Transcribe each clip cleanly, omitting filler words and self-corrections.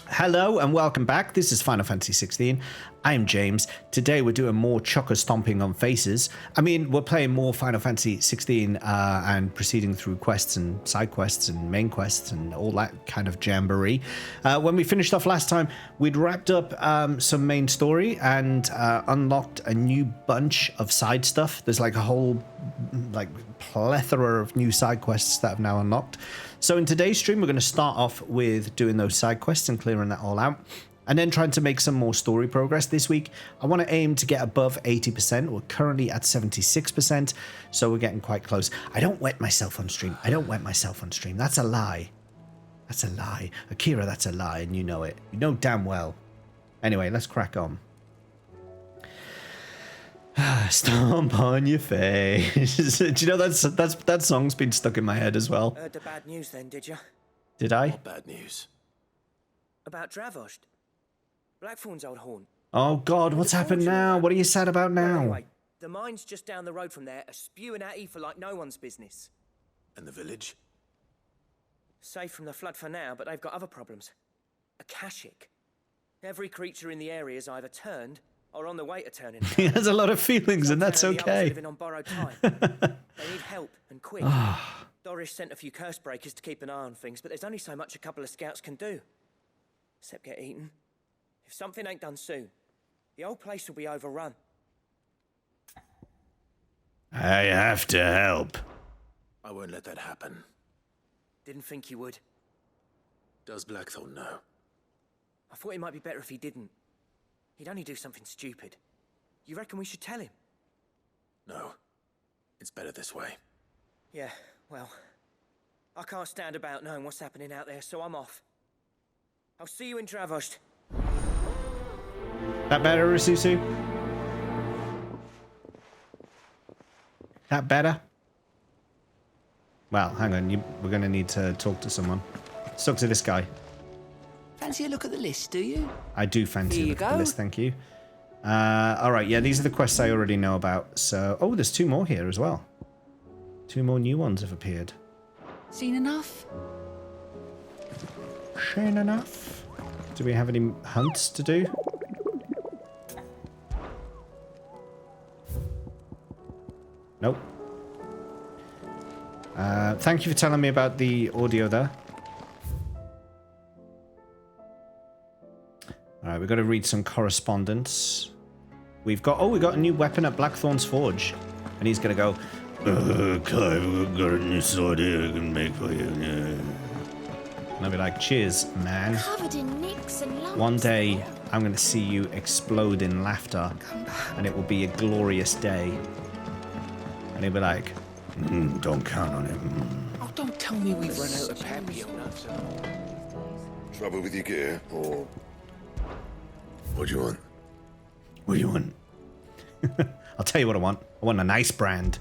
Hello and welcome back. This is Final Fantasy 16. I'm James. Today we're doing more chocker stomping on faces. I mean, we're playing more Final Fantasy 16 and proceeding through quests and side quests and main quests and all that kind of jamboree. When we finished off last time, we'd wrapped up some main story and unlocked a new bunch of side stuff. There's like a whole plethora of new side quests that have now unlocked. So in today's stream, we're going to start off with doing those side quests and clearing that all out, and then trying to make some more story progress. This week, I want to aim to get above 80%. We're currently at 76%, so we're getting quite close. I don't wet myself on stream. That's a lie. That's a lie. Akira, that's a lie, and you know it. You know damn well. Anyway, let's crack on. Stomp on your face. Do you know that song's been stuck in my head as well? Heard the bad news then, did you? Did I? What bad news? About Dravost. Blackthorn's old haunt. Oh God, what's happened now? What are you sad about now? Well, anyway, the mines just down the road from there are spewing at Aoife like no one's business. And the village? Safe from the flood for now, but they've got other problems. Akashic. Every creature in the area is either turned or on the way to turning. He has a lot of feelings, and that's okay. Living on borrowed time. They need help, and quick. Doris sent a few curse breakers to keep an eye on things, but there's only so much a couple of scouts can do. Except get eaten. If something ain't done soon, the old place will be overrun. I have to help. I won't let that happen. Didn't think you would. Does Blackthorn know? I thought it might be better if he didn't. He'd only do something stupid. You reckon we should tell him? No. It's better this way. Yeah, well, I can't stand about knowing what's happening out there, so I'm off. I'll see you in Dravost. That better, Risusu? That better? Well, hang on. We're going to need to talk to someone. Let's talk to this guy. Fancy a look at the list, do you? I do fancy a look at the go. list, thank you. Alright, yeah, these are the quests I already know about. So, oh, there's 2 more here as well. 2 more new ones have appeared. Seen enough? Seen enough? Do we have any hunts to do? Nope. Thank you for telling me about the audio there. Alright, we've got to read some correspondence. We got a new weapon at Blackthorn's Forge. And he's going to go, Clive, I've got a new sword here I can make for you. And I'll be like, cheers, man. Covered in nicks and lumps. One day, I'm going to see you explode in laughter. And it will be a glorious day. And he'll be like, don't count on him. Oh, don't tell me we've run out of Papio. Trouble with your gear, or what do you want? What do you want? I'll tell you what I want. I want a nice brand.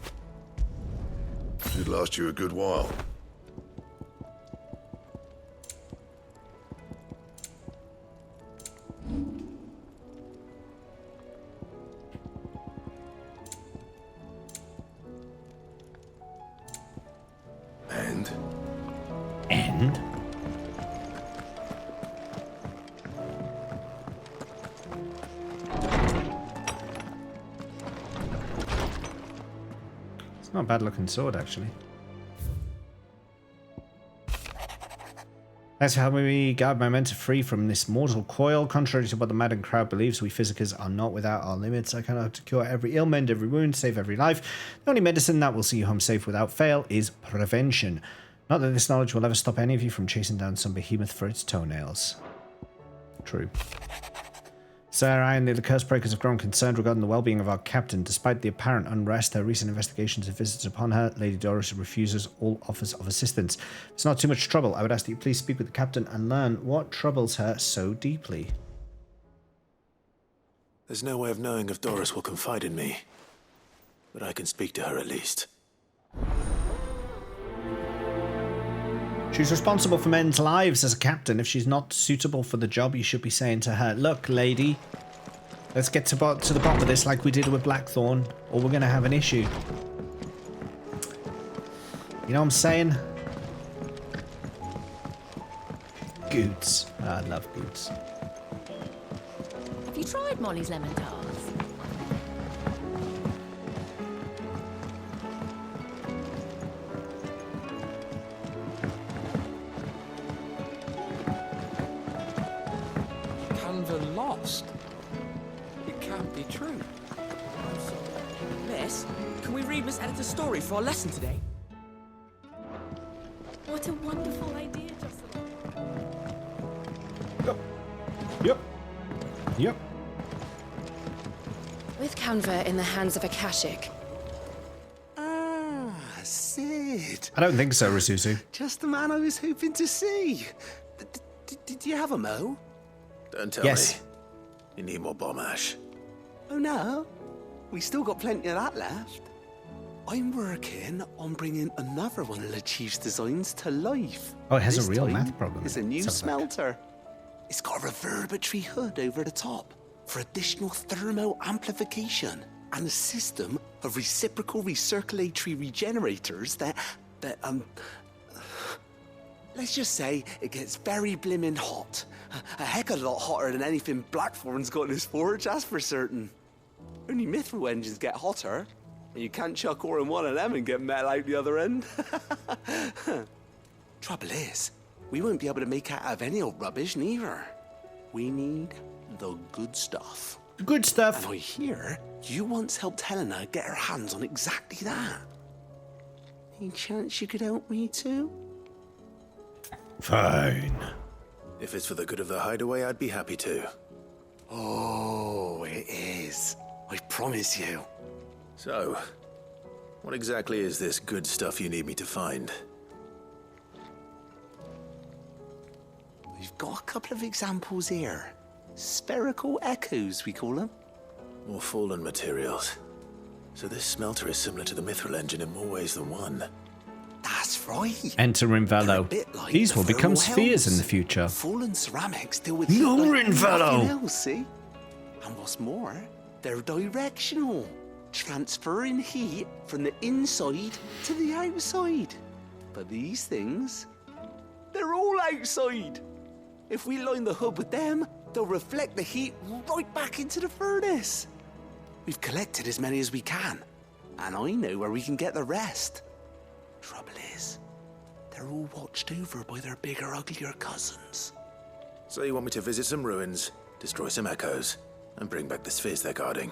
Should last you a good while. And? It's not a bad looking sword, actually. That's how we guard my mentor free from this mortal coil. Contrary to what the maddened crowd believes, we physicers are not without our limits. I cannot cure every ill, mend every wound, save every life. The only medicine that will see you home safe without fail is prevention. Not that this knowledge will ever stop any of you from chasing down some behemoth for its toenails. True. Sir, I and the curse breakers have grown concerned regarding the well-being of our captain. Despite the apparent unrest her recent investigations have visited upon her, Lady Doris refuses all offers of assistance. If it's not too much trouble, I would ask that you please speak with the captain and learn what troubles her so deeply. There's no way of knowing if Doris will confide in me. But I can speak to her at least. She's responsible for men's lives as a captain. If she's not suitable for the job, you should be saying to her, look, lady, let's get to the bottom of this like we did with Blackthorn, or we're going to have an issue. You know what I'm saying? Goots. I love Goots. Have you tried Molly's lemon tarts? Canva lost. It can't be true. Miss, can we read Miss Editor's story for our lesson today? What a wonderful idea, Jocelyn. Yep. Yep. With Canva in the hands of Akashic. Ah, Sid. I don't think so, Rasusu. Just the man I was hoping to see. Did you have a mo? Don't tell Yes. me. You need more bomb ash. Oh no, we still got plenty of that left. I'm working on bringing another one of the Chief's designs to life. Oh, it has a This real time, math problem. It's a new Let's have a look. smelter. It's got a reverberatory hood over the top for additional thermal amplification and a system of reciprocal recirculatory regenerators that let's just say it gets very blimmin' hot. A heck of a lot hotter than anything Blackthorn's got in his forge, that's for certain. Only mithril engines get hotter, and you can't chuck ore in one of them and get metal out the other end. Trouble is, we won't be able to make out of any old rubbish neither. We need the good stuff. Good stuff. And I hear you once helped Helena get her hands on exactly that. Any chance you could help me too? Fine. If it's for the good of the hideaway, I'd be happy to. Oh, it is. I promise you. So, what exactly is this good stuff you need me to find? We've got a couple of examples here. Spherical echoes, we call them. More fallen materials. So this smelter is similar to the mithril engine in more ways than one. That's right. Enter They're a Rinvello. bit like These the will become thermal spheres in helms. the future. Fallen ceramics deal with No, heat like Rinvello! nothing else, see? And what's more, they're directional, transferring heat from the inside to the outside. But these things, they're all outside. If we line the hood with them, they'll reflect the heat right back into the furnace. We've collected as many as we can, and I know where we can get the rest. Trouble is, they're all watched over by their bigger, uglier cousins. So you want me to visit some ruins, destroy some echoes, and bring back the spheres they're guarding?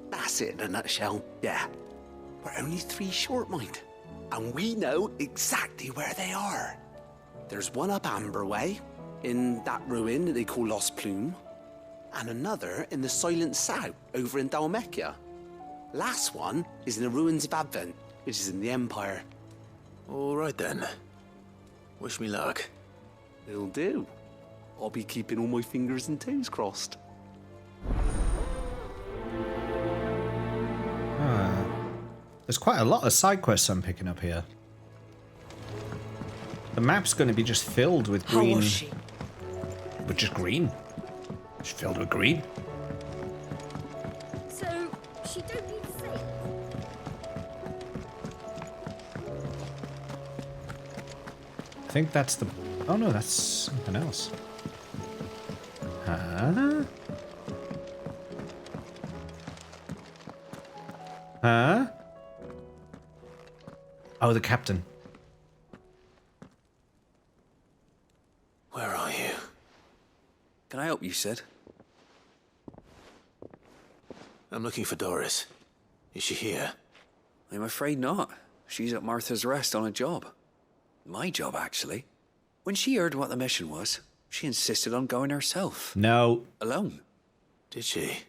That's it in a nutshell, yeah. We're only 3 short, mind, and we know exactly where they are. There's one up Amber Way, in that ruin that they call Lost Plume, and another in the Silent South, over in Dalmekia. Last one is in the ruins of Advent, which is in the Empire. All right then. Wish me luck. It'll do. I'll be keeping all my fingers and toes crossed. There's quite a lot of side quests I'm picking up here. The map's going to be just filled with How green. was she? With just green. Just filled with green. So, she don't need safe? I think that's the... Oh no, that's something else. Huh? Huh? Oh, the captain. Where are you? Can I help you, Sid? I'm looking for Doris. Is she here? I'm afraid not. She's at Martha's Rest on a job. My job, actually. When she heard what the mission was, she insisted on going herself. No. Alone. Did she?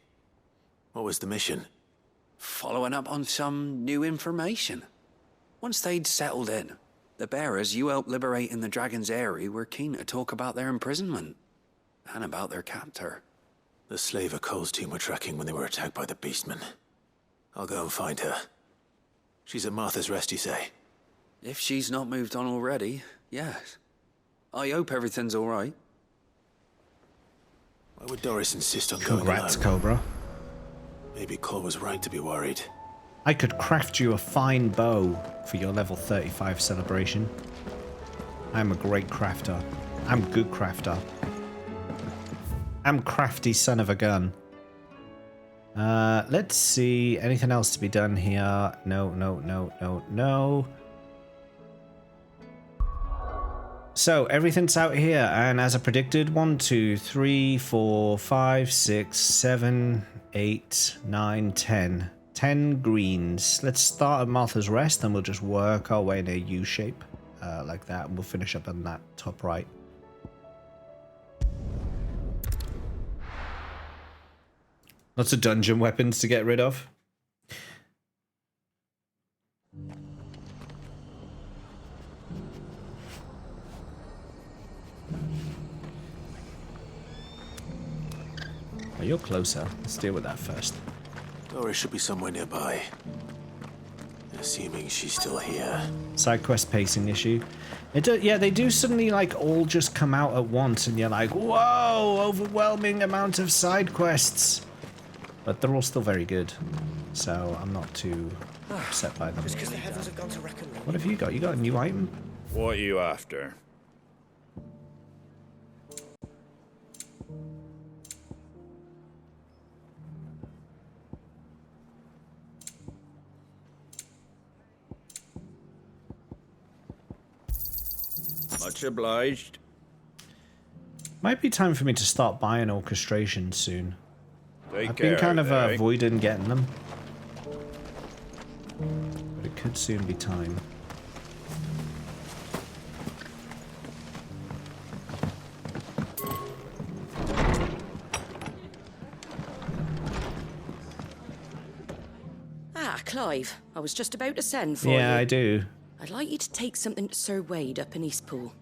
What was the mission? Following up on some new information. Once they'd settled in, the bearers you helped liberate in the Dragon's Eyrie were keen to talk about their imprisonment. And about their captor. The slaver Cole's team were tracking when they were attacked by the Beastmen. I'll go and find her. She's at Martha's Rest, you say? If she's not moved on already, yes. I hope everything's all right. Why would Doris insist on going Congrats, alone? Cobra. Maybe Cole was right to be worried. I could craft you a fine bow for your level 35 celebration. I'm a great crafter. I'm good crafter. I'm crafty son of a gun. Let's see. Anything else to be done here? No, no, no, no, no. So everything's out here, and as I predicted, 1, 2, 3, 4, 5, 6, 7, 8, 9, 10. 10 greens. Let's start at Martha's Rest, and we'll just work our way in a U shape, like that, and we'll finish up on that top right. Lots of dungeon weapons to get rid of. Oh, you're closer. Let's deal with that first. Doris should be somewhere nearby. Assuming she's still here. Side quest pacing issue. Yeah, they do suddenly like all just come out at once, and you're like, whoa, overwhelming amount of side quests. But they're all still very good, so I'm not too upset by them. Just because the heavens have gone to reckon. What have you got? You got a new item? What are you after? Much obliged. Might be time for me to start buying orchestration soon. Take I've care been kind of there, eh? avoiding getting them. But it could soon be time. Ah, Clive, I was just about to send for you. Yeah, I do. I'd like you to take something to Sir Wade up in Eastpool.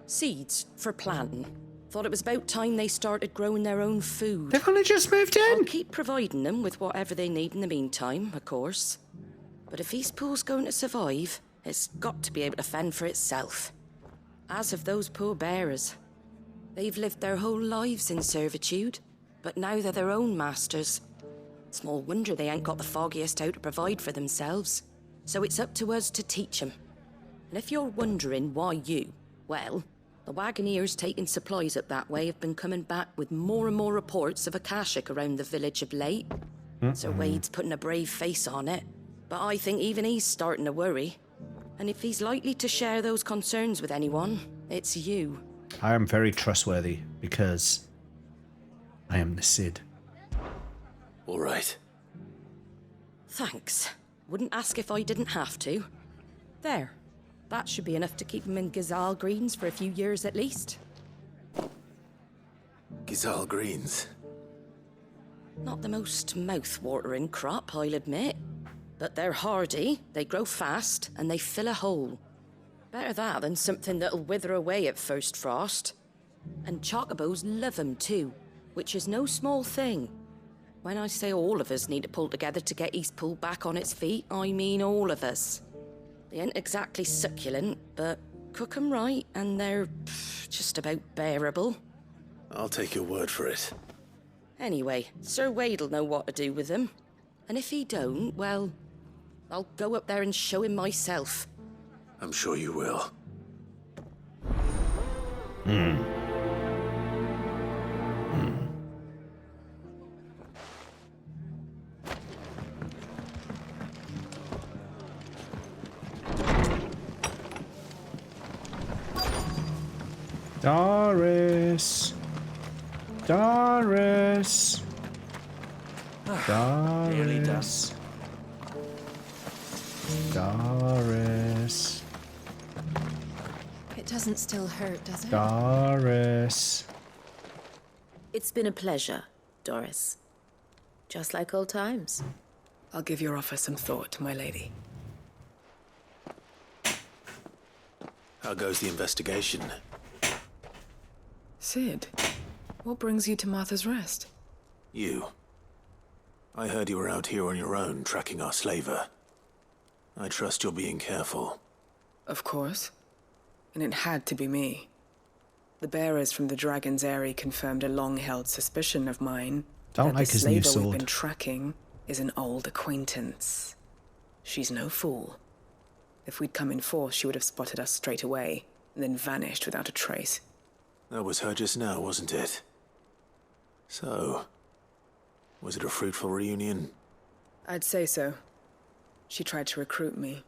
Seeds for planting. Thought it was about time they started growing their own food. They've only just moved I'll in! keep providing them with whatever they need in the meantime, of course. But if Eastpool's going to survive, it's got to be able to fend for itself. As have those poor bearers. They've lived their whole lives in servitude, but now they're their own masters. Small wonder they ain't got the foggiest how to provide for themselves. So it's up to us to teach them. And if you're wondering why you, well, the wagoneers taking supplies up that way have been coming back with more and more reports of Akashic around the village of late. Sir Wade's putting a brave face on it, but I think even he's starting to worry. And if he's likely to share those concerns with anyone, it's you. I am very trustworthy because I am the Cid. All right. Thanks. Wouldn't ask if I didn't have to. There. That should be enough to keep him in Gazal Greens for a few years at least. Gazal Greens. Not the most mouth-watering crop, I'll admit. But they're hardy, they grow fast, and they fill a hole. Better that than something that'll wither away at first frost. And chocobos love 'em too, which is no small thing. When I say all of us need to pull together to get Eastpool back on its feet, I mean all of us. They ain't exactly succulent, but cook 'em right, and they're just about bearable. I'll take your word for it. Anyway, Sir Wade'll know what to do with them. And if he don't, well, I'll go up there and show him myself. I'm sure you will. Doris. Doris. Doris. Doris. It doesn't still hurt, does it? Doris. It's been a pleasure, Doris. Just like old times. I'll give your offer some thought, my lady. How goes the investigation? Sid, what brings you to Martha's Rest? You. I heard you were out here on your own, tracking our slaver. I trust you're being careful. Of course. And it had to be me. The bearers from the Dragon's Eyrie confirmed a long-held suspicion of mine. Don't that like the his new slaver we've sword. been tracking is an old acquaintance. She's no fool. If we'd come in force, she would have spotted us straight away, and then vanished without a trace. That was her just now, wasn't it? So, was it a fruitful reunion? I'd say so. She tried to recruit me.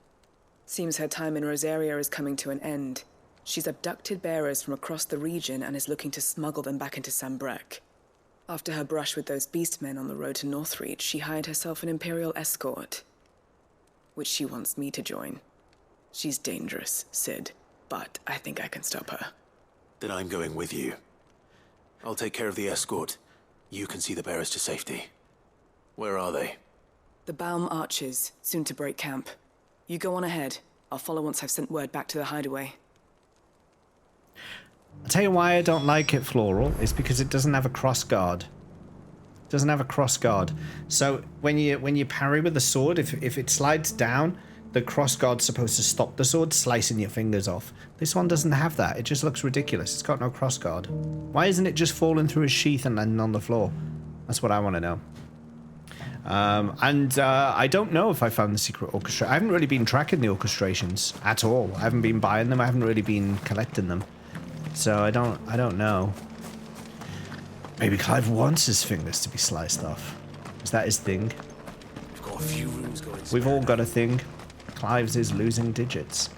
Seems her time in Rosaria is coming to an end. She's abducted bearers from across the region and is looking to smuggle them back into Sambrek. After her brush with those beastmen on the road to Northreach, she hired herself an Imperial escort, which she wants me to join. She's dangerous, Sid, but I think I can stop her. Then I'm going with you. I'll take care of the escort. You can see the bearers to safety. Where are they? The Baum Archers, soon to break camp. You go on ahead. I'll follow once I've sent word back to the hideaway. I'll tell you why I don't like it, Floral. It's because it doesn't have a cross guard. It doesn't have a cross guard. So when you parry with the sword, if it slides down, the cross guard's supposed to stop the sword slicing your fingers off. This one doesn't have that. It just looks ridiculous. It's got no cross guard. Why isn't it just falling through his sheath and landing on the floor? That's what I want to know. I don't know if I found the secret orchestra. I haven't really been tracking the orchestrations at all. I haven't been buying them. I haven't really been collecting them. So I don't know. Maybe Clive wants his fingers to be sliced off. Is that his thing? We've got a few rooms going. We've all got a thing. Clive's is losing digits.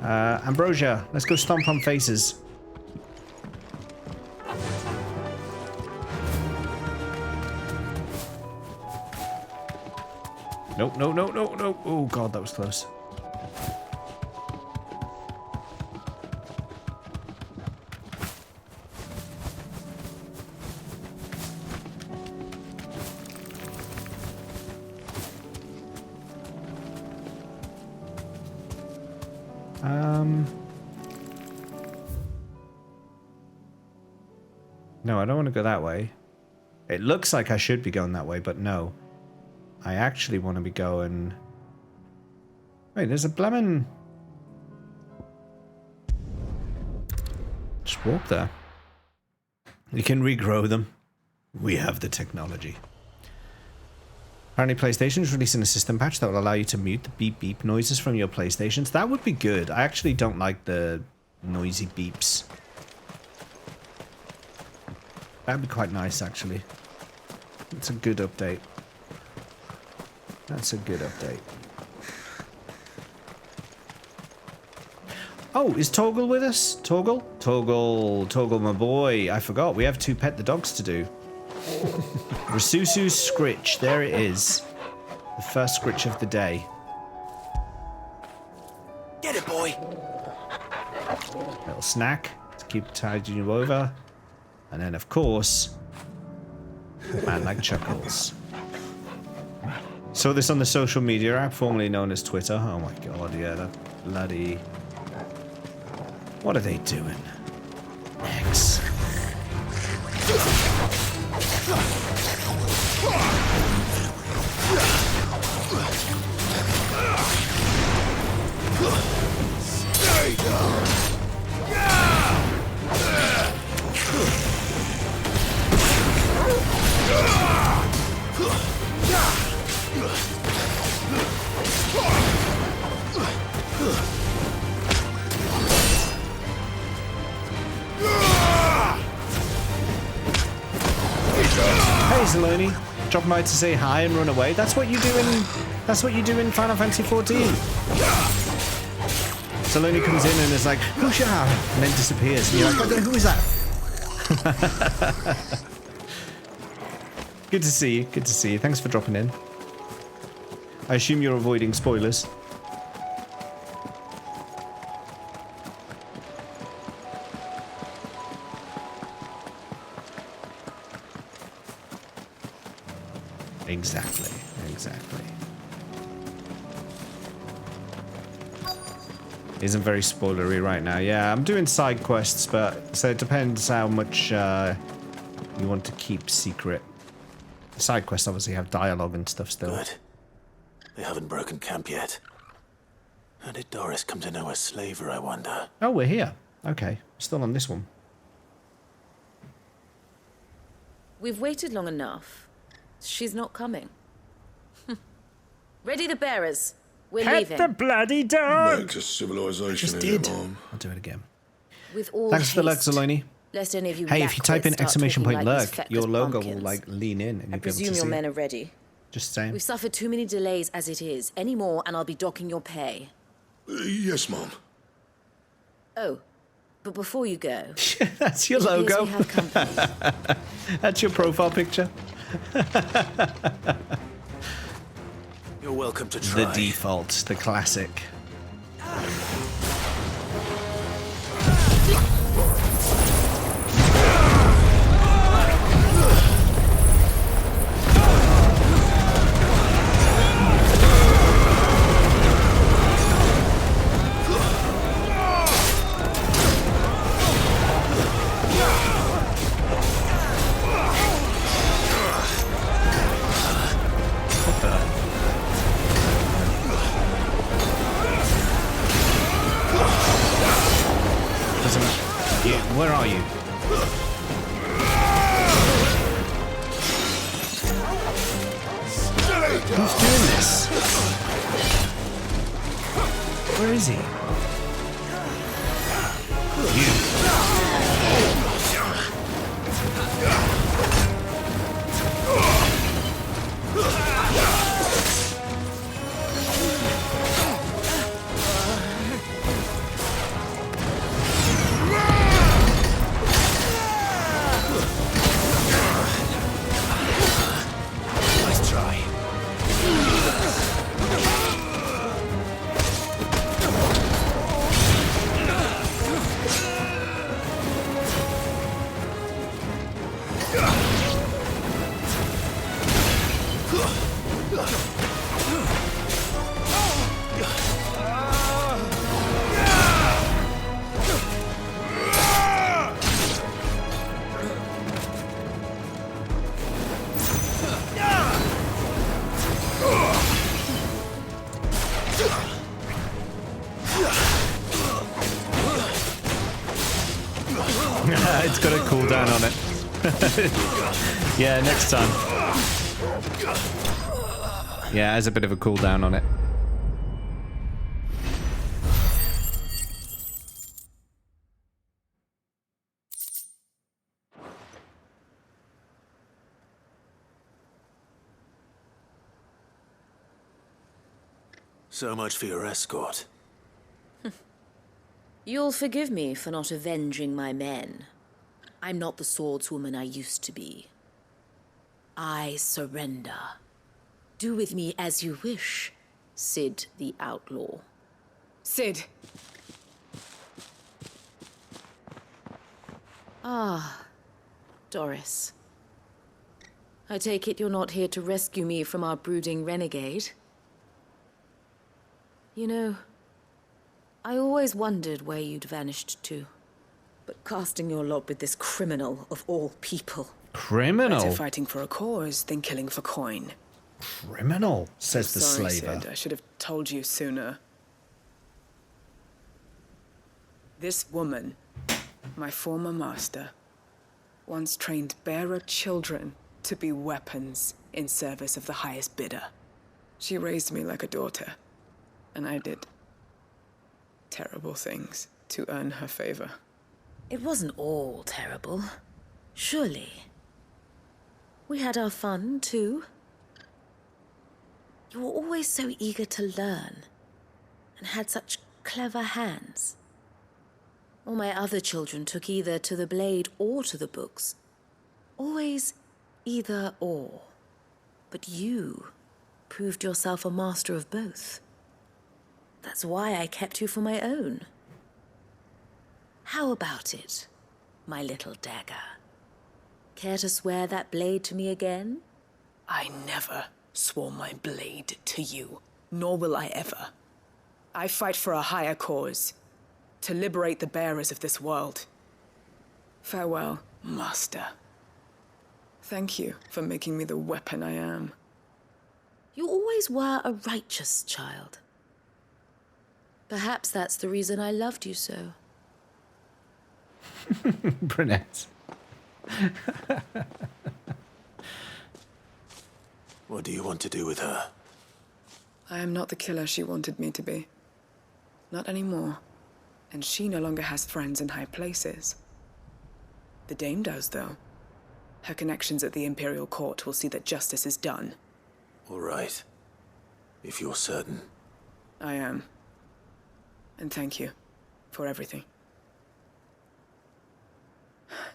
Ambrosia, let's go stomp on faces. Nope, no, no, no, no. Oh god, that was close. No, I don't want to go that way. It looks like I should be going that way, but no. I actually want to be going... Wait, there's a blemmin... Just walk there. You can regrow them. We have the technology. Apparently PlayStation is releasing a system patch that will allow you to mute the beep beep noises from your PlayStations. That would be good. I actually don't like the noisy beeps. That'd be quite nice, actually. It's a good update. That's a good update. Oh, is Torgal with us? Torgal? Torgal, my boy. I forgot. We have 2 pet the dogs to do. Rasusu's Scritch. There it is. The first Scritch of the day. Get it, boy. Little snack to keep tiding you over. And then, of course, man like Chuckles. Saw this on the social media app, formerly known as Twitter. Oh my god, yeah, that bloody... What are they doing? X. Stay down. Hey Zaloni, drop by to say hi and run away. That's what you do in Final Fantasy 14. Zaloni comes in and is like, "Who's ya?" and then disappears. And you're like, "Okay, who is that?" Good to see you. Good to see you. Thanks for dropping in. I assume you're avoiding spoilers. Exactly. Exactly. Isn't very spoilery right now. Yeah, I'm doing side quests, but so it depends how much you want to keep secret. The side quests obviously have dialogue and stuff still. Good. They haven't broken camp yet. How did Doris come to know a slaver, I wonder? Oh, we're here. Okay, still on this one. We've waited long enough. She's not coming. Ready the bearers. We're Hit leaving. the bloody door! Back to civilization, Just in did. it, Mom. I'll do it again. With all Thanks for the lurk, haste, Zeloni. lest any of you Hey, if you type in lackwits start exclamation talking point like lurk, these feckless your logo will bumpkins. like lean in and I you'll be able presume to your see. men are ready. Just saying. We've suffered too many delays as it is. Any more, and I'll be docking your pay. Yes, Mom. Oh, but before you go, That's your it appears logo. we have company. That's your profile picture. You're welcome to try. The default, the classic. Where are you? Who's doing this? Where is he? Nice try. It's got a cooldown on it. Yeah, next time. Yeah, it has a bit of a cooldown on it. So much for your escort. You'll forgive me for not avenging my men. I'm not the swordswoman I used to be. I surrender. Do with me as you wish, Sid the Outlaw. Sid! Ah, Doris. I take it you're not here to rescue me from our brooding renegade? You know, I always wondered where you'd vanished to. But casting your lot with this criminal of all people. Criminal? Better fighting for a cause than killing for coin. Criminal, says the Sorry, slaver. Sid, I should have told you sooner. This woman, my former master, once trained bearer children to be weapons in service of the highest bidder. She raised me like a daughter, and I did terrible things to earn her favor. It wasn't all terrible, surely. We had our fun, too. You were always so eager to learn, and had such clever hands. All my other children took either to the blade or to the books. Always either or. But you proved yourself a master of both. That's why I kept you for my own. How about it, my little dagger? Care to swear that blade to me again? I never swore my blade to you, nor will I ever. I fight for a higher cause, to liberate the bearers of this world. Farewell, Master. Thank you for making me the weapon I am. You always were a righteous child. Perhaps that's the reason I loved you so. Brunette. What do you want to do with her? I am not the killer she wanted me to be. Not anymore. And she no longer has friends in high places. The Dame does, though. Her connections at the Imperial Court will see that justice is done. All right. If you're certain. I am. And thank you for everything.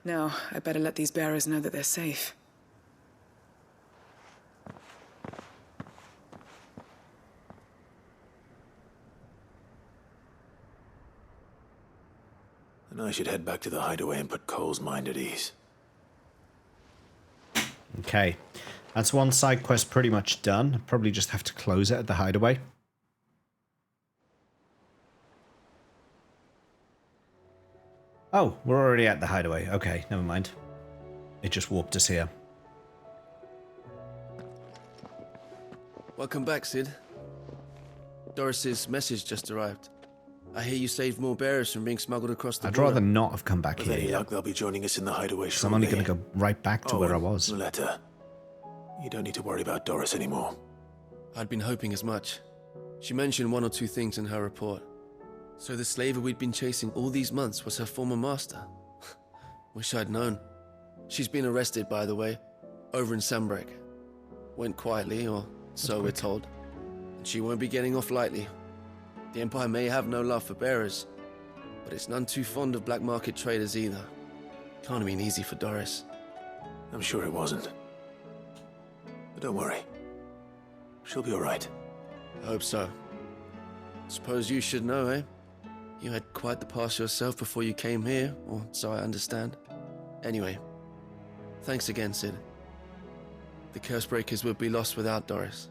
Now, I better let these bearers know that they're safe. And I should head back to the hideaway and put Cole's mind at ease. Okay. That's one side quest pretty much done. Probably just have to close it at the hideaway. Oh, we're already at the hideaway. Okay, never mind. It just warped us here. Welcome back, Sid. Doris's message just arrived. I hear you saved more bearers from being smuggled across the border. I'd rather not have come back With here any yet. luck, they'll be joining us in the hideaway shortly. So I'm only going to go right back to where I was. Letter. You don't need to worry about Doris anymore. I'd been hoping as much. She mentioned one or two things in her report. So the slaver we'd been chasing all these months was her former master. Wish I'd known. She's been arrested, by the way, over in Sambrek. Went quietly, or so we're told. And she won't be getting off lightly. The Empire may have no love for bearers, but it's none too fond of black market traders either. Can't have been easy for Doris. I'm sure it wasn't. But don't worry. She'll be all right. I hope so. Suppose you should know, eh? You had quite the past yourself before you came here, or so I understand. Anyway, thanks again, Sid. The Cursebreakers would be lost without Doris.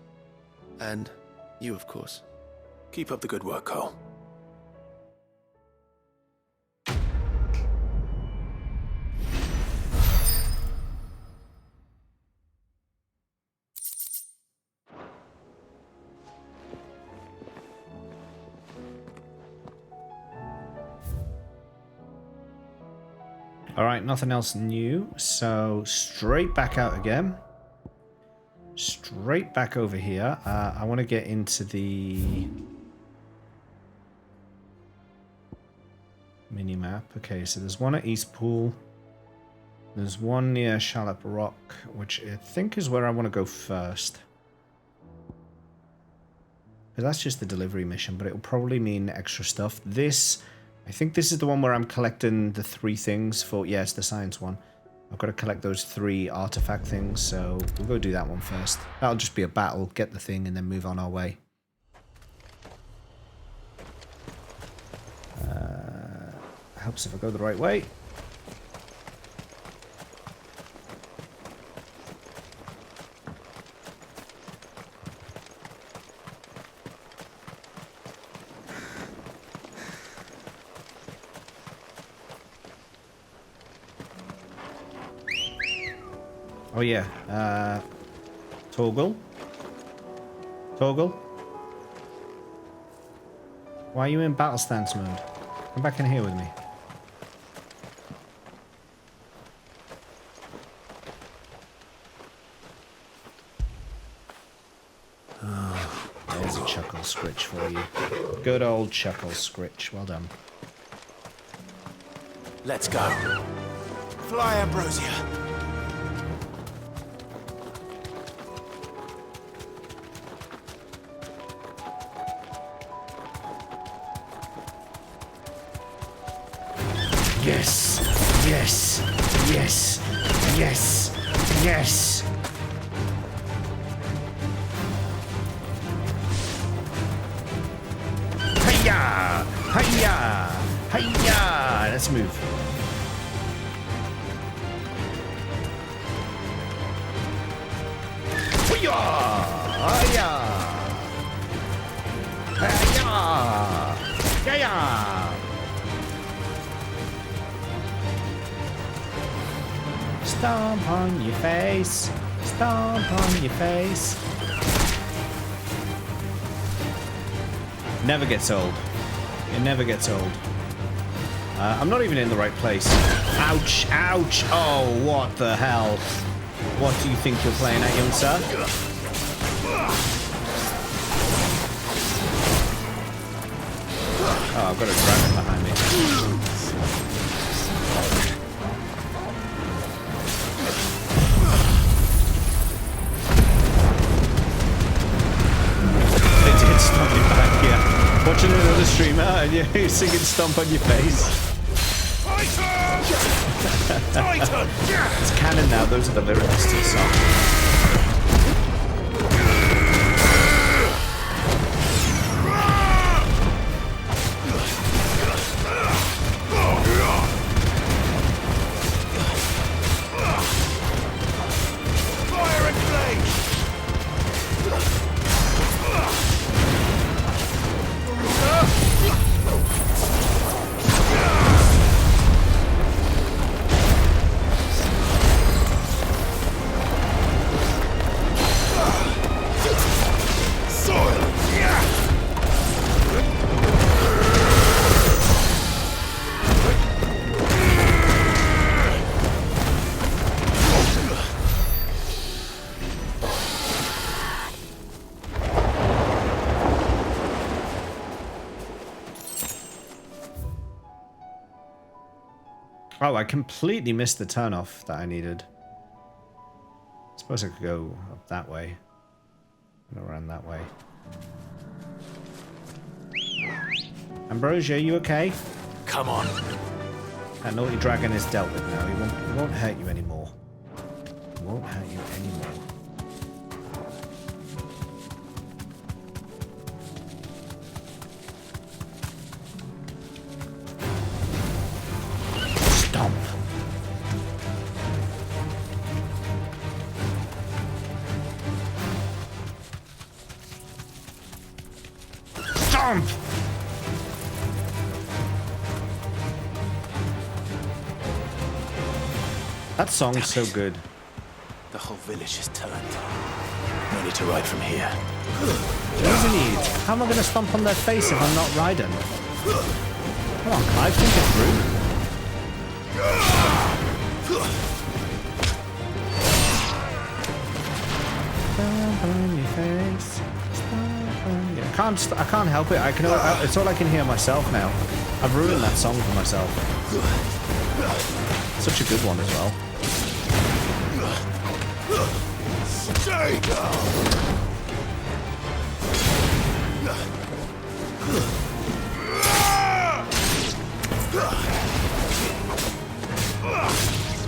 And you, of course. Keep up the good work, Cole. Alright, nothing else new. So, straight back out again. Straight back over here. I want to get into the mini-map. Okay, so there's one at East Pool. There's one near Shallop Rock, which I think is where I want to go first. But that's just the delivery mission, but it'll probably mean extra stuff. This, I think this is the one where I'm collecting the 3 things for, yes, the science one. I've got to collect those 3 artifact things, so we'll go do that one first. That'll just be a battle, get the thing, and then move on our way. Helps if I go the right way. Oh yeah, Torgal? Torgal? Why are you in battle stance mode? Come back in here with me. There's a chuckle scritch for you. Good old chuckle scritch, well done. Let's go. Fly, Ambrosia. Yes! Yes! Yes! Yes! Yes! Hiya! Hiya! Hiya! Let's move. Hiya! Hiya! Hiya! Hiya! Stomp on your face. Stomp on your face. Never gets old. It never gets old. I'm not even in the right place. Ouch, ouch. Oh, what the hell? What do you think you're playing at, young sir? I've got a dragon behind me. It did stomp you back, yeah. Watching another streamer and you're singing Stomp on your face. Titan! It's canon now, those are the lyrics to the song. Fire and flame! Oh, I completely missed the turn-off that I needed. I suppose I could go up that way. And around that way. Ambrosia, you okay? Come on. That naughty dragon is dealt with now. He won't hurt you anymore. He won't hurt you anymore. Stomp. Stomp! That song's so good. The whole village is turned. No need to ride from here. What do you need? How am I going to stomp on their face if I'm not riding? Come on, Clive, think it through. Stomp on your face. Stomp on your... I can't help it. It's all I can hear myself now. I've ruined that song for myself. Such a good one as well.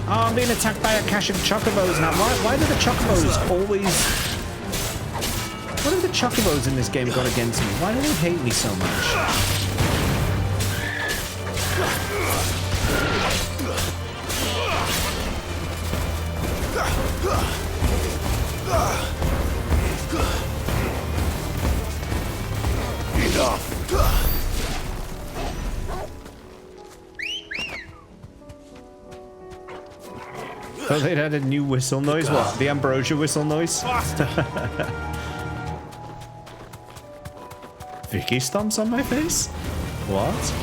Oh, I'm being attacked by a cache of chocobos now. Why do the chocobos always... What have the chocobos in this game got against me? Why do they hate me so much? So they'd had a new whistle noise? What? The Ambrosia whistle noise? Vicky stomps on my face? What?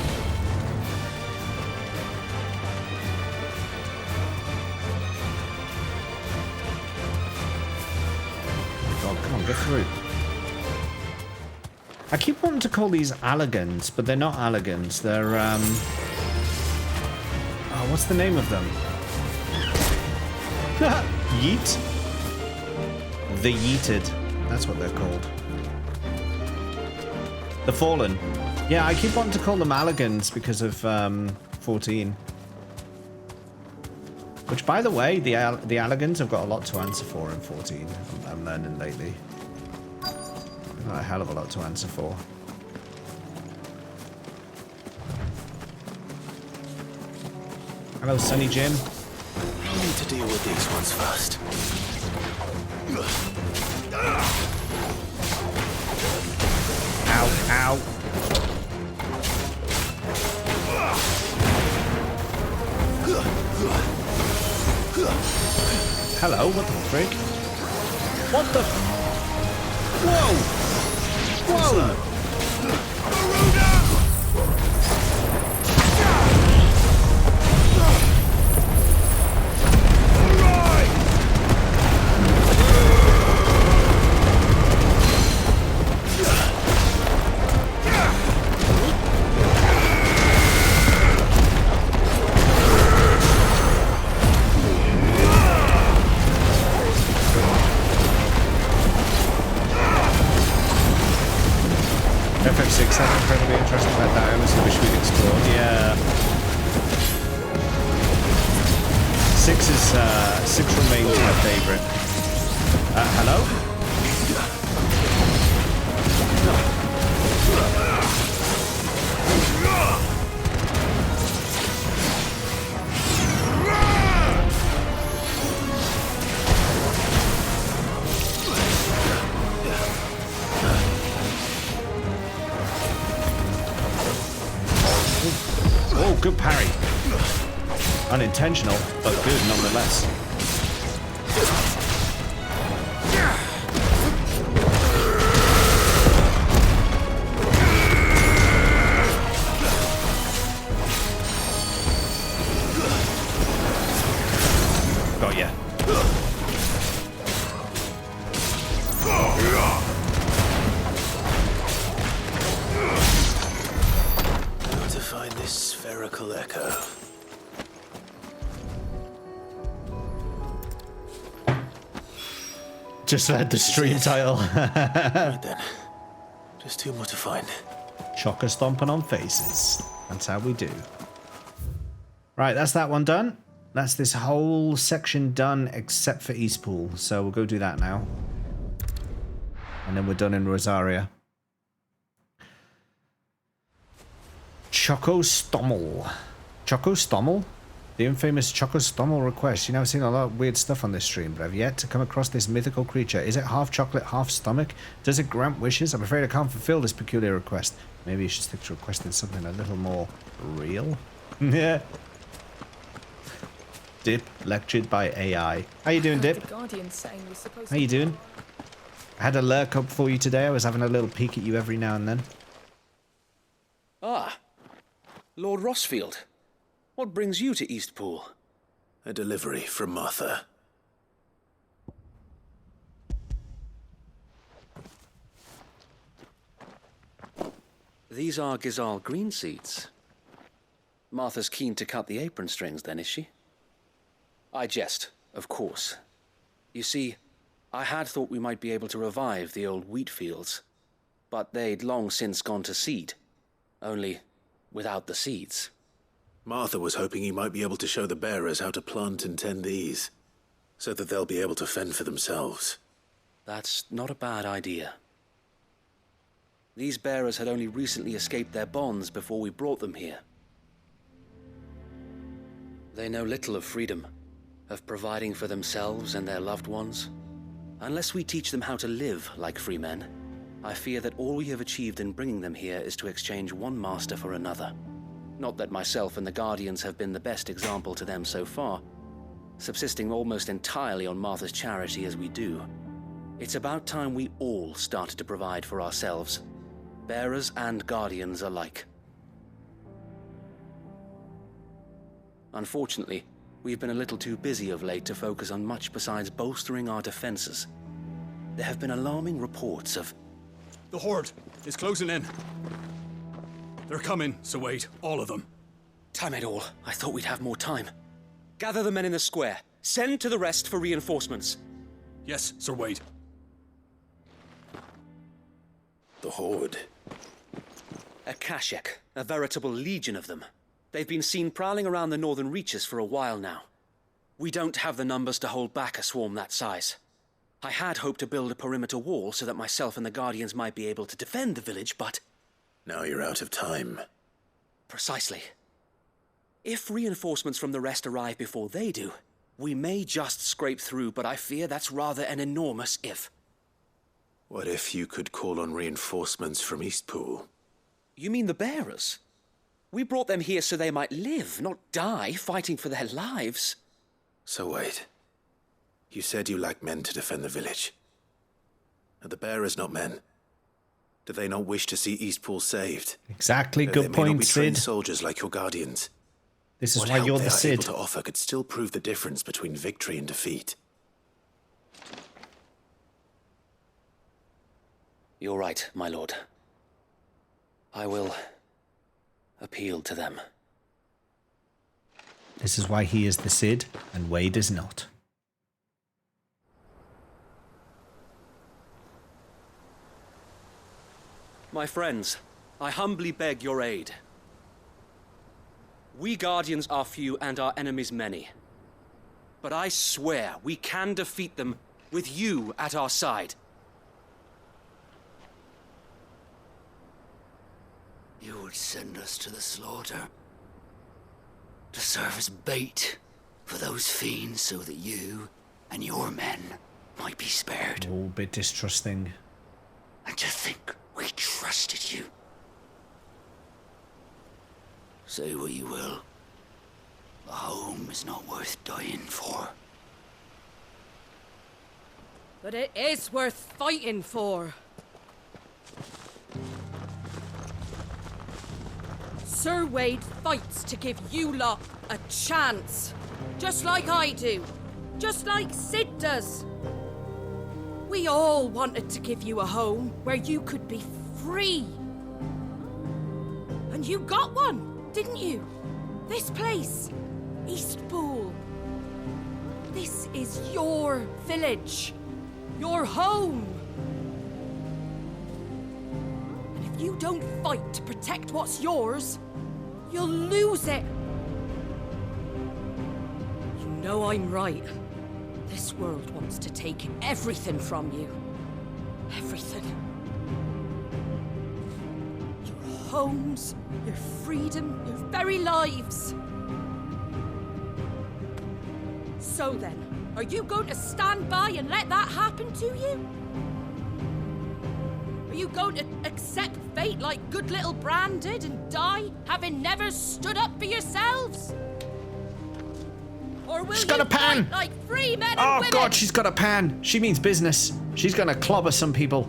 Oh, come on, get through. I keep wanting to call these Alligans, but they're not Alligans. They're, oh, what's the name of them? Yeet? The Yeeted. That's what they're called. The Fallen. Yeah, I keep wanting to call them Alligans because of 14. Which, by the way, the Alligans have got a lot to answer for in 14. I'm learning lately. They've got a hell of a lot to answer for. Hello, Sunny Jim. I need to deal with these ones first. Ow, ow. Hello, what the frick? What the? Whoa! Whoa! I honestly wish we'd explored. Yeah. 6 remains my favorite. Hello? Oh, good parry. Unintentional, but good nonetheless. Got ya. How to find this spherical echo? Just read the stream title. Right then. Just 2 more to find. Chocker stomping on faces. That's how we do. Right, that's that one done. That's this whole section done except for Eastpool. So we'll go do that now. And then we're done in Rosaria. Choco Stommel. Choco Stommel? The infamous Choco Stommel request. You know, I've seen a lot of weird stuff on this stream, but I've yet to come across this mythical creature. Is it half chocolate, half stomach? Does it grant wishes? I'm afraid I can't fulfill this peculiar request. Maybe you should stick to requesting something a little more real? Yeah. Dip, lectured by AI. How you doing, Dip? How you doing? I had a lurk up for you today. I was having a little peek at you every now and then. Ah, Lord Rossfield. What brings you to Eastpool? A delivery from Martha. These are Gizal green seeds. Martha's keen to cut the apron strings then, is she? I jest, of course. You see, I had thought we might be able to revive the old wheat fields, but they'd long since gone to seed, only without the seeds. Martha was hoping he might be able to show the bearers how to plant and tend these, so that they'll be able to fend for themselves. That's not a bad idea. These bearers had only recently escaped their bonds before we brought them here. They know little of freedom, of providing for themselves and their loved ones. Unless we teach them how to live like free men, I fear that all we have achieved in bringing them here is to exchange one master for another. Not that myself and the Guardians have been the best example to them so far, subsisting almost entirely on Martha's charity as we do. It's about time we all started to provide for ourselves, bearers and Guardians alike. Unfortunately, we've been a little too busy of late to focus on much besides bolstering our defenses. There have been alarming reports of... The Horde is closing in. They're coming, so wait, all of them. Damn it all, I thought we'd have more time. Gather the men in the square. Send to the rest for reinforcements. Yes, Sir Wade. The Horde. A Kashek, a veritable legion of them. They've been seen prowling around the northern reaches for a while now. We don't have the numbers to hold back a swarm that size. I had hoped to build a perimeter wall so that myself and the Guardians might be able to defend the village, but... Now you're out of time. Precisely. If reinforcements from the rest arrive before they do, we may just scrape through, but I fear that's rather an enormous if. What if you could call on reinforcements from Eastpool? You mean the bearers? We brought them here so they might live, not die, fighting for their lives. So wait. You said you lack men to defend the village. Are the bearers not men? Do they not wish to see Eastpool saved? Exactly, Though good they may point, not be trained Sid. soldiers like your Guardians. This is What why help you're they the are Sid. able to offer could still prove the difference between victory and defeat. You're right, my lord. I will appeal to them. This is why he is the Sid and Wade is not. My friends, I humbly beg your aid. We Guardians are few and our enemies many. But I swear we can defeat them with you at our side. You would send us to the slaughter, to serve as bait for those fiends so that you and your men might be spared. All a bit distrusting. And to think we trusted you. Say what you will. A home is not worth dying for. But it is worth fighting for. Sir Wade fights to give you lot a chance. Just like I do. Just like Sid does. We all wanted to give you a home where you could be free. And you got one, didn't you? This place, Eastpool. This is your village. Your home. And if you don't fight to protect what's yours, you'll lose it. You know I'm right. This world wants to take everything from you. Everything. Your homes, your freedom, your very lives. So then, are you going to stand by and let that happen to you? Are you going to accept fate like good little Bran did and die, having never stood up for yourselves? Or will She's got a pan! Fight like free men and Oh women? god, she's got a pan. She means business. She's gonna clobber some people.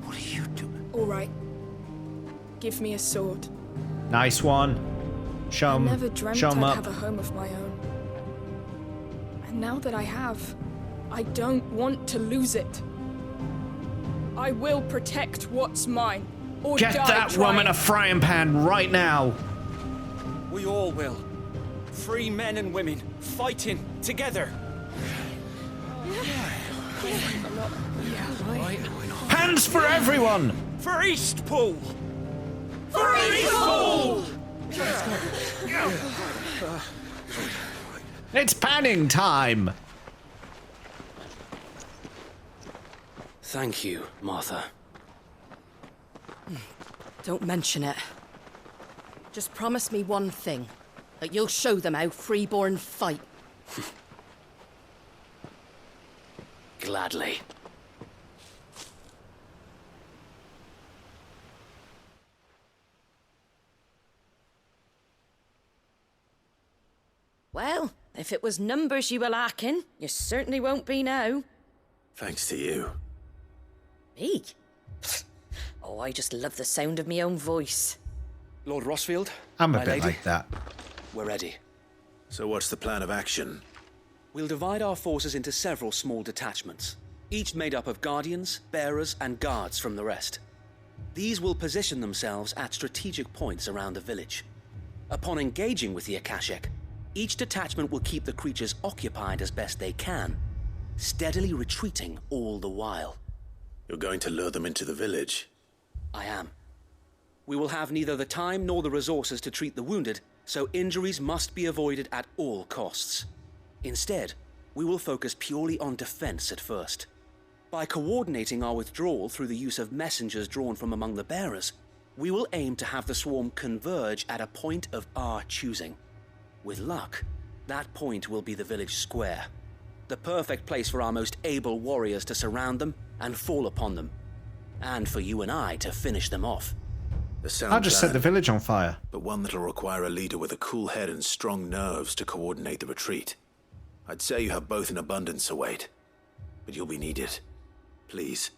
What are you doing? All right. Give me a sword. Nice one. Show I 'em. never dreamt Show 'em I'd up. have a home of my own. And now that I have, I don't want to lose it. I will protect what's mine, or Get die that trying. woman a frying pan right now. We all will. Free men and women, fighting together. Pans for everyone. For Eastpool! For Eastpool! It's panning time. Thank you, Martha. Don't mention it. Just promise me one thing. That you'll show them how freeborn fight. Gladly. Well, if it was numbers you were lacking, you certainly won't be now. Thanks to you. Me? Oh, I just love the sound of my own voice. Lord Rossfield, I'm a my bit lady, like that. we're ready. So what's the plan of action? We'll divide our forces into several small detachments, each made up of guardians, bearers, and guards from the rest. These will position themselves at strategic points around the village. Upon engaging with the Akashic, each detachment will keep the creatures occupied as best they can, steadily retreating all the while. You're going to lure them into the village? I am. We will have neither the time nor the resources to treat the wounded, so injuries must be avoided at all costs. Instead, we will focus purely on defense at first. By coordinating our withdrawal through the use of messengers drawn from among the bearers, we will aim to have the swarm converge at a point of our choosing. With luck, that point will be the village square, the perfect place for our most able warriors to surround them and fall upon them, and for you and I to finish them off. I'll just set the village on fire. But one that'll require a leader with a cool head and strong nerves to coordinate the retreat. I'd say you have both in abundance, Sir Wade, but you'll be needed. Please,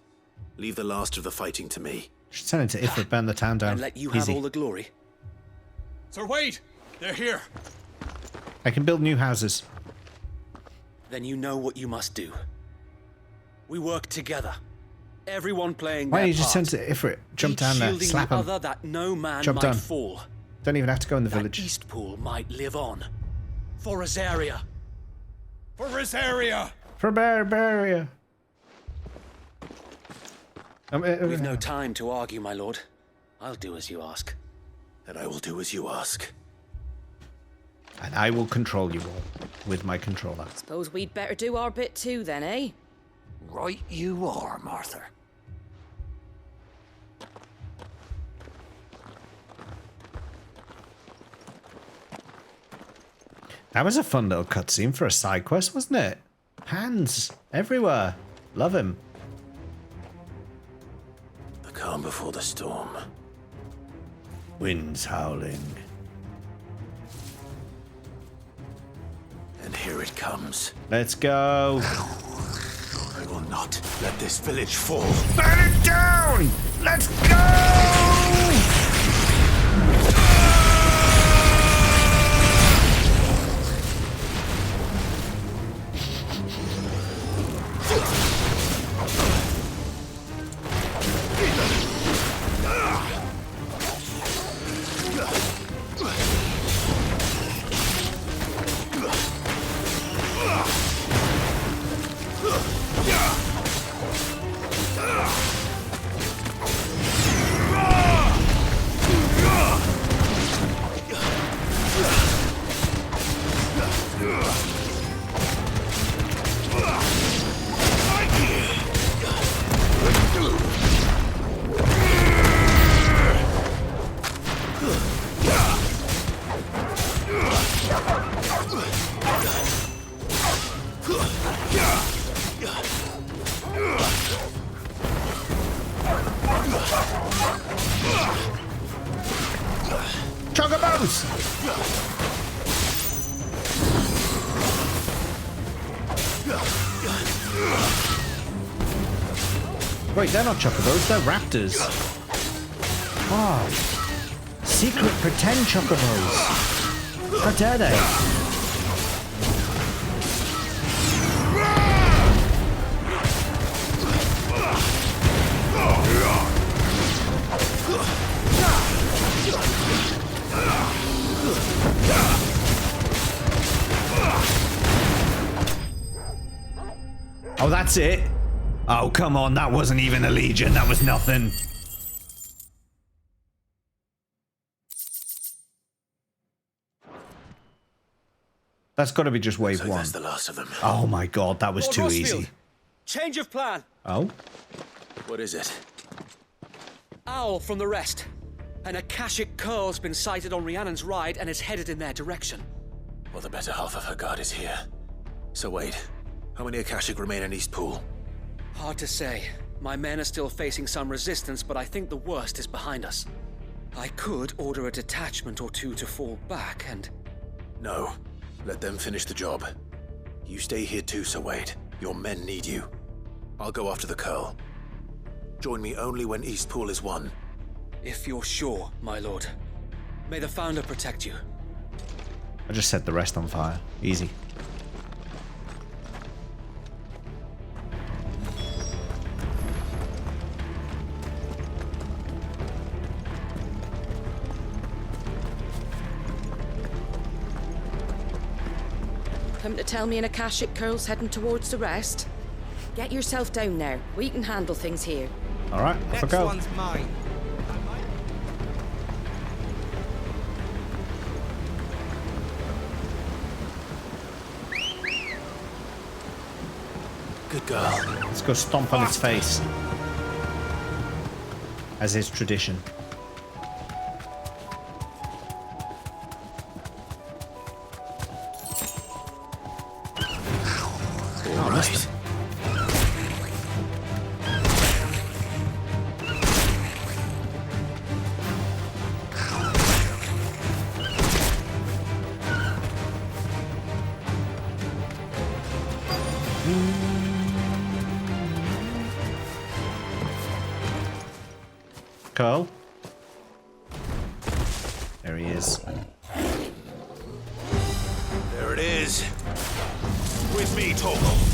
leave the last of the fighting to me. Just send it to Ifrit, burn the town down. And let you have Easy. all the glory. Sir Wade, they're here. I can build new houses. Then you know what you must do. We work together. Everyone playing Why their don't you just part. send it to Ifrit? Jump Each down there, shielding slap the him. other that no man Job might done. fall. Don't even have to go in the that village. Eastpool might live on. For Rosaria. For Rosaria! For Barbaria. We've no time to argue, my lord. I'll do as you ask. And I will do as you ask. And I will control you all with my controller. Suppose we'd better do our bit too, then, eh? Right you are, Martha. That was a fun little cutscene for a side quest, wasn't it? Hands everywhere. Love him. The calm before the storm. Winds howling. And here it comes. Let's go. I will not let this village fall. Burn it down! Let's go! Chocobos! Wait, they're not chocobos, they're raptors. Oh. Secret pretend chocobos. How dare they? Oh, that's it? Oh, come on, that wasn't even a legion, that was nothing. That's got to be just wave one. That's the last of them. Oh my god, that was Lord too Rossfield, easy. Change of plan. Oh? What is it? Owl from the rest. An Akashic Curl's been sighted on Rhiannon's ride and is headed in their direction. Well, the better half of her guard is here. So wait, how many Akashic remain in Eastpool? Hard to say. My men are still facing some resistance, but I think the worst is behind us. I could order a detachment or two to fall back and... No. Let them finish the job. You stay here too, Sir Wade. Your men need you. I'll go after the Curl. Join me only when Eastpool is won. If you're sure, my lord. May the Founder protect you. I just set the rest on fire. Easy. Come to tell me an Akashic Curl's heading towards the rest? Get yourself down there. We can handle things here. Alright, off I go. Next one's mine. Good girl. Let's go stomp on its face. As is tradition. All right. Curl. There he is. There it is. With me, Torgal.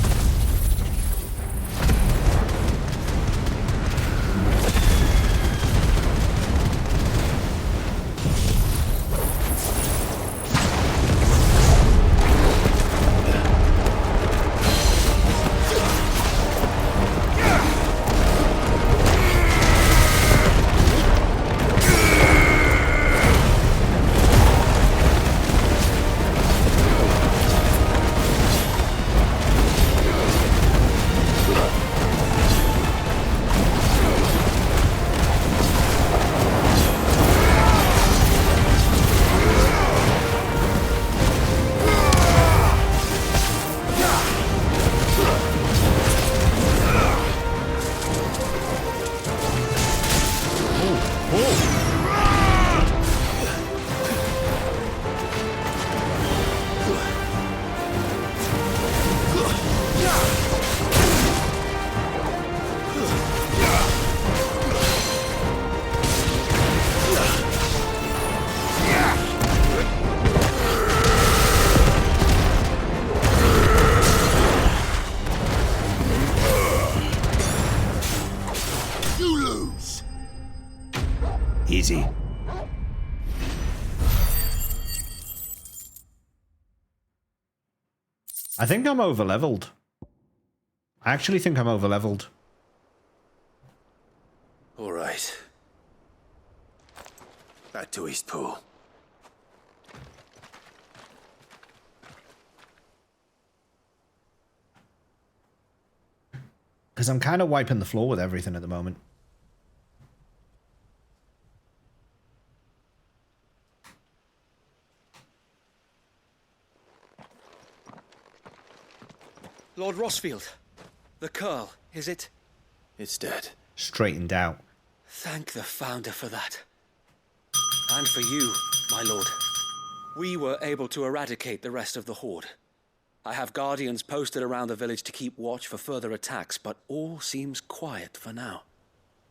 I think I'm over-leveled. I actually think I'm over-leveled. All right. Back to Eastpool. Because I'm kind of wiping the floor with everything at the moment. Lord Rossfield, the Curl, is it? It's dead. Straightened out. Thank the Founder for that. And for you, my lord. We were able to eradicate the rest of the Horde. I have guardians posted around the village to keep watch for further attacks, but all seems quiet for now.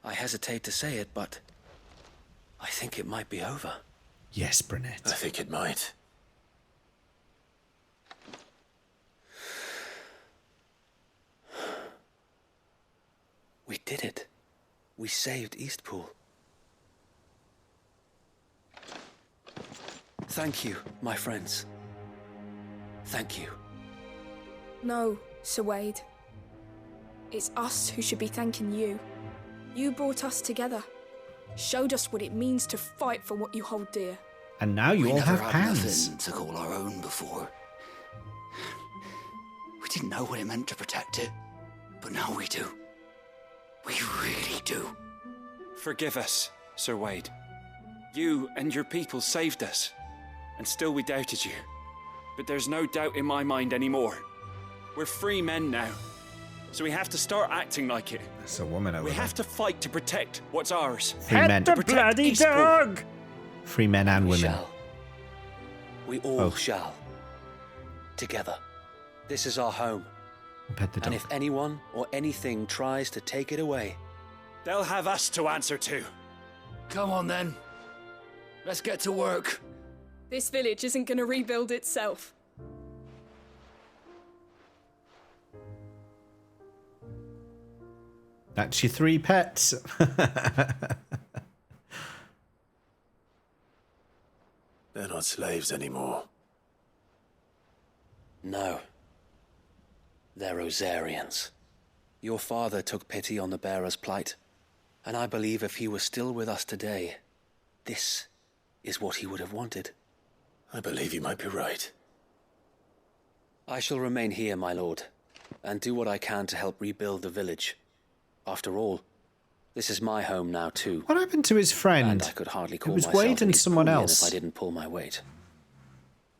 I hesitate to say it, but I think it might be over. Yes, Brunette. I think it might. We did it. We saved Eastpool. Thank you, my friends. Thank you. No, Sir Wade. It's us who should be thanking you. You brought us together. Showed us what it means to fight for what you hold dear. And now you all have had hands. nothing to call our own before. We didn't know what it meant to protect it, but now we do. We really do. Forgive us, Sir Wade. You and your people saved us, and still we doubted you. But there's no doubt in my mind anymore. We're free men now, so we have to start acting like it. There's a woman over We there. have to fight to protect what's ours. Free men. To protect Eastpool. Free men and women. Shall. We all shall. Together. This is our home. Pet the dog. And if anyone or anything tries to take it away, they'll have us to answer to. Come on then. Let's get to work. This village isn't gonna rebuild itself. That's your 3 pets. They're not slaves anymore. no. They're Rosarians. Your father took pity on the bearer's plight, and I believe if he was still with us today, this is what he would have wanted. I believe you might be right. I shall remain here, my lord, and do what I can to help rebuild the village. After all, this is my home now too. What happened to his friend? And I could hardly call it was myself Wade an and someone Eastpoolian else. if I didn't pull my weight.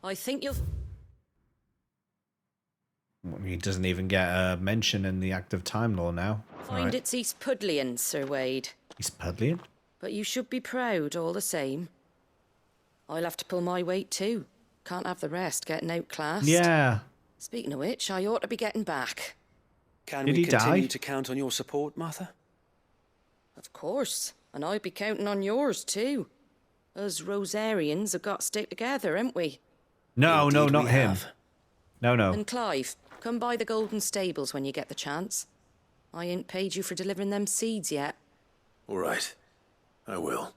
I think you'll... He doesn't even get a mention in the active time law now. find Alright. it's East Pudlian, Sir Wade. East Pudlian? But you should be proud all the same. I'll have to pull my weight too. Can't have the rest getting outclassed. Yeah. Speaking of which, I ought to be getting back. Can Did we he continue die? to count on your support, Martha? Of course. And I'll be counting on yours too. Us Rosarians have got to stick together, haven't we? No, no, Indeed not we him. have. No, no. And Clive, come by the Golden Stables when you get the chance. I ain't paid you for delivering them seeds yet. All right. I will.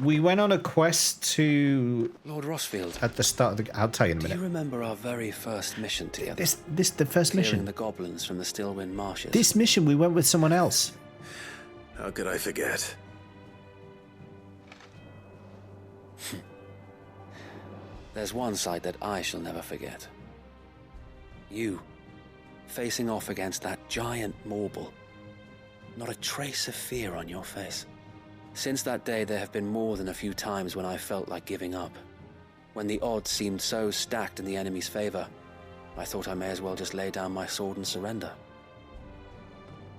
We went on a quest to... Lord Rossfield. At the start of the... I'll tell you in a Do you minute. remember our very first mission together? This the first Clearing mission. the goblins from the Stillwind Marshes. This mission, we went with someone else. How could I forget? There's one sight that I shall never forget. You, facing off against that giant Morble. Not a trace of fear on your face. Since that day, there have been more than a few times when I felt like giving up. When the odds seemed so stacked in the enemy's favor, I thought I may as well just lay down my sword and surrender.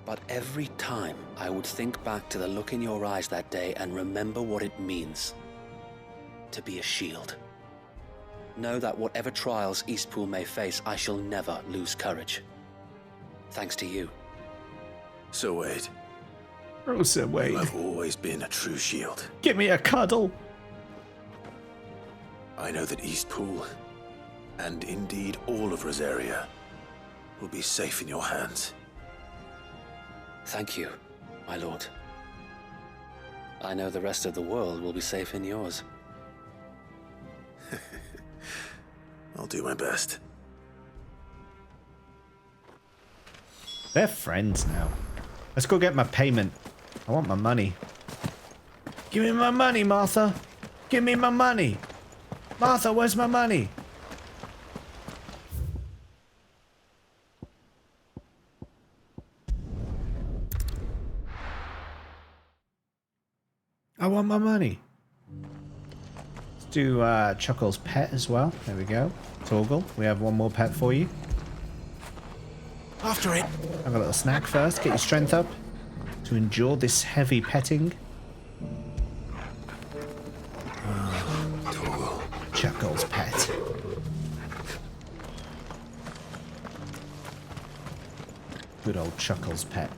But every time, I would think back to the look in your eyes that day and remember what it means to be a shield. Know that whatever trials Eastpool may face, I shall never lose courage. Thanks to you. So Wade. Oh, Sir Wade. You have always been a true shield. Give me a cuddle. I know that Eastpool, and indeed all of Rosaria, will be safe in your hands. Thank you, my lord. I know the rest of the world will be safe in yours. I'll do my best. They're friends now. Let's go get my payment. I want my money. Give me my money, Martha. Give me my money. Martha, where's my money? I want my money. Let's do Chuckle's pet as well. There we go. Torgal, we have one more pet for you. After it. Have a little snack first. Get your strength up to endure this heavy petting. Chuckle's pet. Good old Chuckle's pet.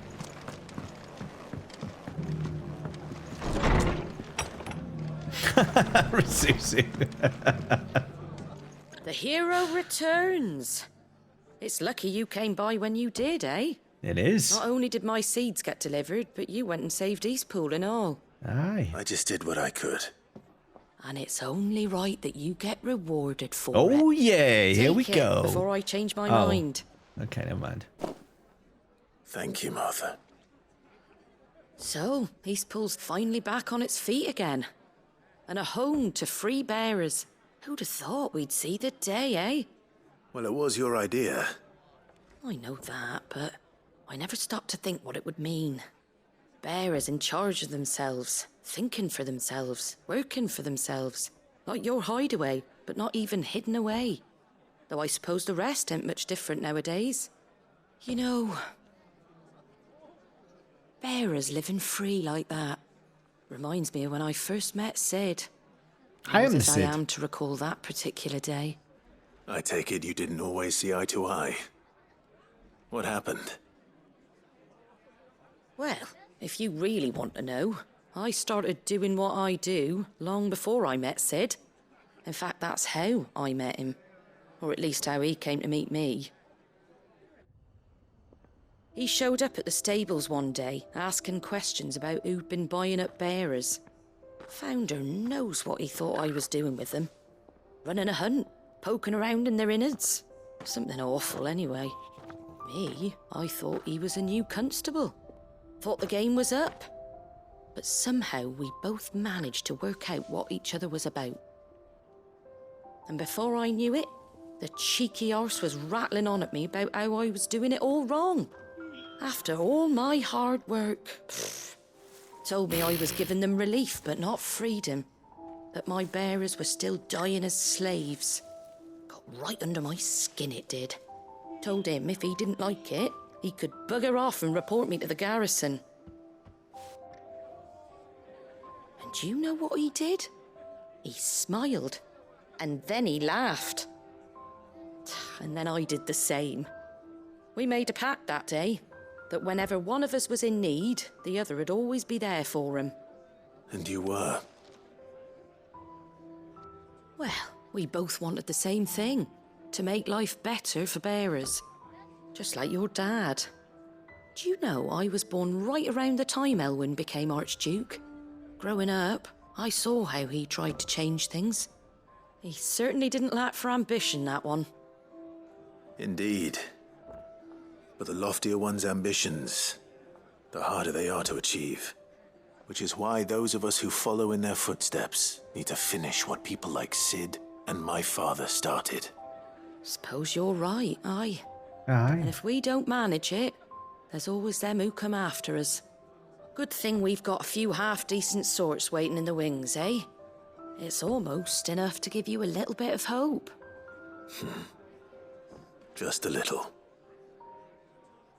Susie. The hero returns. It's lucky you came by when you did, eh? It is. Not only did my seeds get delivered, but you went and saved Eastpool and all. Aye. I just did what I could. And it's only right that you get rewarded for it. Oh yeah, here we Take it go. before I change my mind. Okay, never mind. Thank you, Martha. So, Eastpool's finally back on its feet again. And a home to free bearers. Who'd have thought we'd see the day, eh? Well, it was your idea. I know that, but I never stopped to think what it would mean. Bearers in charge of themselves, thinking for themselves, working for themselves. Like your hideaway, but not even hidden away. Though I suppose the rest ain't much different nowadays. You know, bearers living free like that reminds me of when I first met Sid. I am As Sid. I am to recall that particular day. I take it you didn't always see eye to eye. What happened? Well, if you really want to know, I started doing what I do long before I met Sid. In fact, that's how I met him. Or at least how he came to meet me. He showed up at the stables one day, asking questions about who'd been buying up bearers. Founder knows what he thought I was doing with them. Running a hunt, poking around in their innards. Something awful, anyway. Me, I thought he was a new constable. Thought the game was up. But somehow we both managed to work out what each other was about. And before I knew it, the cheeky arse was rattling on at me about how I was doing it all wrong. After all my hard work. Told me I was giving them relief, but not freedom. That my bearers were still dying as slaves. Got right under my skin, it did. Told him if he didn't like it, he could bugger off and report me to the garrison. And do you know what he did? He smiled. And then he laughed. And then I did the same. We made a pact that day, that whenever one of us was in need, the other would always be there for him. And you were? Well, we both wanted the same thing. To make life better for bearers. Just like your dad. Do you know I was born right around the time Elwyn became Archduke? Growing up, I saw how he tried to change things. He certainly didn't lack for ambition, that one. Indeed. But the loftier one's ambitions, the harder they are to achieve. Which is why those of us who follow in their footsteps need to finish what people like Sid and my father started. Suppose you're right, aye. Aye. And if we don't manage it, there's always them who come after us. Good thing we've got a few half-decent sorts waiting in the wings, eh? It's almost enough to give you a little bit of hope. Just a little.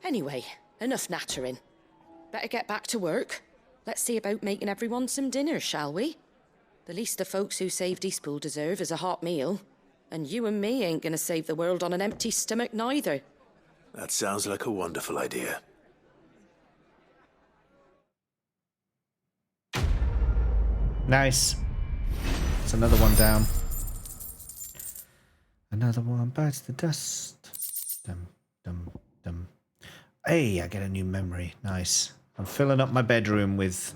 Anyway, enough nattering. Better get back to work. Let's see about making everyone some dinner, shall we? The least the folks who saved Eastpool deserve is a hot meal. And you and me ain't gonna save the world on an empty stomach neither. That sounds like a wonderful idea. Nice. It's another one down. Another one bites the dust. Dum, dum, dum. Hey, I get a new memory. Nice. I'm filling up my bedroom with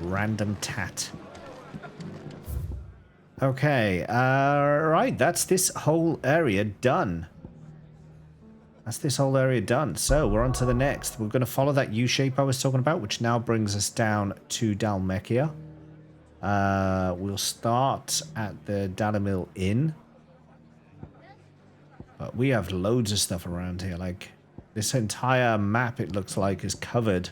random tat. Okay, right, that's this whole area done. So we're on to the next. We're going to follow that U shape I was talking about, which now brings us down to Dalmechia. We'll start at the Dalimil Inn. But we have loads of stuff around here. Like, this entire map, it looks like, is covered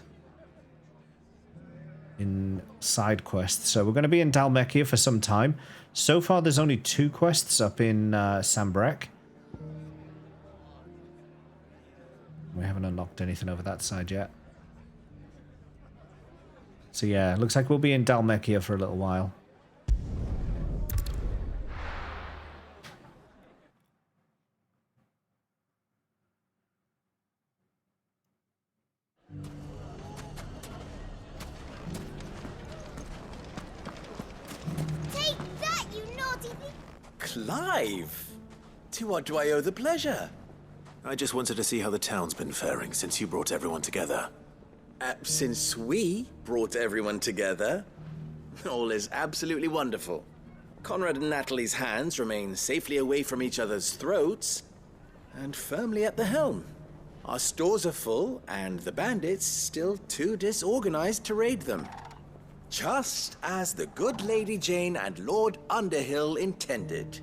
in side quests. So we're going to be in Dalmechia for some time. So far, there's only 2 quests up in Sambrek. We haven't unlocked anything over that side yet. So yeah, looks like we'll be in Dalmechia for a little while. Take that, you naughty thing! Clive! To what do I owe the pleasure? I just wanted to see how the town's been faring since you brought everyone together. Since we brought everyone together, all is absolutely wonderful. Conrad and Natalie's hands remain safely away from each other's throats and firmly at the helm. Our stores are full, and the bandits still too disorganized to raid them. Just as the good Lady Jane and Lord Underhill intended.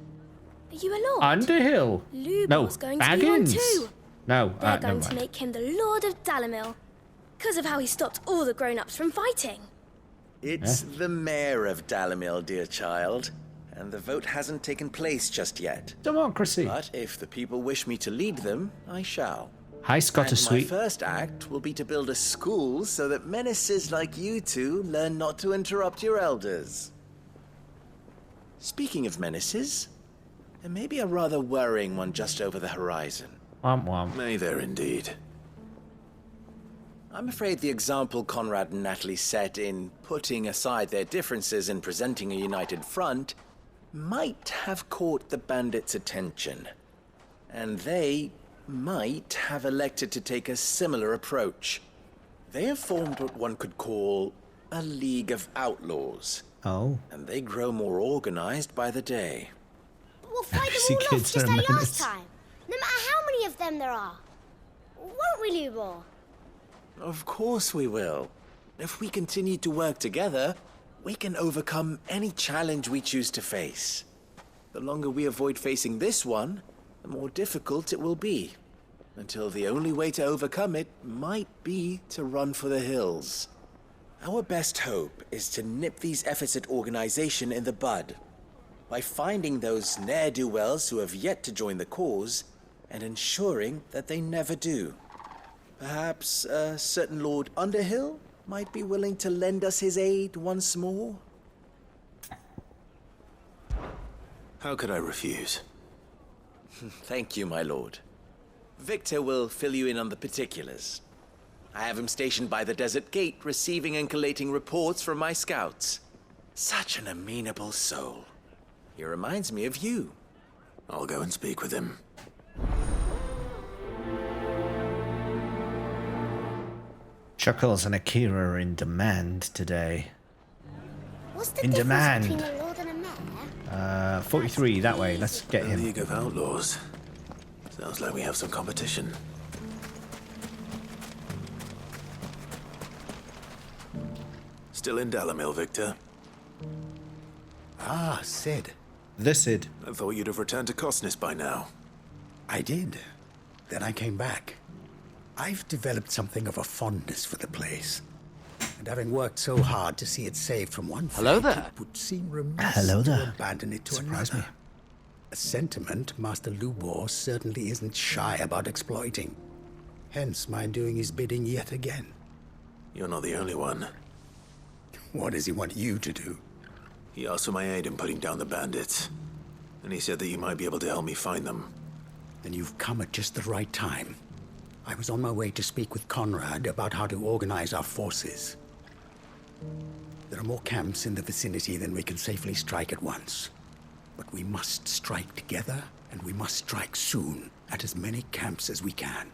Are you a lord? Underhill? Lubor's going to be one Baggins. too. No, They're never going to mind. make him the Lord of Dalimil, because of how he stopped all the grown-ups from fighting. It's the mayor of Dalimil, dear child, and the vote hasn't taken place just yet. Democracy. But if the people wish me to lead them, I shall. Hi, Scott And Sweet. my first act will be to build a school so that menaces like you two learn not to interrupt your elders. Speaking of menaces, there may be a rather worrying one just over the horizon. Womp womp. May there indeed. I'm afraid the example Conrad and Natalie set in putting aside their differences and presenting a united front might have caught the bandits' attention. And they might have elected to take a similar approach. They have formed what one could call a League of Outlaws. Oh. And they grow more organized by the day. But we'll fight See, them all off kids just are like menace. last time. No matter how many of them there are. Won't we, Lubor? Of course we will. If we continue to work together, we can overcome any challenge we choose to face. The longer we avoid facing this one, the more difficult it will be. Until the only way to overcome it might be to run for the hills. Our best hope is to nip these efforts at organization in the bud. By finding those ne'er-do-wells who have yet to join the cause, and ensuring that they never do. Perhaps a certain Lord Underhill might be willing to lend us his aid once more? How could I refuse? Thank you, my lord. Victor will fill you in on the particulars. I have him stationed by the desert gate, receiving and collating reports from my scouts. Such an amenable soul. He reminds me of you. I'll go and speak with him. Chuckles and Akira are in demand today. What's the In difference demand. between a lord and a mayor? 43 that way. Let's get him. League of Outlaws. Sounds like we have some competition. Still in Dalimil, Victor? Ah, Sid. The Sid. I thought you'd have returned to Cosnes by now. I did. Then I came back. I've developed something of a fondness for the place. And having worked so hard to see it saved from one Hello fate, there. it would seem remiss Hello there. to abandon it to Surprise another. me. A sentiment Master Lubor certainly isn't shy about exploiting. Hence my doing his bidding yet again. You're not the only one. What does he want you to do? He asked for my aid in putting down the bandits. And he said that you might be able to help me find them. Then you've come at just the right time. I was on my way to speak with Conrad about how to organize our forces. There are more camps in the vicinity than we can safely strike at once. But we must strike together, and we must strike soon at as many camps as we can.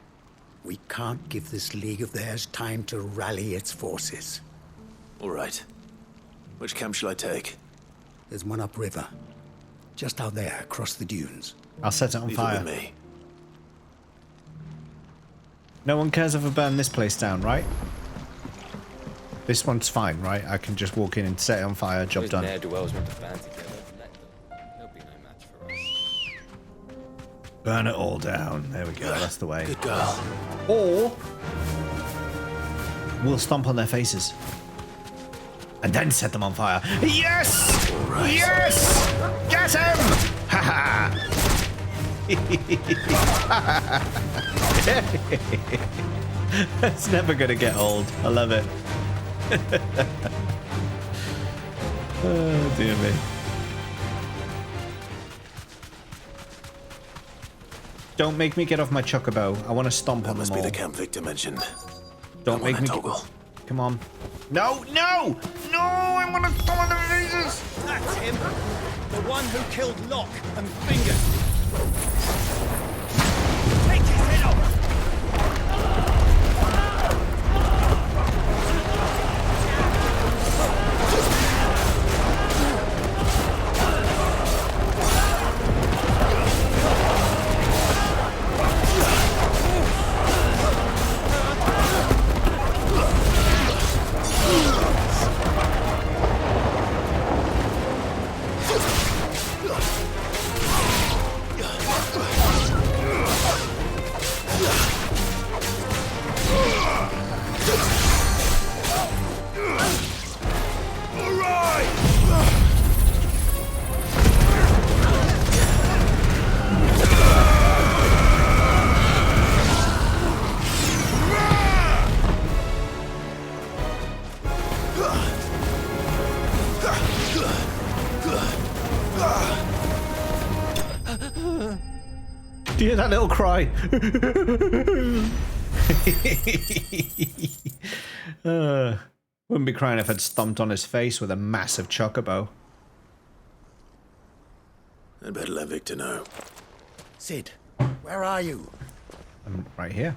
We can't give this league of theirs time to rally its forces. All right. Which camp shall I take? There's one upriver, Just out there, across the dunes. I'll set it on Leave fire. it with me. No one cares if I burn this place down, right? This one's fine, right? I can just walk in and set it on fire, job done. Ne'er-do-wells want to band together. Let them. They'll be no match for us. Burn it all down. There we go. That's the way. Good girl. Or we'll stomp on their faces and then set them on fire. Yes! Right. Yes! Get him! Ha It's never gonna get old. I love it. Oh dear me. Don't make me get off my chocobo. I want to stomp on them all. That must be the camp Victor mentioned. Don't make me toggle. Come on. No, no! No! I want to stomp on their faces! That's him. The one who killed Locke and Finger. Take his head off! Do you hear that little cry? Wouldn't be crying if I'd stomped on his face with a massive chocobo. I'd better let Victor know. Sid, where are you? I'm right here.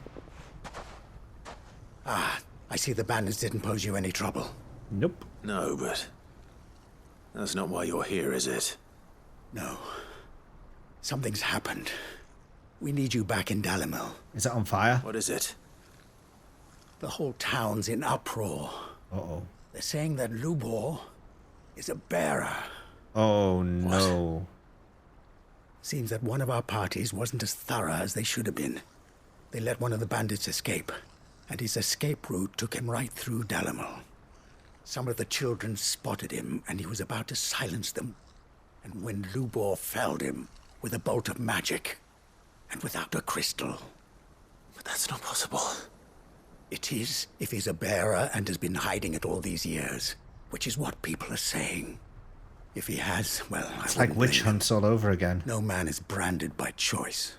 Ah, I see the bandits didn't pose you any trouble. Nope. No, but that's not why you're here, is it? No. Something's happened. We need you back in Dalimil. Is it on fire? What is it? The whole town's in uproar. Uh-oh. They're saying that Lubor is a bearer. Oh, no. Seems that one of our parties wasn't as thorough as they should have been. They let one of the bandits escape, and his escape route took him right through Dalimil. Some of the children spotted him, and he was about to silence them. And when Lubor felled him with a bolt of magic, and without a crystal. But that's not possible. It is, if he's a bearer and has been hiding it all these years, which is what people are saying. If he has, well, it's like witch hunts all over again. No man is branded by choice.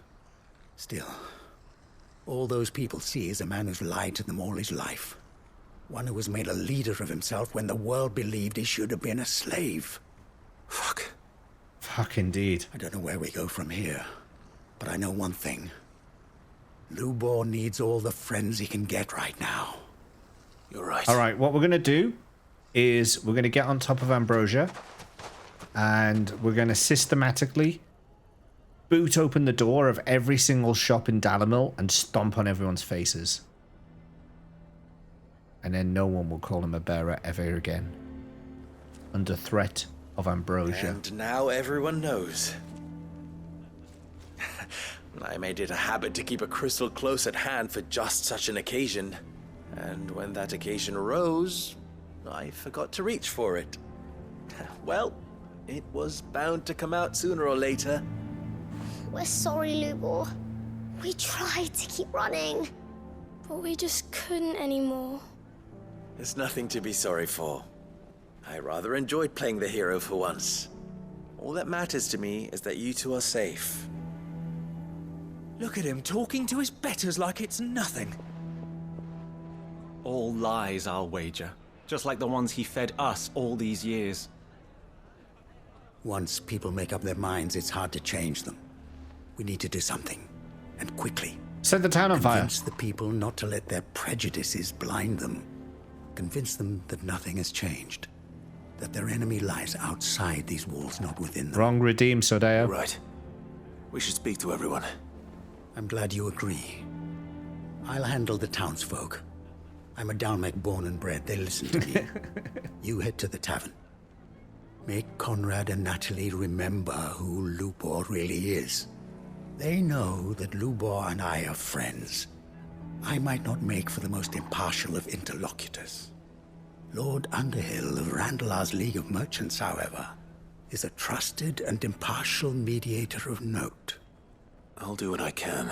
Still, all those people see is a man who's lied to them all his life. One who was made a leader of himself when the world believed he should have been a slave. Fuck. Fuck indeed. I don't know where we go from here, but I know one thing. Lubor needs all the friends he can get right now. You're right. All right, what we're going to do is we're going to get on top of Ambrosia, and we're going to systematically boot open the door of every single shop in Dalimil and stomp on everyone's faces. And then no one will call him a bearer ever again. Under threat of Ambrosia. And now everyone knows. I made it a habit to keep a crystal close at hand for just such an occasion. And when that occasion arose, I forgot to reach for it. Well, it was bound to come out sooner or later. We're sorry, Lubor. We tried to keep running, but we just couldn't anymore. There's nothing to be sorry for. I rather enjoyed playing the hero for once. All that matters to me is that you two are safe. Look at him talking to his betters like it's nothing. All lies, I'll wager. Just like the ones he fed us all these years. Once people make up their minds, it's hard to change them. We need to do something, and quickly. Set the town on fire. Convince the people not to let their prejudices blind them. Convince them that nothing has changed. that their enemy lies outside these walls, not within them. Wrong redeem, Sodeo. Right. We should speak to everyone. I'm glad you agree. I'll handle the townsfolk. I'm a Dalmec born and bred. They listen to me. You head to the tavern. Make Conrad and Natalie remember who Lubor really is. They know that Lubor and I are friends. I might not make for the most impartial of interlocutors. Lord Underhill of Randalar's League of Merchants, however, is a trusted and impartial mediator of note. I'll do what I can.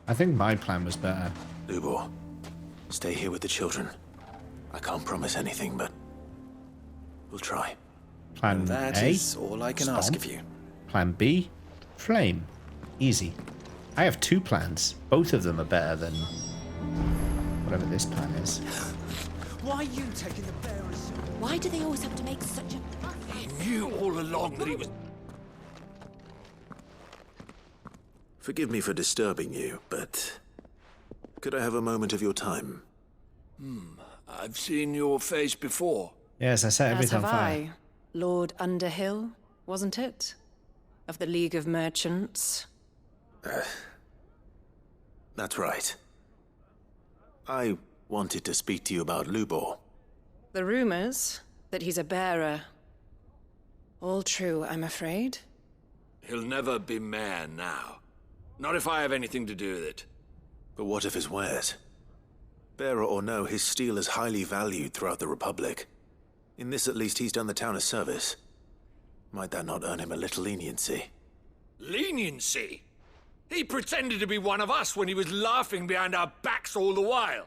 I think my plan was better. Lubor, stay here with the children. I can't promise anything, but we'll try. Plan And that A? is all I can ask of you. Plan B? Flame. Easy. I have 2 plans. Both of them are better than whatever this plan is. Why are you taking the bearers? Why do they always have to make such a... He knew all along that he was... Forgive me for disturbing you, but could I have a moment of your time? I've seen your face before. Yes, I set As everything have on fire. I. Lord Underhill, wasn't it? Of the League of Merchants. That's right. I wanted to speak to you about Lubor. The rumors that he's a bearer. All true, I'm afraid. He'll never be mayor now. Not if I have anything to do with it. But what of his wares? Bearer or no, his steel is highly valued throughout the Republic. In this at least, he's done the town a service. Might that not earn him a little leniency? Leniency? He pretended to be one of us when he was laughing behind our backs all the while.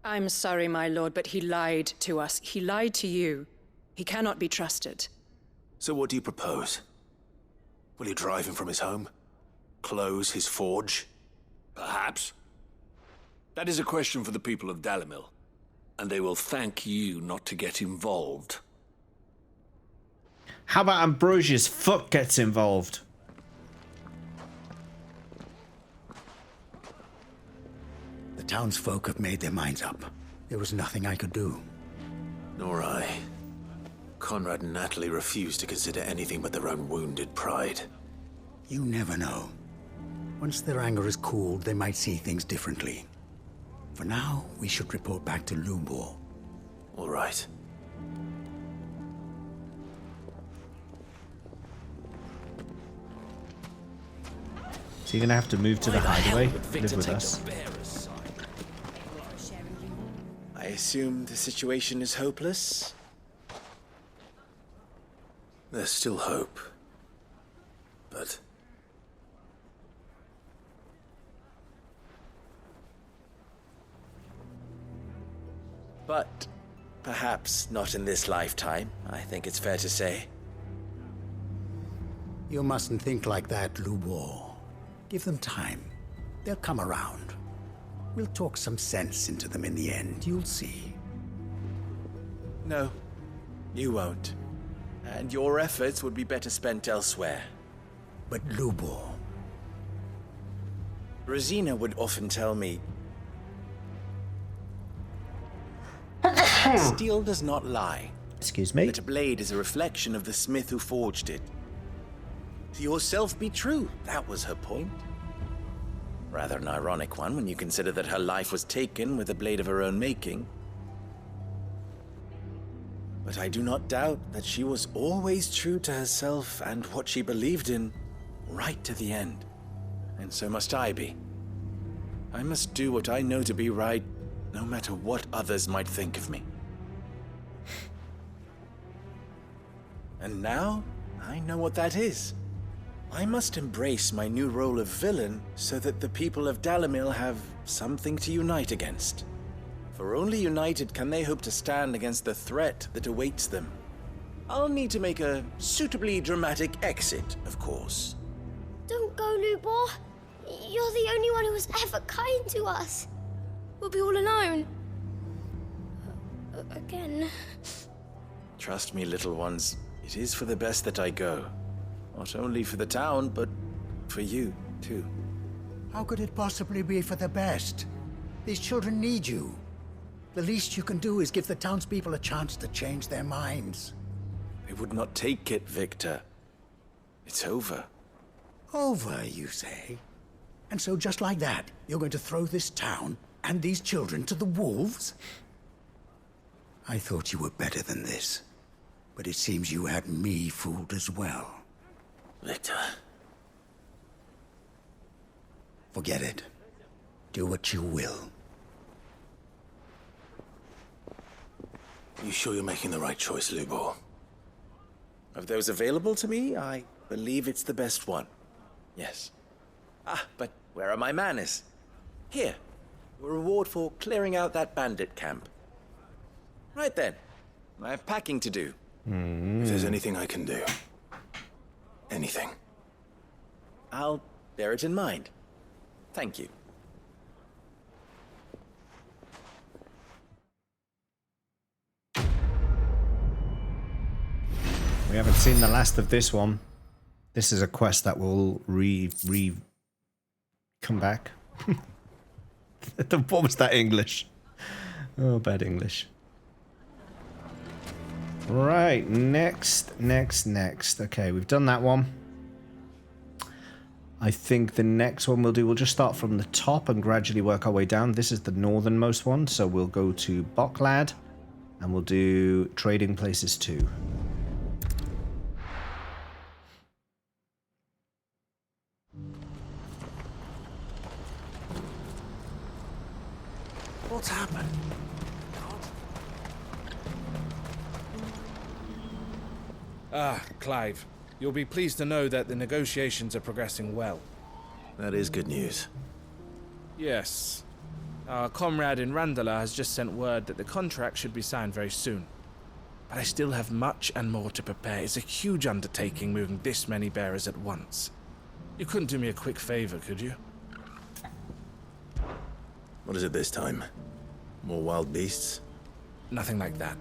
I'm sorry, my lord, but he lied to us. He lied to you. He cannot be trusted. So what do you propose? Will you drive him from his home? Close his forge? Perhaps. That is a question for the people of Dalimil, and they will thank you not to get involved. How about Ambrosia's foot gets involved? The townsfolk have made their minds up. There was nothing I could do. Nor I. Conrad and Natalie refuse to consider anything but their own wounded pride. You never know. Once their anger is cooled, they might see things differently. For now, we should report back to Lubor. All right. So you're gonna have to move to the hideaway, live with us. I assume the situation is hopeless? There's still hope. But... But perhaps not in this lifetime, I think it's fair to say. You mustn't think like that, Lubor. Give them time. They'll come around. We'll talk some sense into them in the end, you'll see. No, you won't. And your efforts would be better spent elsewhere. But Lubor... Rosina would often tell me... Steel does not lie. Excuse me? That a blade is a reflection of the smith who forged it. To yourself be true, that was her point. Rather an ironic one when you consider that her life was taken with a blade of her own making. But I do not doubt that she was always true to herself and what she believed in, right to the end. And so must I be. I must do what I know to be right, no matter what others might think of me. And now, I know what that is. I must embrace my new role of villain so that the people of Dalimil have something to unite against. For only united can they hope to stand against the threat that awaits them. I'll need to make a suitably dramatic exit, of course. Don't go, Lubor. You're the only one who was ever kind to us. We'll be all alone. Again. Trust me, little ones. It is for the best that I go. Not only for the town, but for you, too. How could it possibly be for the best? These children need you. The least you can do is give the townspeople a chance to change their minds. They would not take it, Victor. It's over. Over, you say? And so just like that, you're going to throw this town and these children to the wolves? I thought you were better than this. But it seems you had me fooled as well. Victor. Forget it. Do what you will. You sure you're making the right choice, Lubor? Of those available to me, I believe it's the best one. Yes. Ah, but where are my manners? Here. Your reward for clearing out that bandit camp. Right then. I have packing to do. If there's anything I can do. Anything. I'll bear it in mind. Thank you. We haven't seen the last of this one. This is a quest that will come back. What was that English? Oh, bad English. Right, next. Okay, we've done that one. I think the next one we'll just start from the top and gradually work our way down. This is the northernmost one, so we'll go to Boklad and we'll do Trading Places 2. What's happened? Ah, Clive. You'll be pleased to know that the negotiations are progressing well. That is good news. Yes. Our comrade in Randala has just sent word that the contract should be signed very soon. But I still have much and more to prepare. It's a huge undertaking moving this many bearers at once. You couldn't do me a quick favor, could you? What is it this time? More wild beasts? Nothing like that.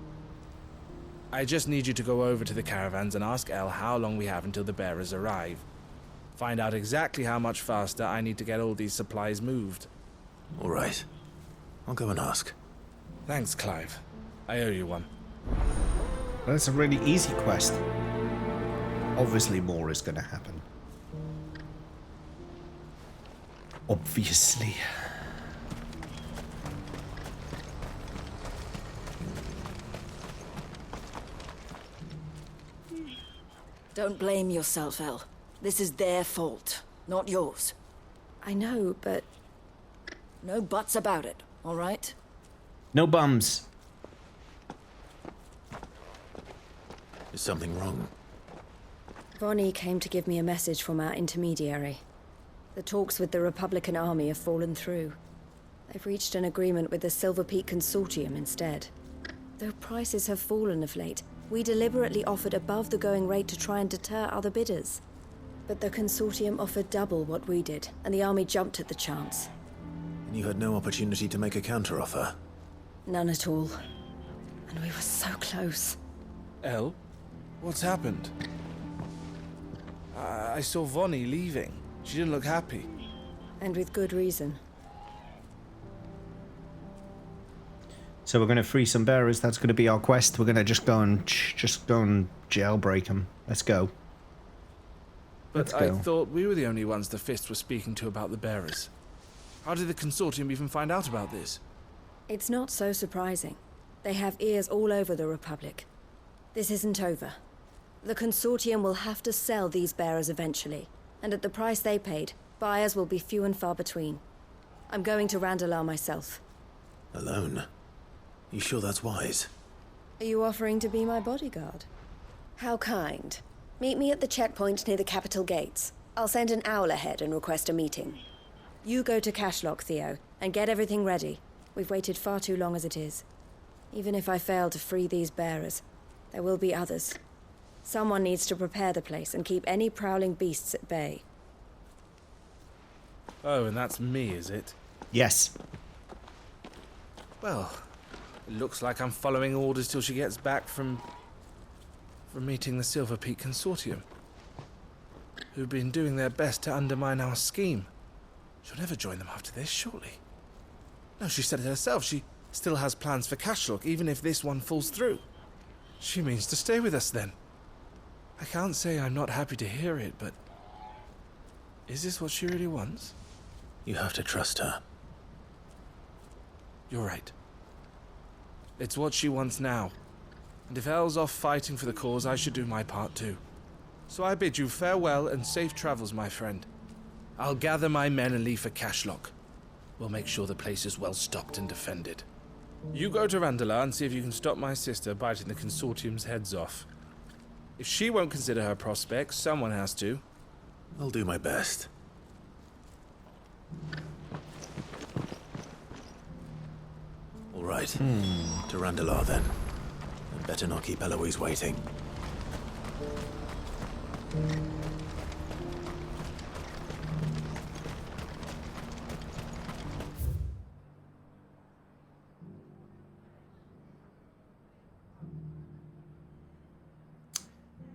I just need you to go over to the caravans and ask El how long we have until the bearers arrive. Find out exactly how much faster I need to get all these supplies moved. All right. I'll go and ask. Thanks, Clive. I owe you one. That's a really easy quest. Obviously more is going to happen. Obviously. Don't blame yourself, El. This is their fault, not yours. I know, but... No buts about it, all right? No bums. Is something wrong? Vonnie came to give me a message from our intermediary. The talks with the Republican army have fallen through. They've reached an agreement with the Silver Peak Consortium instead. Though prices have fallen of late, we deliberately offered above the going rate to try and deter other bidders. But the Consortium offered double what we did, and the army jumped at the chance. And you had no opportunity to make a counteroffer? None at all. And we were so close. El? What's happened? I saw Vonnie leaving. She didn't look happy. And with good reason. So we're going to free some bearers. That's going to be our quest. We're going to just go and jailbreak them. Let's go. But I thought we were the only ones the Fist was speaking to about the bearers. How did the Consortium even find out about this? It's not so surprising. They have ears all over the Republic. This isn't over. The Consortium will have to sell these bearers eventually, and at the price they paid, buyers will be few and far between. I'm going to Randalar myself. Alone? You sure that's wise? Are you offering to be my bodyguard? How kind. Meet me at the checkpoint near the capital gates. I'll send an owl ahead and request a meeting. You go to Cashlock, Theo, and get everything ready. We've waited far too long as it is. Even if I fail to free these bearers, there will be others. Someone needs to prepare the place and keep any prowling beasts at bay. Oh, and that's me, is it? Yes. Well, it looks like I'm following orders till she gets back from meeting the Silver Peak Consortium, who've been doing their best to undermine our scheme. She'll never join them after this, surely. No, she said it herself. She still has plans for Cashlock, even if this one falls through. She means to stay with us then. I can't say I'm not happy to hear it, but... is this what she really wants? You have to trust her. You're right. It's what she wants now. And if Elle's off fighting for the cause, I should do my part too. So I bid you farewell and safe travels, my friend. I'll gather my men and leave for Cashlock. We'll make sure the place is well stocked and defended. You go to Randala and see if you can stop my sister biting the Consortium's heads off. If she won't consider her prospects, someone has to. I'll do my best. All right. To Randala then. I'd better not keep Eloise waiting.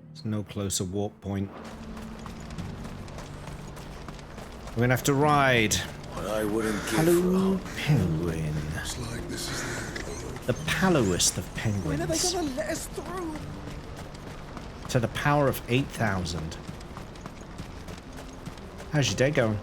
There's no closer walk point. We're gonna have to ride. What I wouldn't give Palo penguin. Looks like this is The pallowest of penguins. When are they gonna let us through? To the power of 8,000. How's your day going?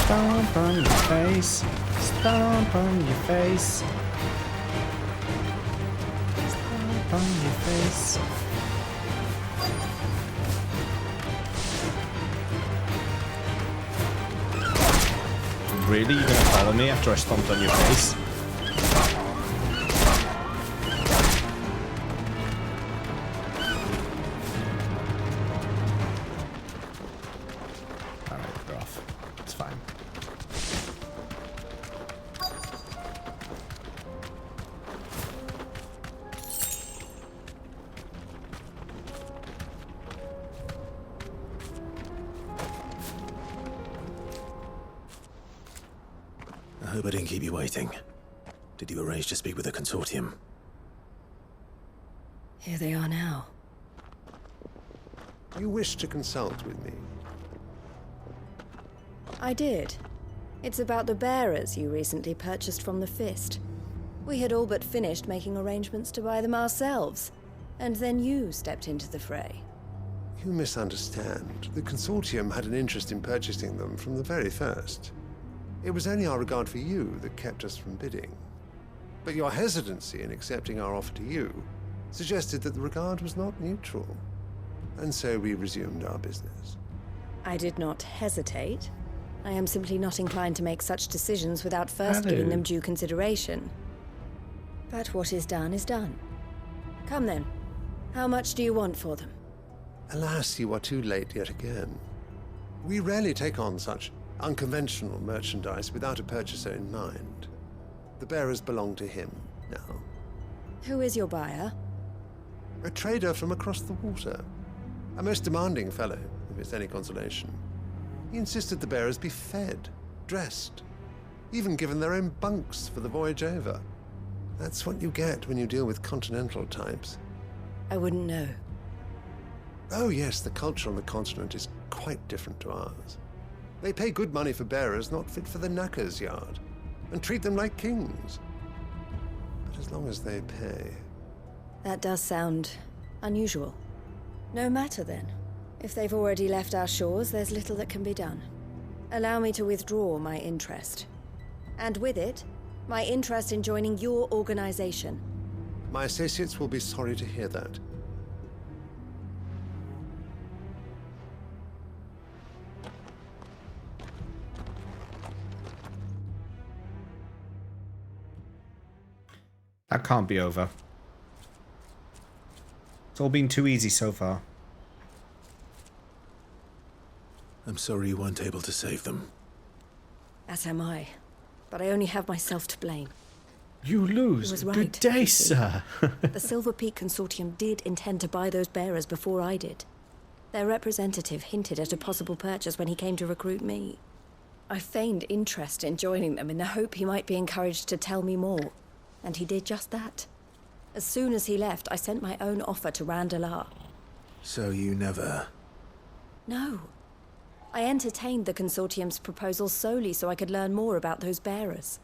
Stomp on your face. Stomp on your face. Stomp on your face. Really? You're gonna follow me after I stomped on your face? Alright, we're off. It's fine. I hope I didn't keep you waiting. Did you arrange to speak with the Consortium? Here they are now. You wish to consult with me? I did. It's about the bearers you recently purchased from the Fist. We had all but finished making arrangements to buy them ourselves, and then you stepped into the fray. You misunderstand. The Consortium had an interest in purchasing them from the very first. It was only our regard for you that kept us from bidding. But your hesitancy in accepting our offer to you suggested that the regard was not neutral. And so we resumed our business. I did not hesitate. I am simply not inclined to make such decisions without first giving them due consideration. But what is done is done. Come then. How much do you want for them? Alas, you are too late yet again. We rarely take on such unconventional merchandise without a purchaser in mind. The bearers belong to him now. Who is your buyer? A trader from across the water. A most demanding fellow, if it's any consolation. He insisted the bearers be fed, dressed, even given their own bunks for the voyage over. That's what you get when you deal with continental types. I wouldn't know. Oh yes, the culture on the continent is quite different to ours. They pay good money for bearers not fit for the knacker's yard, and treat them like kings. But as long as they pay... That does sound unusual. No matter then. If they've already left our shores, there's little that can be done. Allow me to withdraw my interest. And with it, my interest in joining your organization. My associates will be sorry to hear that. That can't be over. It's all been too easy so far. I'm sorry you weren't able to save them. As am I. But I only have myself to blame. You lose. He was right, Good day, you see. sir. The Silver Peak Consortium did intend to buy those bearers before I did. Their representative hinted at a possible purchase when he came to recruit me. I feigned interest in joining them in the hope he might be encouraged to tell me more. And he did just that. As soon as he left, I sent my own offer to Randalar. So you never... No. I entertained the Consortium's proposal solely so I could learn more about those bearers.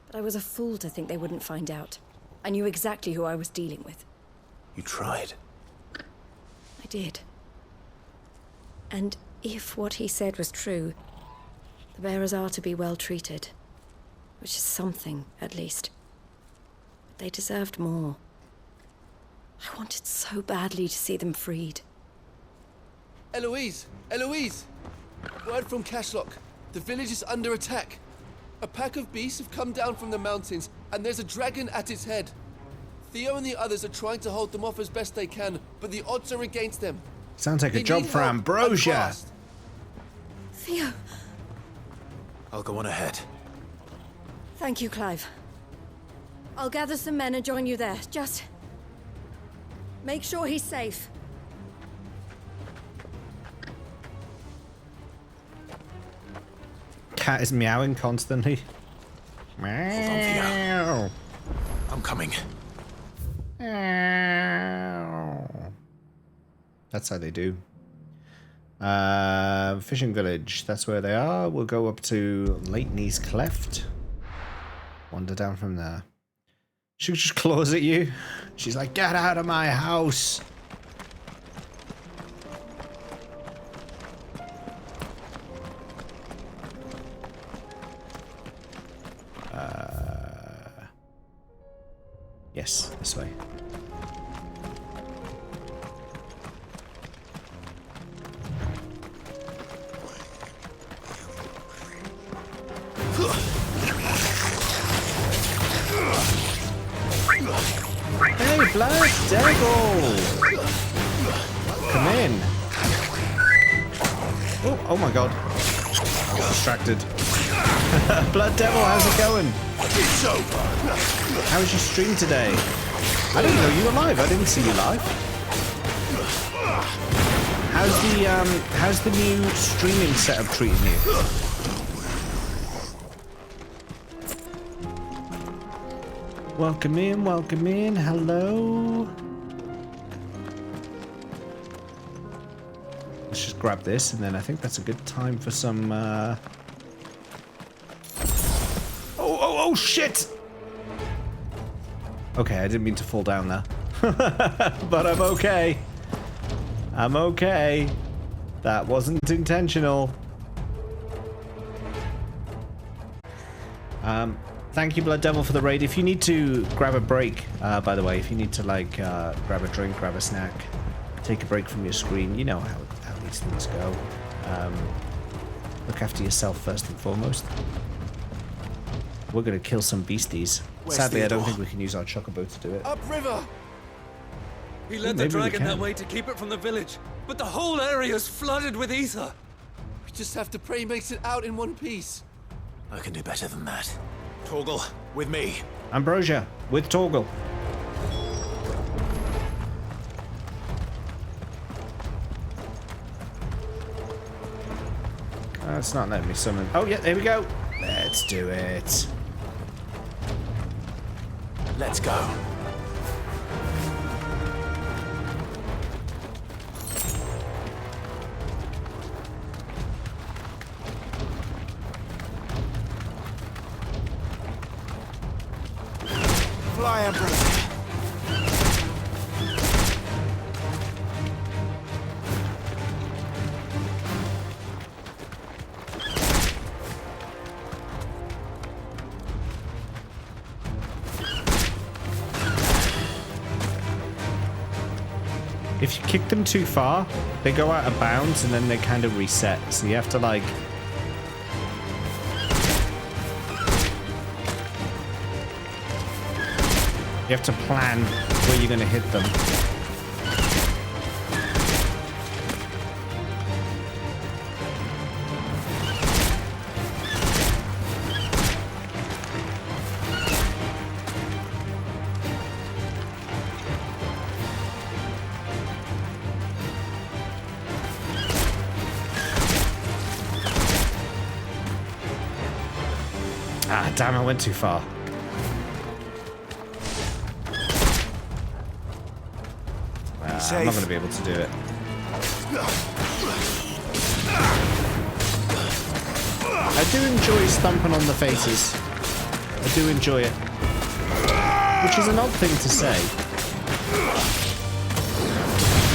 But I was a fool to think they wouldn't find out. I knew exactly who I was dealing with. You tried. I did. And if what he said was true, the bearers are to be well treated. Which is something, at least. But they deserved more. I wanted so badly to see them freed. Eloise! Eloise! Word from Cashlock. The village is under attack. A pack of beasts have come down from the mountains, and there's a dragon at its head. Theo and the others are trying to hold them off as best they can, but the odds are against them. Sounds like They a job need for help, Ambrosia. and fast. Theo! I'll go on ahead. Thank you, Clive. I'll gather some men and join you there. Just... make sure he's safe. Cat is meowing constantly. Meow. I'm coming. That's how they do. Fishing village. That's where they are. We'll go up to Leighton's Cleft. Wander down from there. She just claws at you. She's like, get out of my house. Yes, this way. Hey, Blood Devil! Come in. Oh my god. I was distracted. Blood Devil, how's it going? It's over. How was your stream today? I didn't know you were live. I didn't see you live. How's the new streaming setup treating you? Welcome in, welcome in. Hello. Let's just grab this, and then I think that's a good time for some. Oh shit! Okay, I didn't mean to fall down there. But I'm okay. I'm okay. That wasn't intentional. Thank you, Blood Devil, for the raid. If you need to grab a break, by the way, if you need to, like, grab a drink, grab a snack, take a break from your screen, you know how these things go. Look after yourself first and foremost. We're gonna kill some beasties. Where's Sadly, I don't Theodore? think we can use our chocobo to do it. Upriver! He led Maybe the we dragon that can. way to keep it from the village, but the whole area is flooded with ether. We just have to pray he makes it out in one piece. I can do better than that. Torgal, with me. Ambrosia, with Torgal. It's not letting me summon. Oh yeah, there we go. Let's do it. Let's go. Fly, Ambrosia. If you kick them too far, they go out of bounds and then they kind of reset. So you have to like... You have to plan where you're going to hit them. Ah, damn, I went too far. I'm not going to be able to do it. I do enjoy stomping on the faces. I do enjoy it. Which is an odd thing to say.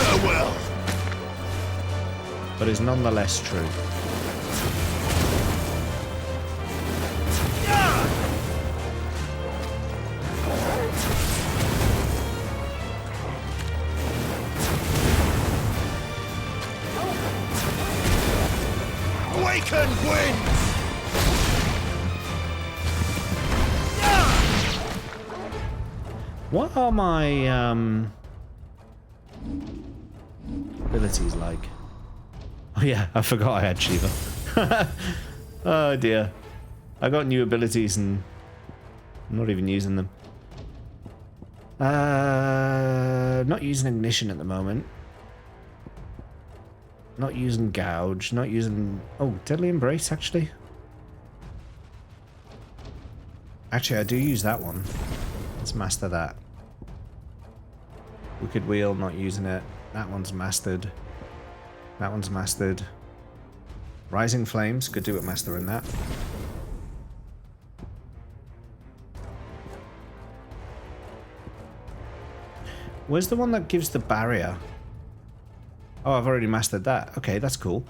Farewell. But is nonetheless true. Awaken wind! What are my abilities like? Oh yeah, I forgot I had Shiva. Oh dear. I got new abilities and I'm not even using them. Not using ignition at the moment. Not using gouge, not using... Oh, deadly embrace, actually. Actually, I do use that one. Let's master that. Wicked wheel, not using it. That one's mastered. That one's mastered. Rising flames, could do it mastering that. Where's the one that gives the barrier? Oh, I've already mastered that. Okay, that's cool.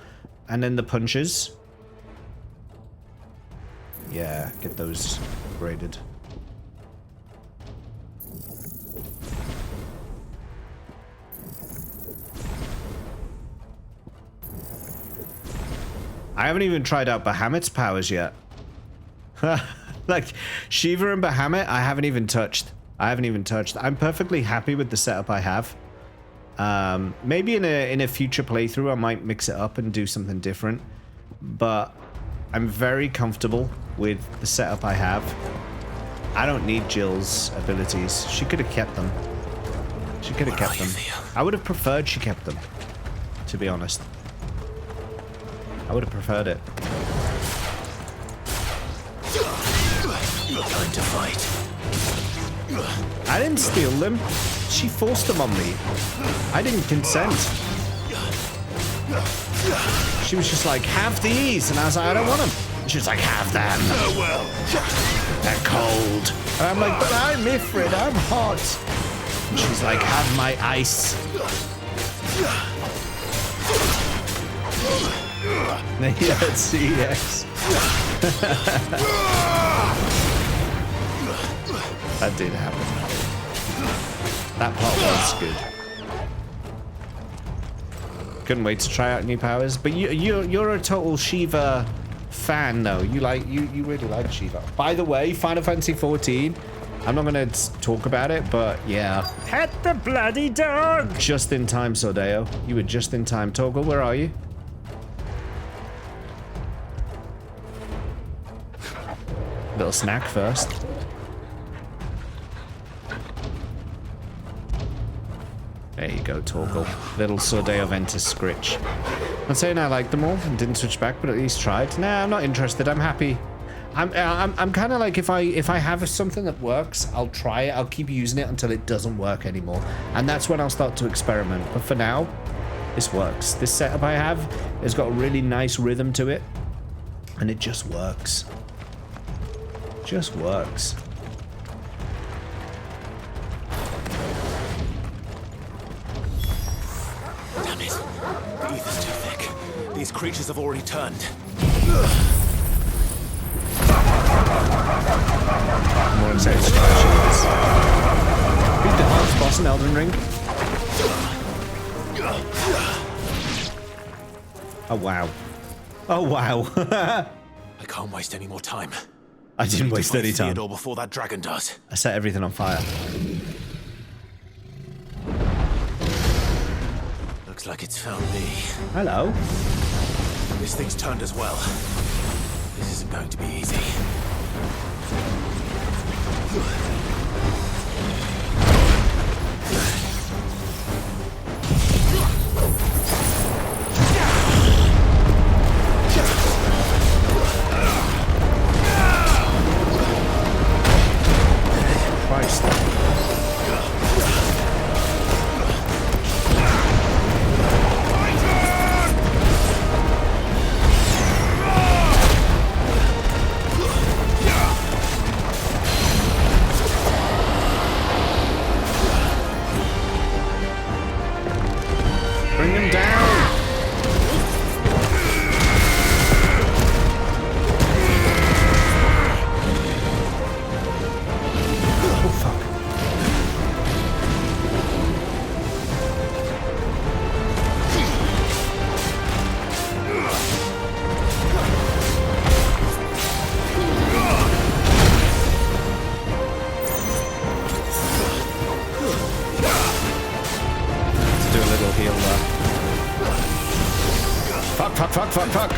And then the punches. Yeah, get those graded. I haven't even tried out Bahamut's powers yet. Like, Shiva and Bahamut, I haven't even touched. I'm perfectly happy with the setup I have. Maybe in a future playthrough I might mix it up and do something different, but I'm very comfortable with the setup I have. I don't need Jill's abilities. She could have kept them. I would have preferred she kept them, to be honest. I would have preferred it. Time to fight. I didn't steal them. She forced them on me. I didn't consent. She was just like, have these. And I was like, I don't want them. And she was like, have them. They're cold. And I'm like, but I'm Ifrit. I'm hot. And she's like, have my ice. Yeah, CX. That did happen. That part was good. Couldn't wait to try out new powers. But you're a total Shiva fan, though. You really like Shiva. By the way, Final Fantasy 14. I'm not gonna talk about it, but yeah. Pet the bloody dog! Just in time, Sordeo. You were just in time. Torgal, where are you? Little snack first. There you go, Torgal. Little Sordeo Ventus Scritch. I'm saying I liked them all and didn't switch back, but at least tried. Nah, I'm not interested. I'm happy. I'm kind of like, if I have something that works, I'll try it. I'll keep using it until it doesn't work anymore, and that's when I'll start to experiment. But for now, this works. This setup I have has got a really nice rhythm to it, and it just works. Just works. Damn it. The ether's too thick. These creatures have already turned. I'm more excited to try shields. Beat the hardest boss in Elden Ring. Oh wow. Oh wow. I can't waste any more time. I didn't waste any time. Theodore before that dragon does. I set everything on fire. Looks like it's found me. Hello. This thing's turned as well. This isn't going to be easy. Christ. Bring him down. Oh, fuck. Let's do a little heal there. Fuck, fuck, fuck, fuck, fuck.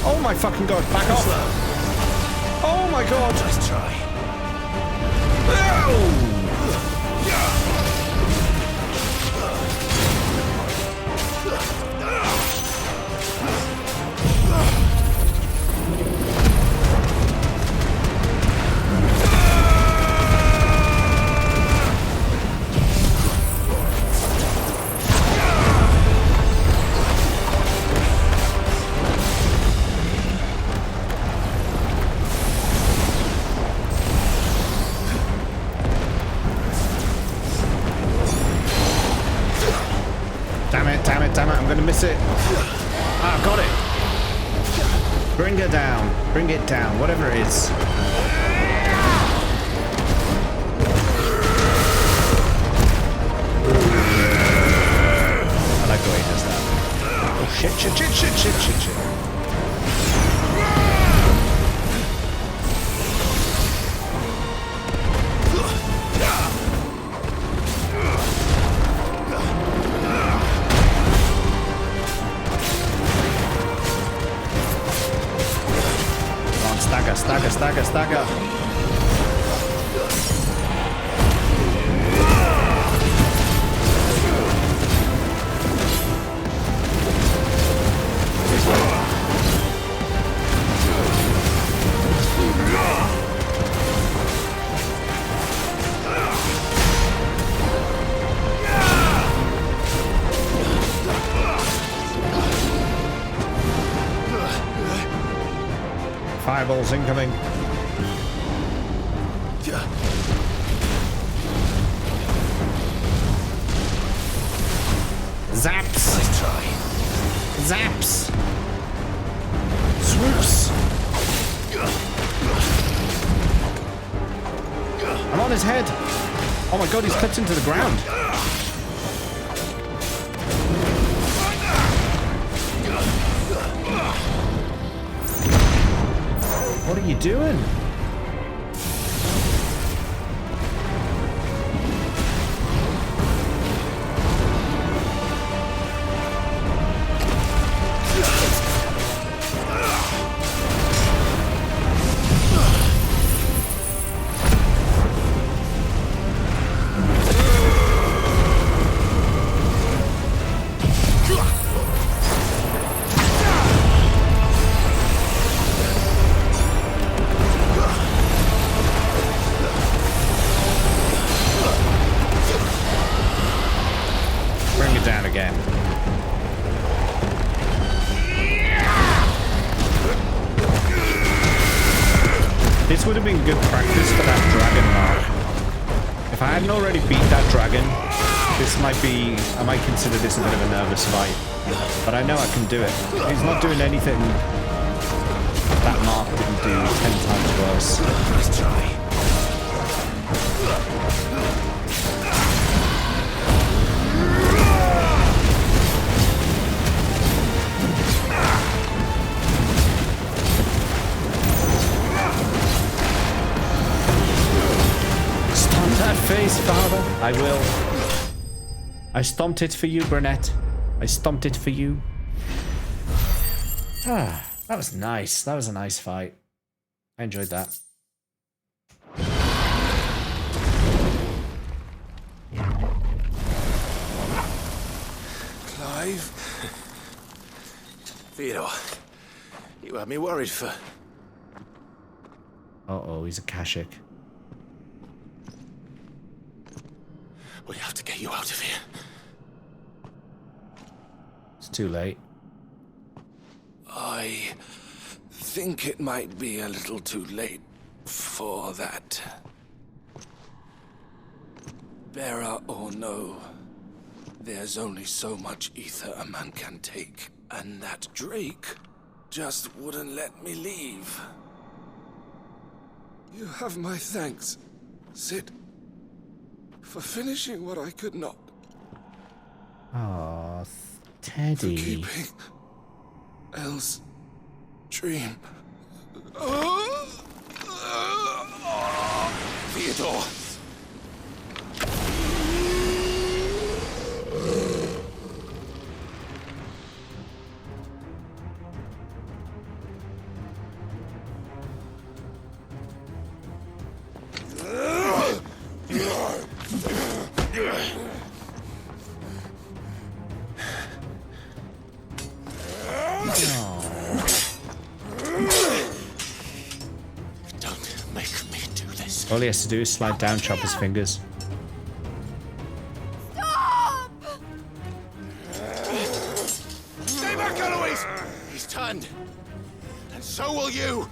Oh my fucking god, back off! Oh my god! Nice try. Damn it, I'm gonna miss it. Ah, got it. Bring her down. Bring it down, whatever it is. I like the way he does that. Oh shit, shit, shit, shit, shit, shit, shit. Stagger. Fireballs incoming. Zaps! Nice try. Zaps! Swoops! I'm on his head! Oh my god, he's clipped into the ground! What are you doing? This would have been good practice for that dragon mark. If I hadn't already beat that dragon, I might consider this a bit of a nervous fight. But I know I can do it. He's not doing anything that Mark didn't do 10 times worse. Let's try. Stomp that face, father. I will. I stomped it for you, Burnett. I stomped it for you. Ah, that was nice. That was a nice fight. I enjoyed that. Clive? Theodore, you had me worried for... Uh-oh, he's a Kashik. We have to get you out of here. It's too late. I think it might be a little too late for that. Bearer or no, there's only so much ether a man can take, and that Drake just wouldn't let me leave. You have my thanks, Sid, for finishing what I could not. Oh, Teddy. For keeping Elle's dream. Theodore! All he has to do is slide down Chopper's fingers. Stop! Stay back, Eloise! He's turned. And so will you!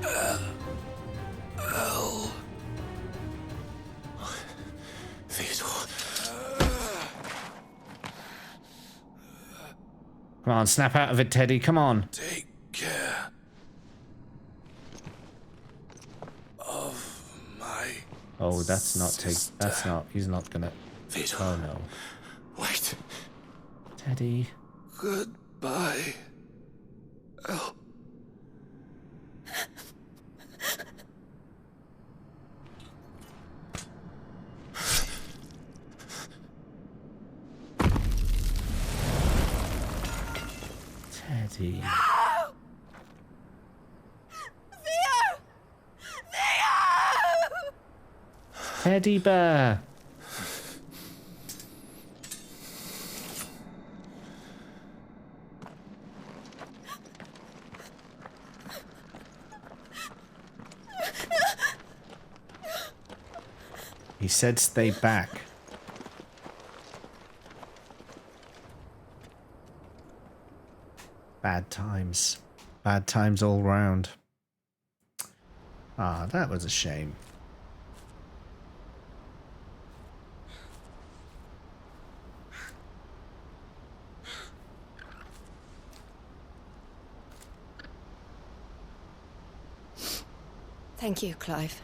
Elle. Theodore. Come on, snap out of it, Teddy. Come on. Take care of my... Oh, that's not that's not. He's not gonna. Theodore. Oh no. Wait. Teddy. Goodbye, Elle. Teddy. No! Theo! Theo! Teddy bear. He said stay back. Bad times. Bad times all round. Ah, that was a shame. Thank you, Clive.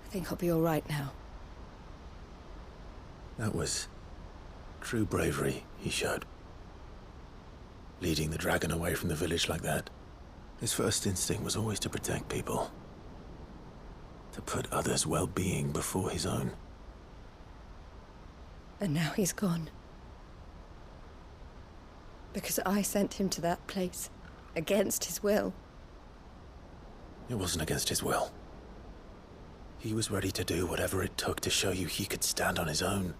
I think I'll be all right now. That was true bravery he showed. Leading the dragon away from the village like that. His first instinct was always to protect people. To put others' well-being before his own. And now he's gone. Because I sent him to that place, against his will. It wasn't against his will. He was ready to do whatever it took to show you he could stand on his own.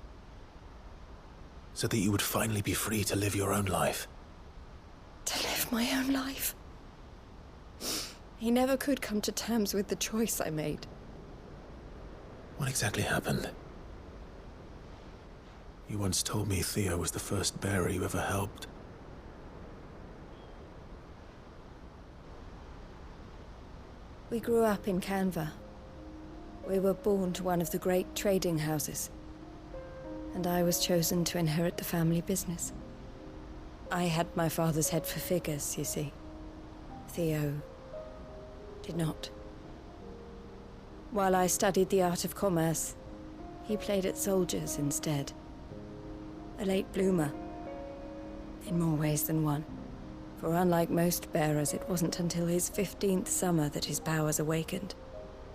So that you would finally be free to live your own life. To live my own life. He never could come to terms with the choice I made. What exactly happened? You once told me Theo was the first bearer you ever helped. We grew up in Canva. We were born to one of the great trading houses. And I was chosen to inherit the family business. I had my father's head for figures, you see. Theo did not. While I studied the art of commerce, he played at soldiers instead. A late bloomer, in more ways than one. For unlike most bearers, it wasn't until his 15th summer that his powers awakened.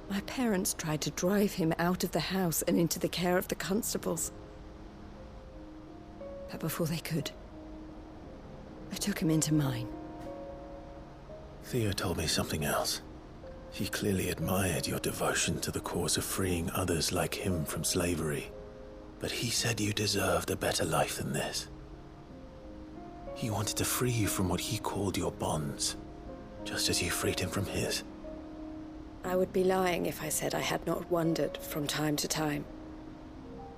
My parents tried to drive him out of the house and into the care of the constables. But before they could, I took him into mine. Theo told me something else. He clearly admired your devotion to the cause of freeing others like him from slavery. But he said you deserved a better life than this. He wanted to free you from what he called your bonds, just as you freed him from his. I would be lying if I said I had not wondered from time to time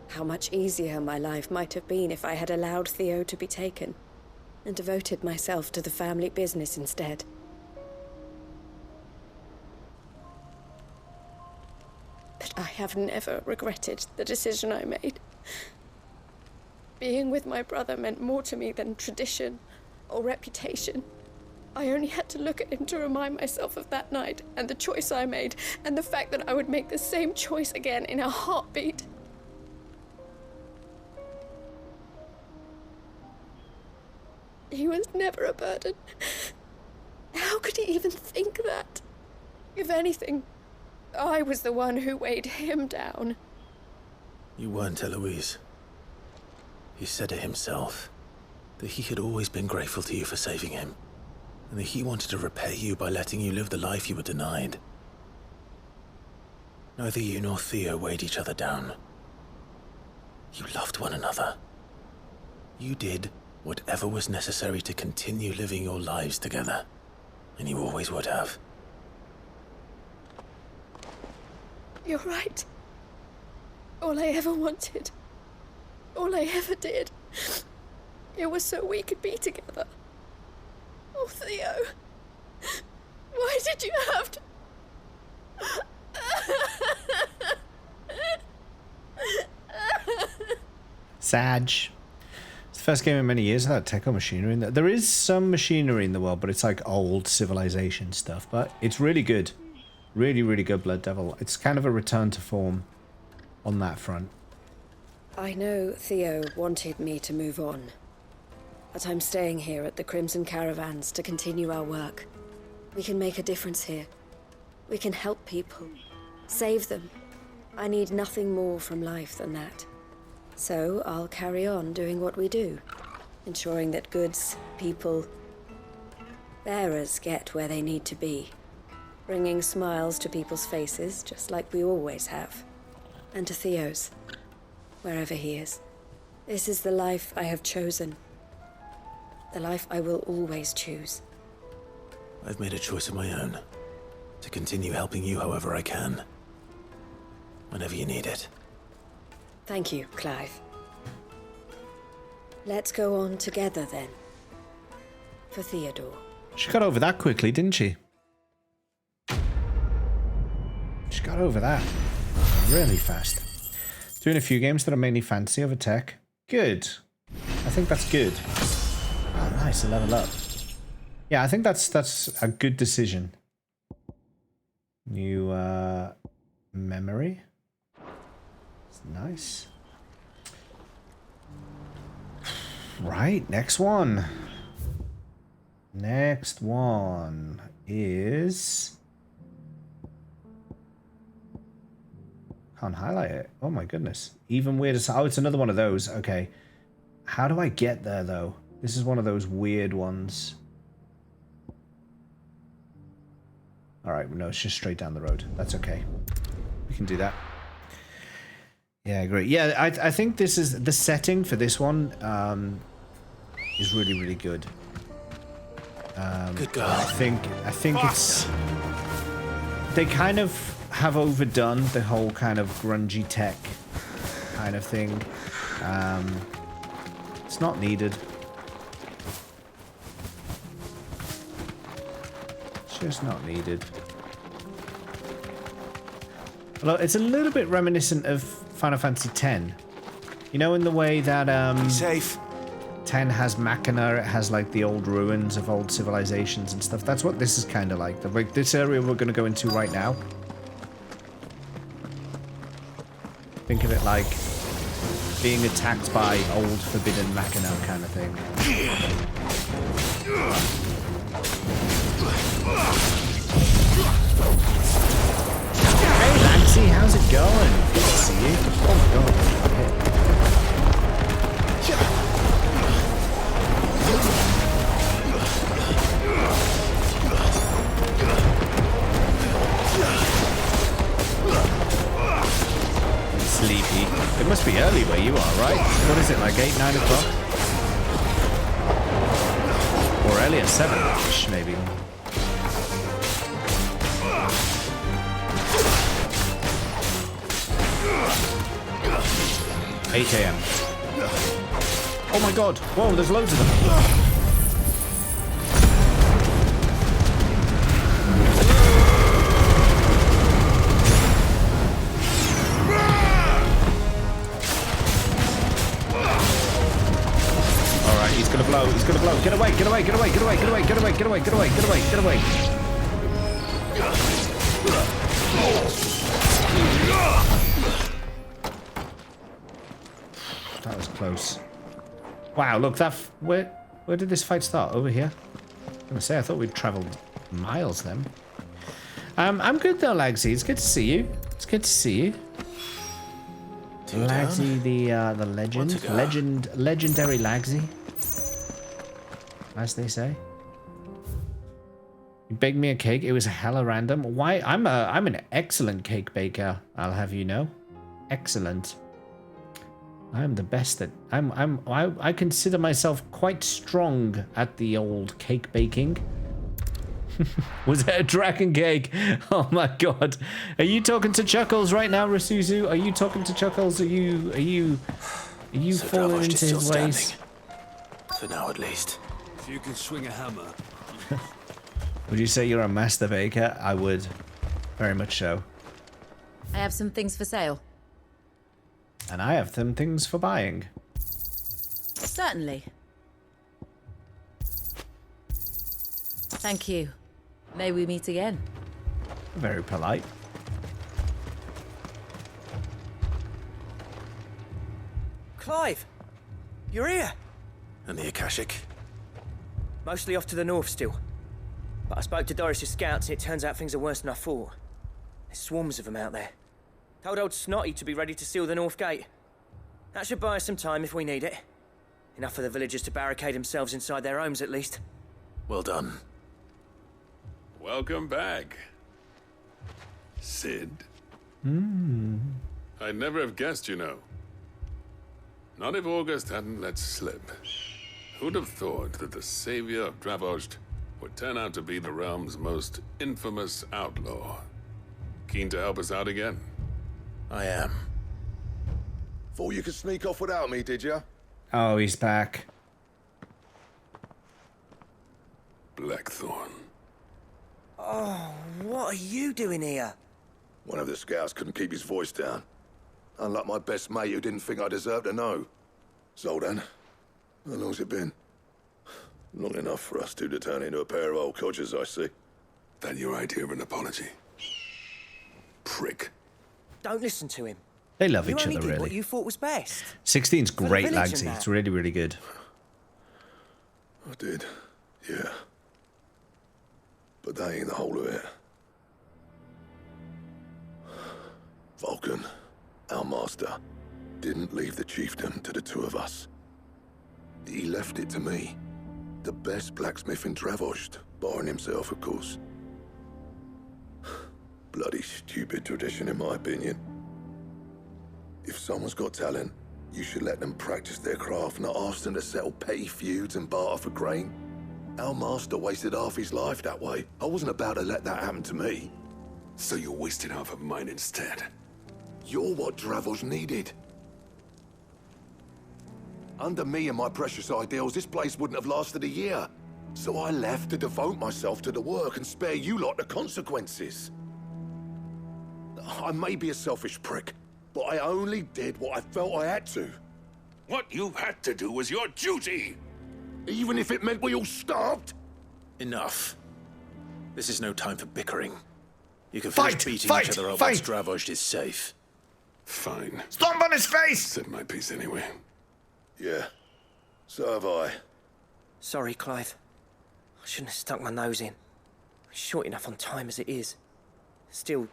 how much easier my life might have been if I had allowed Theo to be taken and devoted myself to the family business instead. But I have never regretted the decision I made. Being with my brother meant more to me than tradition or reputation. I only had to look at him to remind myself of that night and the choice I made and the fact that I would make the same choice again in a heartbeat. He was never a burden. How could he even think that? If anything, I was the one who weighed him down. You weren't, Eloise. He said it himself, that he had always been grateful to you for saving him, and that he wanted to repay you by letting you live the life you were denied. Neither you nor Theo weighed each other down. You loved one another. You did whatever was necessary to continue living your lives together, and you always would have. You're right. All I ever wanted, all I ever did, it was so we could be together. Oh, Theo, why did you have to... Sag. It's the first game in many years without tech or machinery. There is some machinery in the world, but it's like old civilization stuff. But it's really good. Really, really good, Blood Devil. It's kind of a return to form on that front. I know Theo wanted me to move on, but I'm staying here at the Crimson Caravans to continue our work. We can make a difference here. We can help people, save them. I need nothing more from life than that. So I'll carry on doing what we do, ensuring that goods, people, bearers get where they need to be, bringing smiles to people's faces, just like we always have, and to Theo's, wherever he is. This is the life I have chosen, the life I will always choose. I've made a choice of my own, to continue helping you however I can, whenever you need it. Thank you, Clive. Let's go on together, then. For Theodore. She got over that quickly, didn't she? She got over that really fast. Doing a few games that are mainly fantasy over tech. Good. I think that's good. Oh, nice. A level up. Yeah, I think that's a good decision. New memory. It's nice. Right, next one. Next one is... Can't highlight it. Oh my goodness. Even weirder. Oh, it's another one of those. Okay. How do I get there, though? This is one of those weird ones. Alright, no, it's just straight down the road. That's okay. We can do that. Yeah, great. Yeah, I think this is... The setting for this one is really, really good. Good girl. I think it's... They kind of have overdone the whole kind of grungy tech kind of thing. It's not needed. It's just not needed. Well, it's a little bit reminiscent of Final Fantasy X. You know, in the way that safe. 10 has Machina, it has like the old ruins of old civilizations and stuff. That's what this is kind of like. Like this area we're going to go into right now. Think of it like being attacked by old forbidden Machina kind of thing. Hey Laxi, how's it going? Good to see you. Oh my god. Sleepy. It must be early where you are, right? What is it, like 8, 9 o'clock? Or earlier, 7-ish, maybe. 8 a.m. Oh my god! Whoa, there's loads of them. Alright, he's gonna blow, he's gonna blow. Get away, get away, get away, get away, get away, get away, get away, get away, get away, get away. That was close. Wow, look, that... Where did this fight start? Over here? I'm gonna say, I thought we'd traveled miles then. I'm good though, Lagsy. It's good to see you. It's good to see you. Lagsy, the legendary Lagsy, as they say. You baked me a cake. It was hella random. Why? I'm an excellent cake baker. I'll have you know, excellent. I'm the best at. I consider myself quite strong at the old cake baking. Was it a dragon cake? Oh my god! Are you talking to Chuckles right now, Rasuzu? Are you talking to Chuckles? Are you so falling into his ways? For now, at least. If you can swing a hammer. Would you say you're a master baker? I would, very much so. I have some things for sale. And I have some things for buying. Certainly. Thank you. May we meet again. Very polite. Clive! You're here! And the Akashic? Mostly off to the north still. But I spoke to Doris's scouts and it turns out things are worse than I thought. There's swarms of them out there. Told old Snotty to be ready to seal the north gate. That should buy us some time if we need it. Enough for the villagers to barricade themselves inside their homes at least. Well done. Welcome back, Sid. I'd never have guessed, you know. Not if August hadn't let slip. Who'd have thought that the savior of Dravost would turn out to be the realm's most infamous outlaw? Keen to help us out again? I am. Thought you could sneak off without me, did you? Oh, he's back. Blackthorn. Oh, what are you doing here? One of the scouts couldn't keep his voice down. Unlike my best mate who didn't think I deserved to know. Zoldan, how long's it been? Long enough for us two to turn into a pair of old codgers, I see. That your idea of an apology? Prick. Don't listen to him. They love You each only other, did really. what you thought was best. 16's For the great, village and Lagsy. that. It's really, really good. I did, yeah. But that ain't the whole of it. Vulcan, our master, didn't leave the chiefdom to the two of us. He left it to me. The best blacksmith in Dravost, barring himself, of course. Bloody stupid tradition, in my opinion. If someone's got talent, you should let them practice their craft, not ask them to settle petty feuds and barter for grain. Our master wasted half his life that way. I wasn't about to let that happen to me. So you wasted half of mine instead. You're what Dravost needed. Under me and my precious ideals, this place wouldn't have lasted a year. So I left to devote myself to the work and spare you lot the consequences. I may be a selfish prick, but I only did what I felt I had to. What you had to do was your duty! Even if it meant we all starved? Enough. This is no time for bickering. You can Fight, finish beating fight, each other up fight. once Dravozd is safe. Fine. Stomp on his face! Said my piece anyway. Yeah. So have I. Sorry, Clive. I shouldn't have stuck my nose in. We're short enough on time as it is. Still,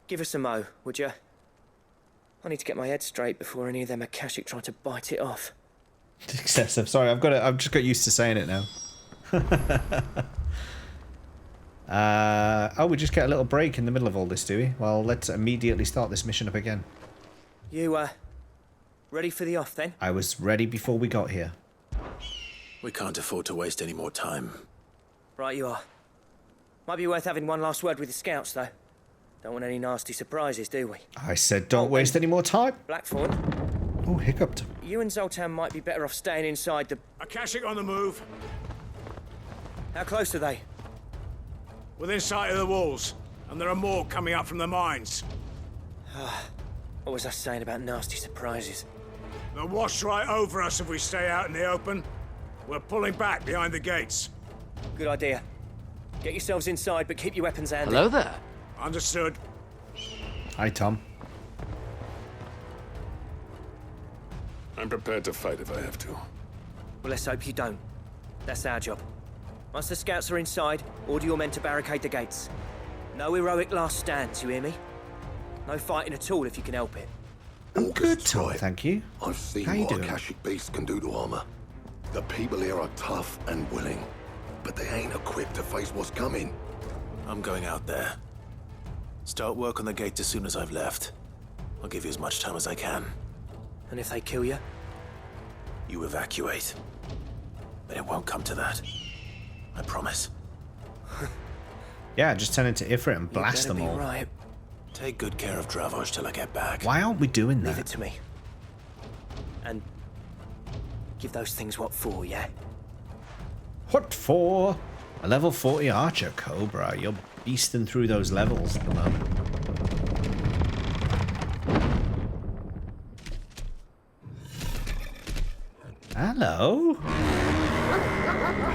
give us a mo, would you? I need to get my head straight before any of them Akashic try to bite it off. Excessive. Sorry, I've just got used to saying it now. Oh, we just get a little break in the middle of all this, do we? Well, let's immediately start this mission up again. You, ready for the off then? I was ready before we got here. We can't afford to waste any more time. Right you are. Might be worth having one last word with the scouts, though. Don't want any nasty surprises, do we? I said don't waste any more time. Blackthorn? Oh, hiccuped. You and Zoltan might be better off staying inside the... Akashic on the move. How close are they? Within sight of the walls. And there are more coming up from the mines. What was I saying about nasty surprises? They'll wash right over us if we stay out in the open. We're pulling back behind the gates. Good idea. Get yourselves inside, but keep your weapons handy. Hello there. Understood. Hi, Tom. I'm prepared to fight if I have to. Well, let's hope you don't. That's our job. Once the scouts are inside, order your men to barricade the gates. No heroic last stands, you hear me? No fighting at all if you can help it. I'm good, Tom. Thank you. I've seen How you what doing? Akashic beasts can do to armor. The people here are tough and willing, but they ain't equipped to face what's coming. I'm going out there. Start work on the gate as soon as I've left. I'll give you as much time as I can. And if they kill you? You evacuate. But it won't come to that. I promise. Yeah, just turn into Ifrit and blast them all. Right. Take good care of Dravozd till I get back. Why aren't we doing that? Leave it to me. And give those things what for, yeah? What for? A level 40 archer, Cobra. You're beasting through those levels at the moment. Hello.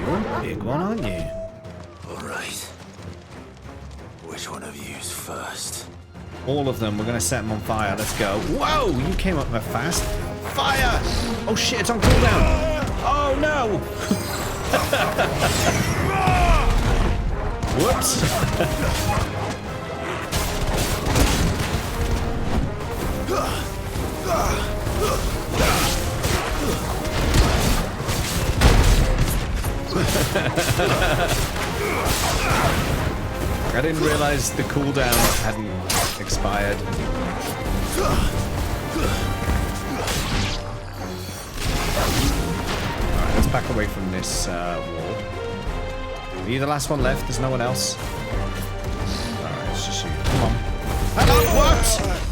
You're a big one, aren't you? All right. Which one of you's first? All of them. We're going to set them on fire. Let's go. Whoa! You came up there fast. Fire! Oh shit, it's on cooldown. Oh no! Whoops. I didn't realize the cooldown hadn't expired. Alright, let's back away from this wall. Are you the last one left? There's no one else? Alright, let's just shoot. Come on. Hello, what?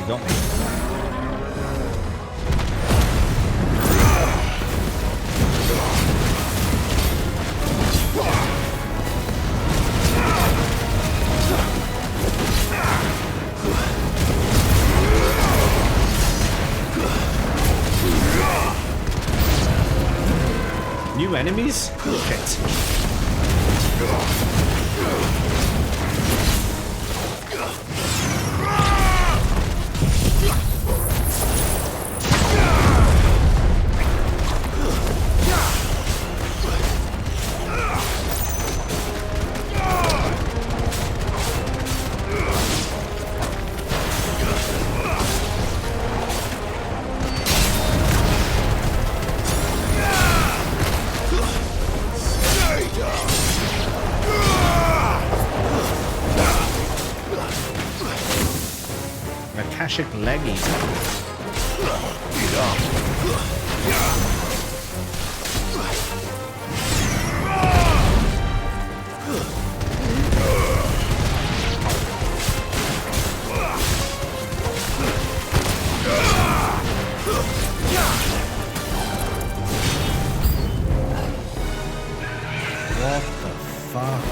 Got me. New enemies? Shit. Akashic leg eater. What the fuck?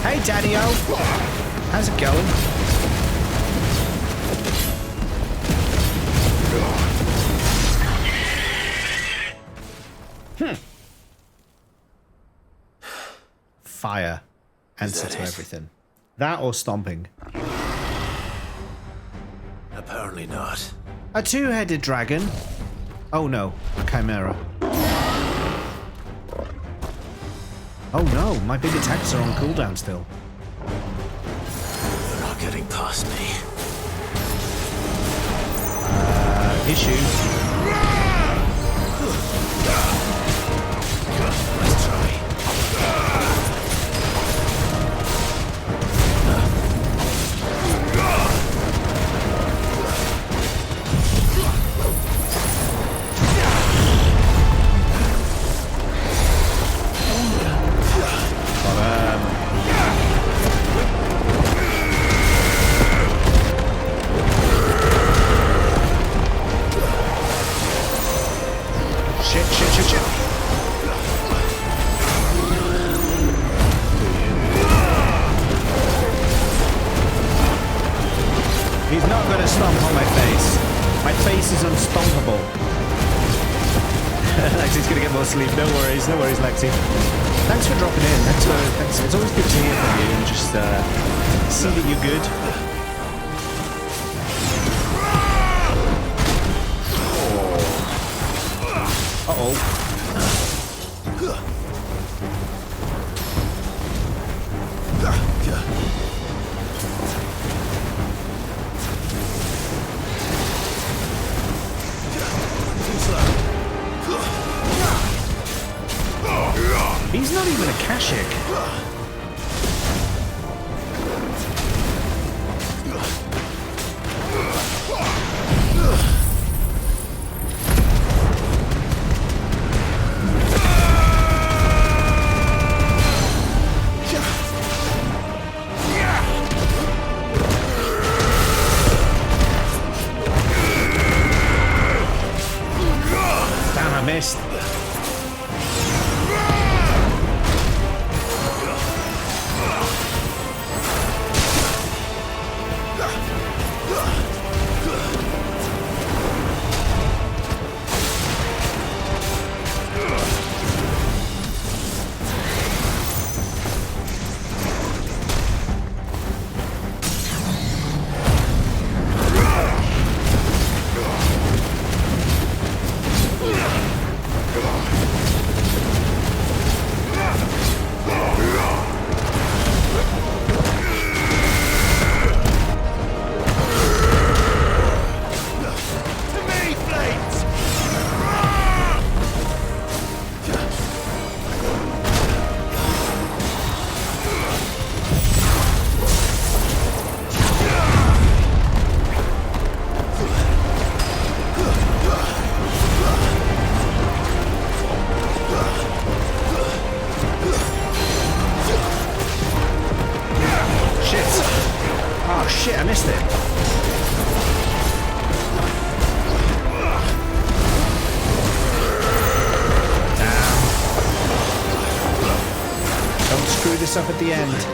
Hey, Daddy-O. How's it going? Fire. Answer to everything. That or stomping? Apparently not. A two-headed dragon? Oh no, a chimera. Oh no, my big attacks are on cooldown still. They're not getting past me. Issue. Let's try. He's not going to stomp on my face. My face is unstompable. Lexi's going to get more sleep. No worries, Lexi. Thanks for dropping in. Thanks. It's always good to hear from you and just see that you're good. Uh-oh. He's not even a Kashik. Damn, I missed. Shit, I missed it. Damn. Don't screw this up at the end.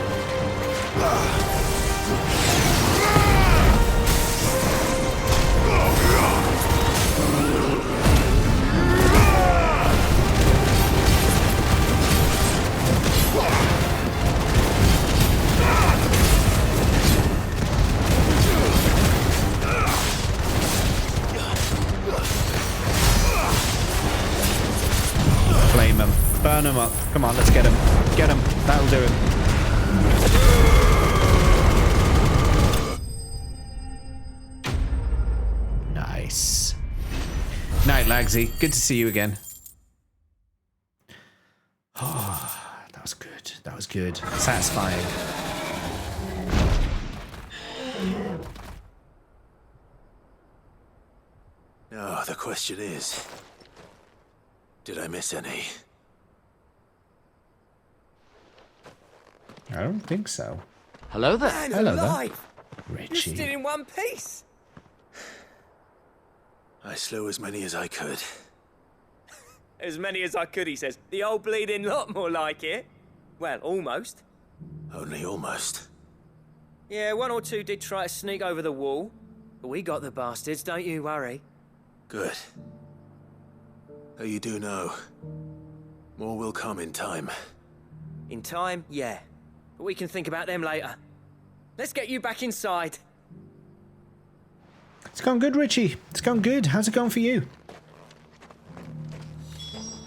burn him up. Come on, let's get him. Get him. That'll do it. Nice. Night, Lagsy. Good to see you again. Oh, that was good. That was good. Satisfying. Now, the question is, did I miss any? I don't think so. Hello there. Man Hello there. alive! Richie. You're still in one piece. I slew as many as I could. As many as I could, he says. The old bleeding lot, more like it. Well, almost. Only almost. Yeah, one or two did try to sneak over the wall. But we got the bastards, don't you worry. Good. Though you do know, more will come in time. In time, yeah. But we can think about them later. Let's get you back inside. It's gone good, Richie. It's gone good. How's it going for you?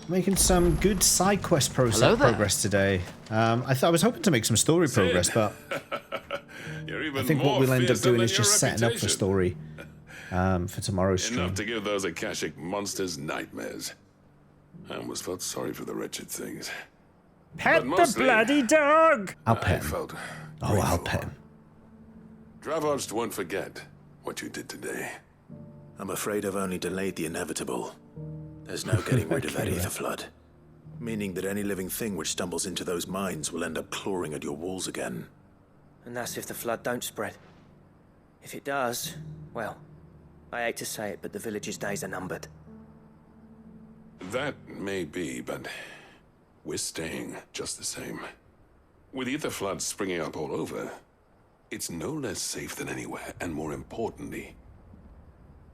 Making some good side quest progress today. I was hoping to make some story progress, but I think what we'll end up doing is just setting up for story for tomorrow's stream. Enough to give those Akashic monsters nightmares. I almost felt sorry for the wretched things. Pet the bloody dog! I'll pet him. Oh, I'll pet him. Dravoged won't forget what you did today. I'm afraid I've only delayed the inevitable. There's no getting rid of that ether flood. Meaning that any living thing which stumbles into those mines will end up clawing at your walls again. And that's if the flood don't spread. If it does, well, I hate to say it, but the village's days are numbered. That may be, but we're staying just the same. With ether floods springing up all over, it's no less safe than anywhere, and more importantly,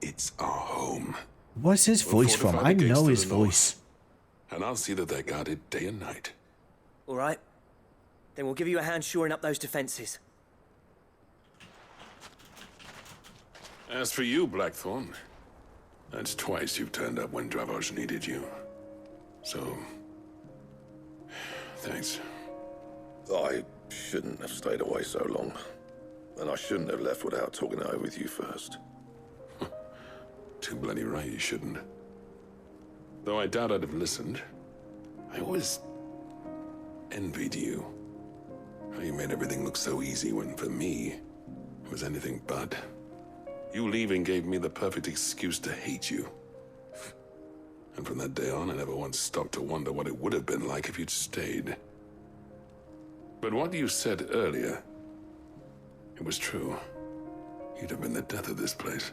it's our home. What's his voice from? I know his voice. And I'll see that they're guarded day and night. All right. Then we'll give you a hand shoring up those defenses. As for you, Blackthorn, that's twice you've turned up when Dravos needed you. So, thanks. I shouldn't have stayed away so long. And I shouldn't have left without talking it over with you first. Too bloody right you shouldn't. Though I doubt I'd have listened. I always envied you. How you made everything look so easy when, for me, it was anything but. You leaving gave me the perfect excuse to hate you. And from that day on, I never once stopped to wonder what it would have been like if you'd stayed. But what you said earlier, it was true. You'd have been the death of this place.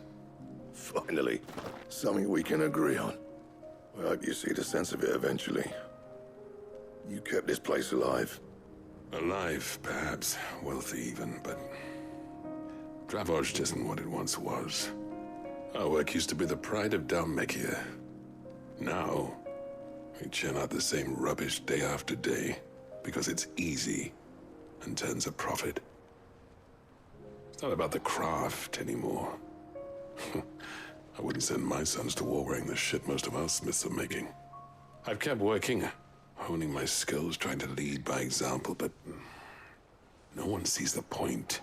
Finally, something we can agree on. I hope you see the sense of it eventually. You kept this place alive. Alive, perhaps. Wealthy even, but Dravoged isn't what it once was. Our work used to be the pride of Dalmekia. Now, we churn out the same rubbish day after day because it's easy and turns a profit. It's not about the craft anymore. I wouldn't send my sons to war wearing the shit most of our smiths are making. I've kept working, honing my skills, trying to lead by example, but no one sees the point.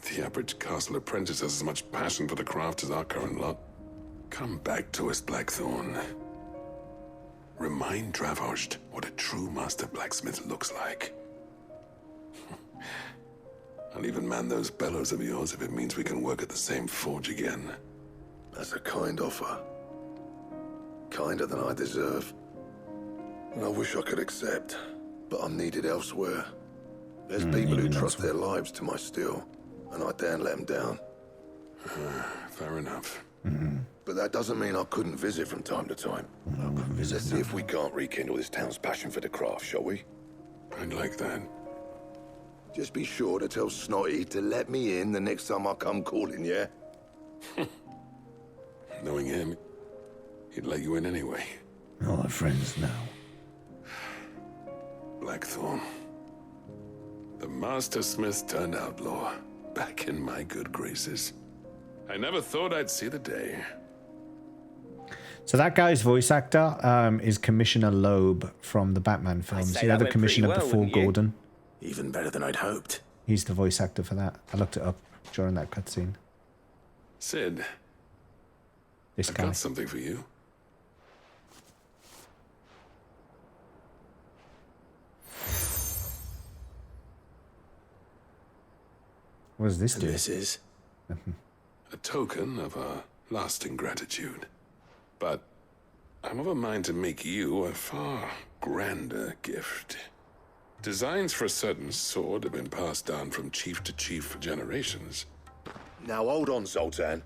The average castle apprentice has as much passion for the craft as our current lot. Come back to us, Blackthorn. Remind Dravoged what a true master blacksmith looks like. I'll even man those bellows of yours if it means we can work at the same forge again. That's a kind offer. Kinder than I deserve. And I wish I could accept, but I'm needed elsewhere. There's people who trust their lives to my steel, and I daren't let them down. Fair enough. But that doesn't mean I couldn't visit from time to time. Let's see if we can't rekindle this town's passion for the craft, shall we? I'd like that. Just be sure to tell Snotty to let me in the next time I come calling, yeah? Knowing him, he'd let you in anyway. All our friends now. Blackthorn. The Master Smith turned outlaw, back in my good graces. I never thought I'd see the day. So that guy's voice actor is Commissioner Loeb from the Batman films. You know, the commissioner before Gordon. Even better than I'd hoped. He's the voice actor for that. I looked it up during that cutscene. Sid, This I've guy. got something for you. What does this do? This is a token of our lasting gratitude. But I'm of a mind to make you a far grander gift. Designs for a certain sword have been passed down from chief to chief for generations. Now hold on, Zoltan.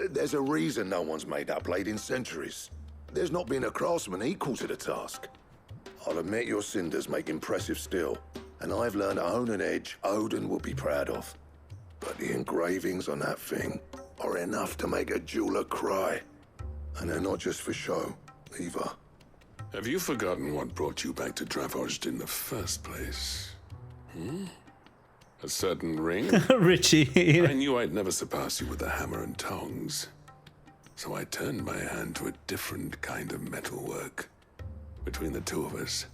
There's a reason no one's made that blade in centuries. There's not been a craftsman equal to the task. I'll admit your cinders make impressive steel, and I've learned to own an edge Odin will be proud of. But the engravings on that thing are enough to make a jeweler cry. And they're not just for show, either. Have you forgotten what brought you back to Dravozd in the first place? A certain ring? Richie. I knew I'd never surpass you with the hammer and tongs. So I turned my hand to a different kind of metalwork. Between the two of us,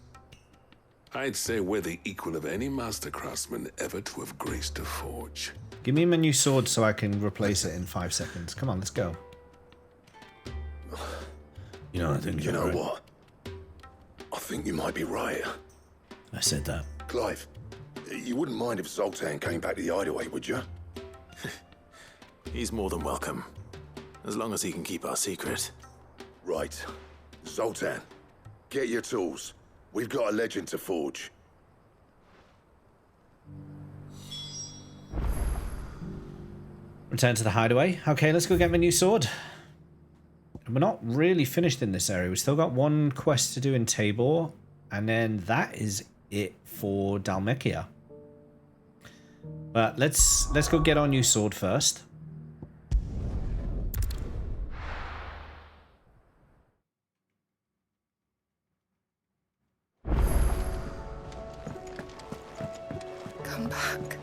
I'd say we're the equal of any master craftsman ever to have graced a forge. Give me my new sword so I can replace it in 5 seconds. Come on, let's go. You know, you know what? I think you might be right. I said that. Clive, you wouldn't mind if Zoltan came back to the hideaway, would you? He's more than welcome. As long as he can keep our secret. Right. Zoltan, get your tools. We've got a legend to forge. Return to the hideaway. Okay, let's go get my new sword. We're not really finished in this area. We've still got one quest to do in Tabor, and then that is it for Dhalmekia. But let's go get our new sword first. Come back.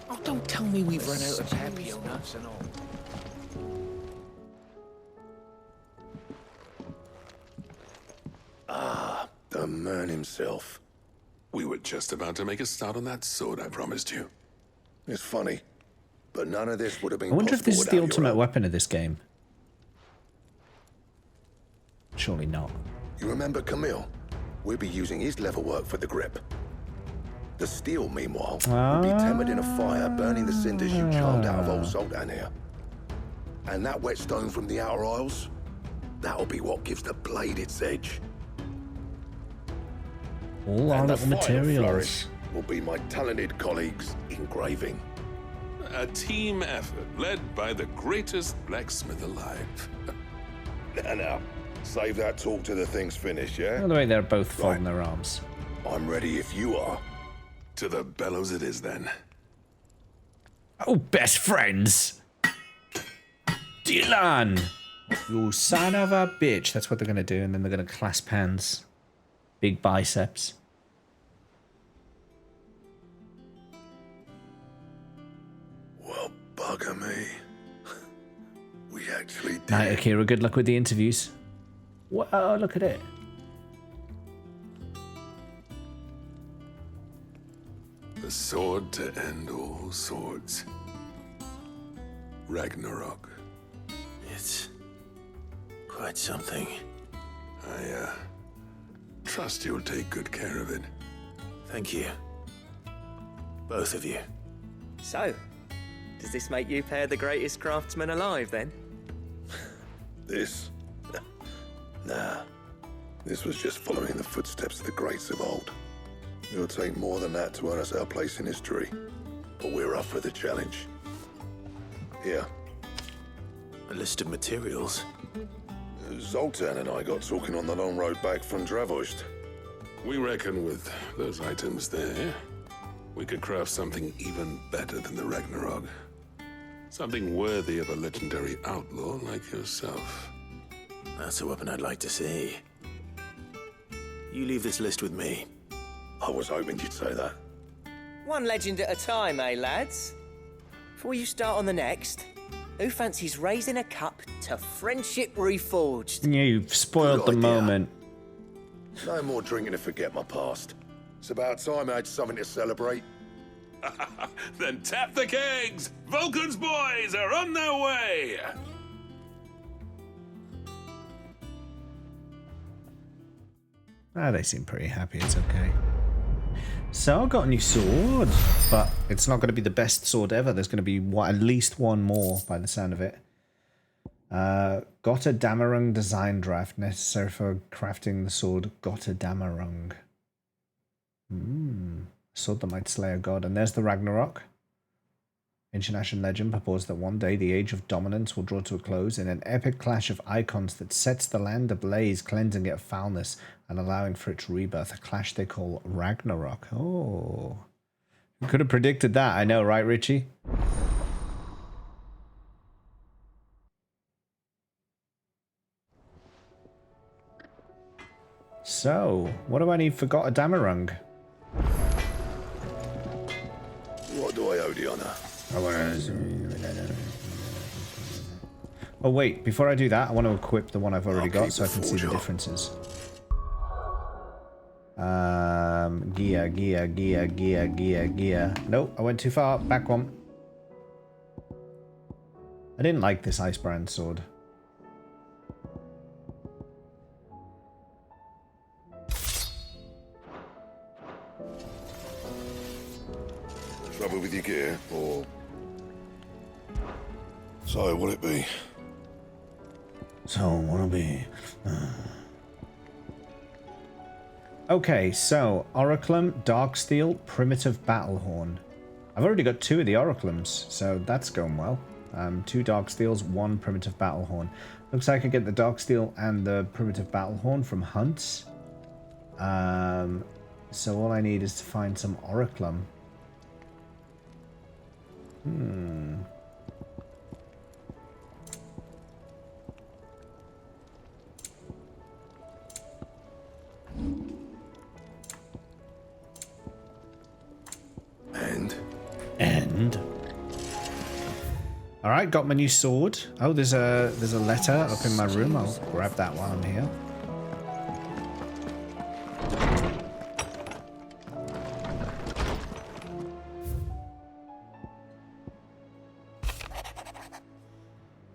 Oh, don't tell me we've run out of happy nuts and all. Ah, the man himself. We were just about to make a start on that sword I promised you. It's funny, but none of this would have been I wonder if this is the possible without ultimate your weapon of this game. Surely not. You remember Camille? We'll be using his leather work for the grip. The steel, meanwhile, will be tempered in a fire, burning the cinders you charmed out of old Zoltan here. And that whetstone from the Outer Isles, that'll be what gives the blade its edge. All our And the little final materials. flourish will be my talented colleagues' engraving. A team effort led by the greatest blacksmith alive. Now, save that talk till the thing's finished, yeah? By the way, they're both folding their arms. I'm ready if you are. To the bellows it is then. Oh, best friends! Dylan! You son of a bitch. That's what they're going to do, and then they're going to clasp hands. Big biceps. Well, bugger me. We actually did. Night, Akira. Good luck with the interviews. Whoa, look at it. The sword to end all swords. Ragnarok. It's quite something. I trust you'll take good care of it. Thank you. Both of you. So, does this make you pair the greatest craftsman alive, then? This? Nah. This was just following the footsteps of the greats of old. It'll take more than that to earn us our place in history. But we're up for the challenge. Here. A list of materials. Zoltan and I got talking on the long road back from Dravozd. We reckon with those items there, we could craft something even better than the Ragnarok. Something worthy of a legendary outlaw like yourself. That's a weapon I'd like to see. You leave this list with me. I was hoping you'd say that. One legend at a time, eh, lads? Before you start on the next, who fancies raising a cup to friendship reforged? You've spoiled the Good idea. moment. No more drinking to forget my past. It's about time I had something to celebrate. Then tap the kegs! Vulcan's boys are on their way! They seem pretty happy. It's okay. So I got a new sword, but it's not going to be the best sword ever. There's going to be at least one more by the sound of it. Got a Damarung design draft necessary for crafting the sword Got a Damarung. Sword that might slay a god. And there's the Ragnarok. Ancient Ashen legend purports that one day the age of dominance will draw to a close in an epic clash of icons that sets the land ablaze, cleansing it of foulness and allowing for its rebirth. A clash they call Ragnarok. Oh. Who could have predicted that? I know, right, Richie? So, what do I need for Got a Damarung? What do I owe the honor? Oh wait, before I do that, I want to equip the one I've already got so I can see the differences. Gear. Nope, I went too far. Back one. I didn't like this Icebrand sword. Trouble with your gear, or... So, what'll it be? So, what'll be... Okay, so, Oriclum, Darksteel, Primitive Battlehorn. I've already got 2 of the Oriclums, so that's going well. 2 Darksteels, 1 Primitive Battlehorn. Looks like I get the Darksteel and the Primitive Battlehorn from hunts. So all I need is to find some Oriclum. And all right, got my new sword. Oh, there's a letter up in my room. I'll grab that while I'm here.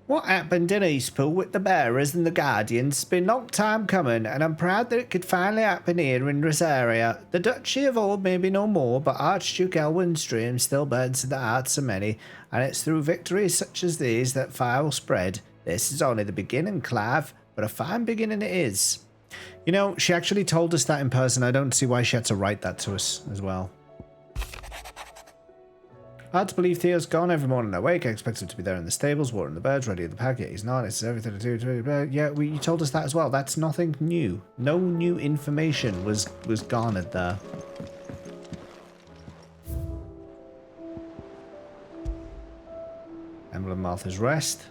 What happened in Eastpool with the bearers and the guardians has been a long time coming, and I'm proud that it could finally happen here in this area. The duchy of old may be no more, but Archduke Elwin's dream still burns in the hearts of many, and it's through victories such as these that fire will spread. This is only the beginning, Clive, but a fine beginning it is. You know, she actually told us that in person. I don't see why she had to write that to us as well. Hard to believe Theo's gone. Every morning I wake, I expect him to be there in the stables, watering the birds, ready at the packet. He's not. It's everything to do. Yeah, you told us that as well. That's nothing new. No new information was garnered there. Emblem Martha's Rest.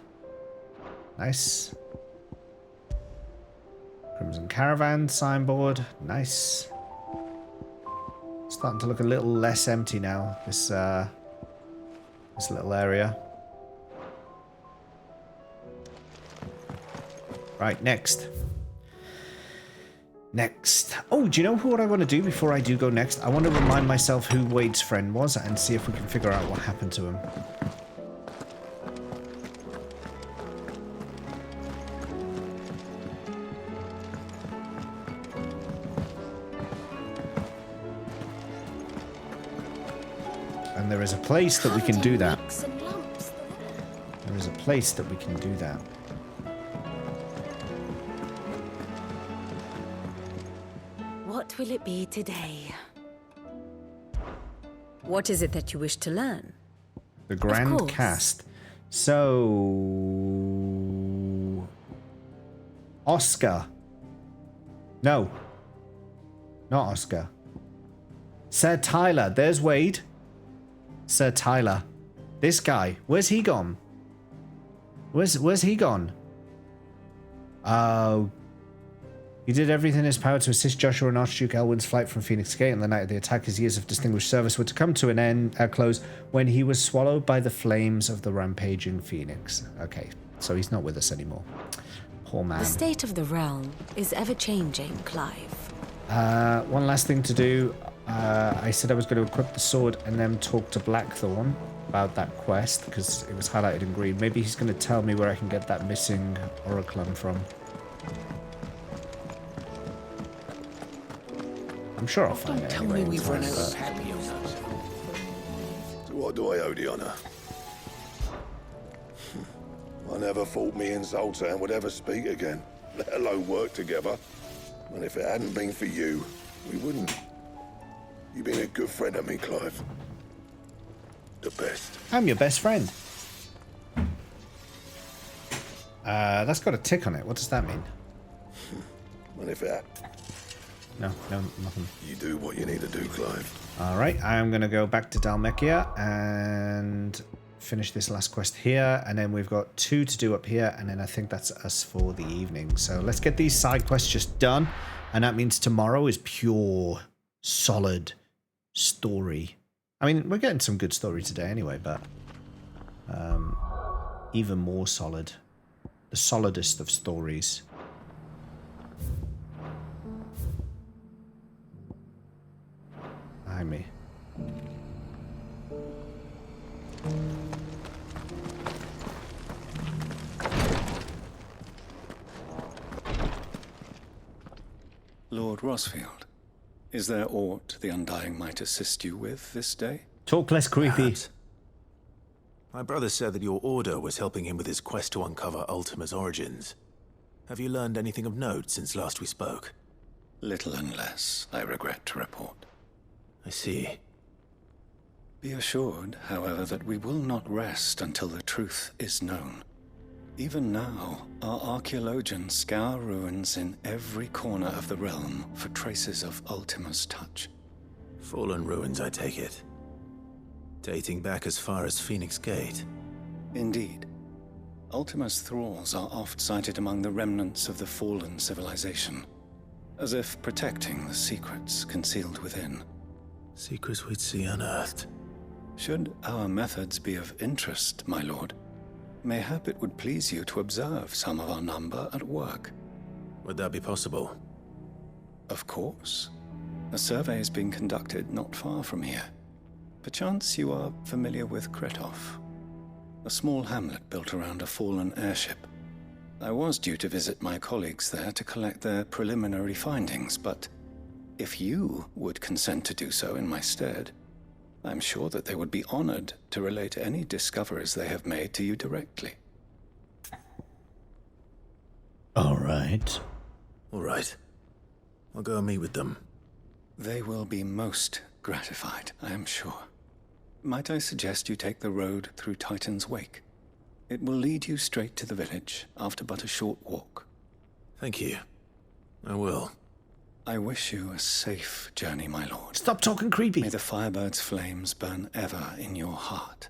Nice. Crimson Caravan signboard. Nice. Starting to look a little less empty now. This little area. Right, next. Oh, do you know what I want to do before I do go next? I want to remind myself who Wade's friend was and see if we can figure out what happened to him. And there is a place that we can do that. There is a place that we can do that. What will it be today? What is it that you wish to learn? The Grand Cast. So... Oscar. No. Not Oscar. Sir Tyler. There's Wade. Sir Tyler. This guy. Where's he gone? Where's he gone? Oh. He did everything in his power to assist Joshua and Archduke Elwin's flight from Phoenix Gate on the night of the attack. His years of distinguished service were to come to an close when he was swallowed by the flames of the rampaging Phoenix. Okay, so he's not with us anymore. Poor man. The state of the realm is ever-changing, Clive. One last thing to do. I said I was going to equip the sword and then talk to Blackthorn about that quest because it was highlighted in green. Maybe he's going to tell me where I can get that missing oriclum from. I'm sure I'll find it. Tell me we've run out of Papillons. To what do I owe the honor? I never thought me and Zoltan would ever speak again, let alone work together. And if it hadn't been for you, we wouldn't. You've been a good friend to me, Clive. The best. I'm your best friend. That's got a tick on it. What does that mean? And if it... No, nothing. You do what you need to do, Clive. Alright, I'm going to go back to Dhalmekia and finish this last quest here. And then we've got 2 to do up here. And then I think that's us for the evening. So let's get these side quests just done. And that means tomorrow is pure, solid story. I mean, we're getting some good story today anyway, but even more solid. The solidest of stories. Behind me. Lord Rosfield, is there aught the Undying might assist you with this day? Talk less creepy. Perhaps. My brother said that your order was helping him with his quest to uncover Ultima's origins. Have you learned anything of note since last we spoke? Little and less, I regret to report. I see. Be assured, however, that we will not rest until the truth is known. Even now, our archaeologians scour ruins in every corner of the realm for traces of Ultima's touch. Fallen ruins, I take it. Dating back as far as Phoenix Gate. Indeed. Ultima's thralls are oft sighted among the remnants of the fallen civilization, as if protecting the secrets concealed within. Secrets we'd see unearthed. Should our methods be of interest, my lord, mayhap it would please you to observe some of our number at work. Would that be possible? Of course. A survey is being conducted not far from here. Perchance you are familiar with Kretov, a small hamlet built around a fallen airship. I was due to visit my colleagues there to collect their preliminary findings, but if you would consent to do so in my stead, I'm sure that they would be honored to relate any discoveries they have made to you directly. All right. All right. I'll go and meet with them. They will be most gratified, I am sure. Might I suggest you take the road through Titan's Wake? It will lead you straight to the village after but a short walk. Thank you. I will. I wish you a safe journey, my lord. Stop talking creepy. May the Firebird's flames burn ever in your heart.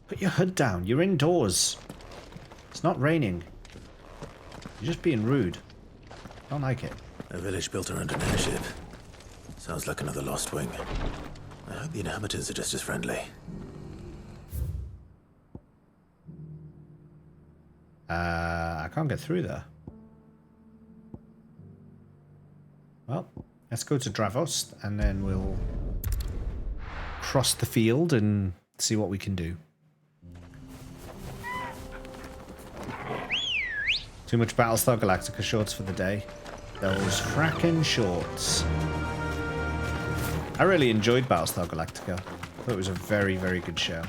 Put your hood down. You're indoors. It's not raining. You're just being rude. Don't like it. A village built around an airship. Sounds like another lost wing. I hope the inhabitants are just as friendly. I can't get through there. Well, let's go to Dravost and then we'll cross the field and see what we can do. Too much Battlestar Galactica shorts for the day. Those frackin' shorts. I really enjoyed Battlestar Galactica. I thought it was a very, very good show.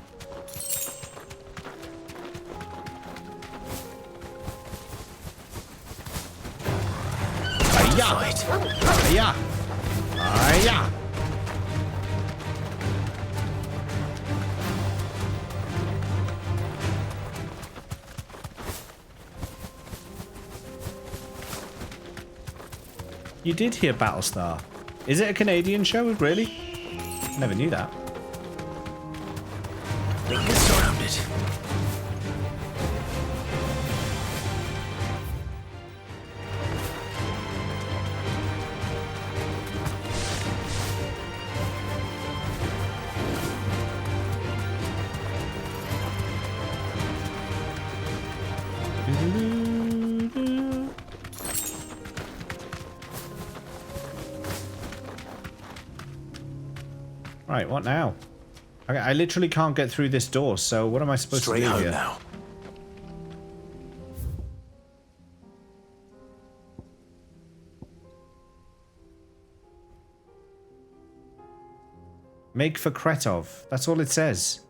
Hiya! Hiya! You did hear Battlestar. Is it a Canadian show? Really? Never knew that. Right, what now? Okay, I literally can't get through this door, so what am I supposed to do here? Straight home now. Make for Kretov. That's all it says.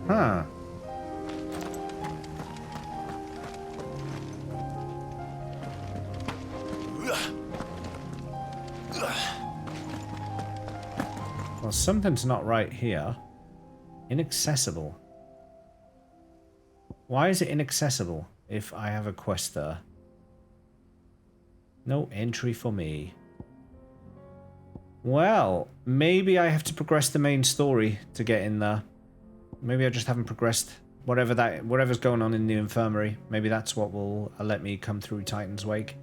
Huh. Well, something's not right here. Inaccessible. Why is it inaccessible if I have a quest there? No entry for me. Well, maybe I have to progress the main story to get in there. Maybe I just haven't progressed whatever's going on in the infirmary. Maybe that's what will let me come through Titan's Wake.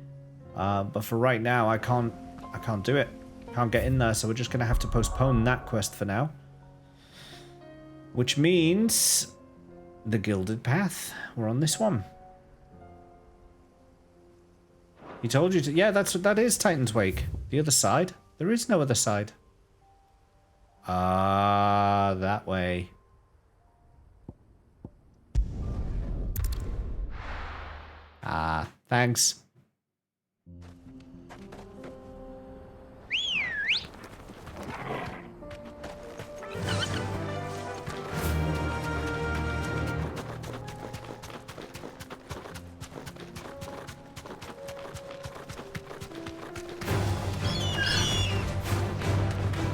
But for right now, I can't do it. Can't get in there, so we're just gonna have to postpone that quest for now. Which means the Gilded Path. We're on this one. He told you to. Yeah, that is Titan's Wake. The other side. There is no other side. That way. Thanks.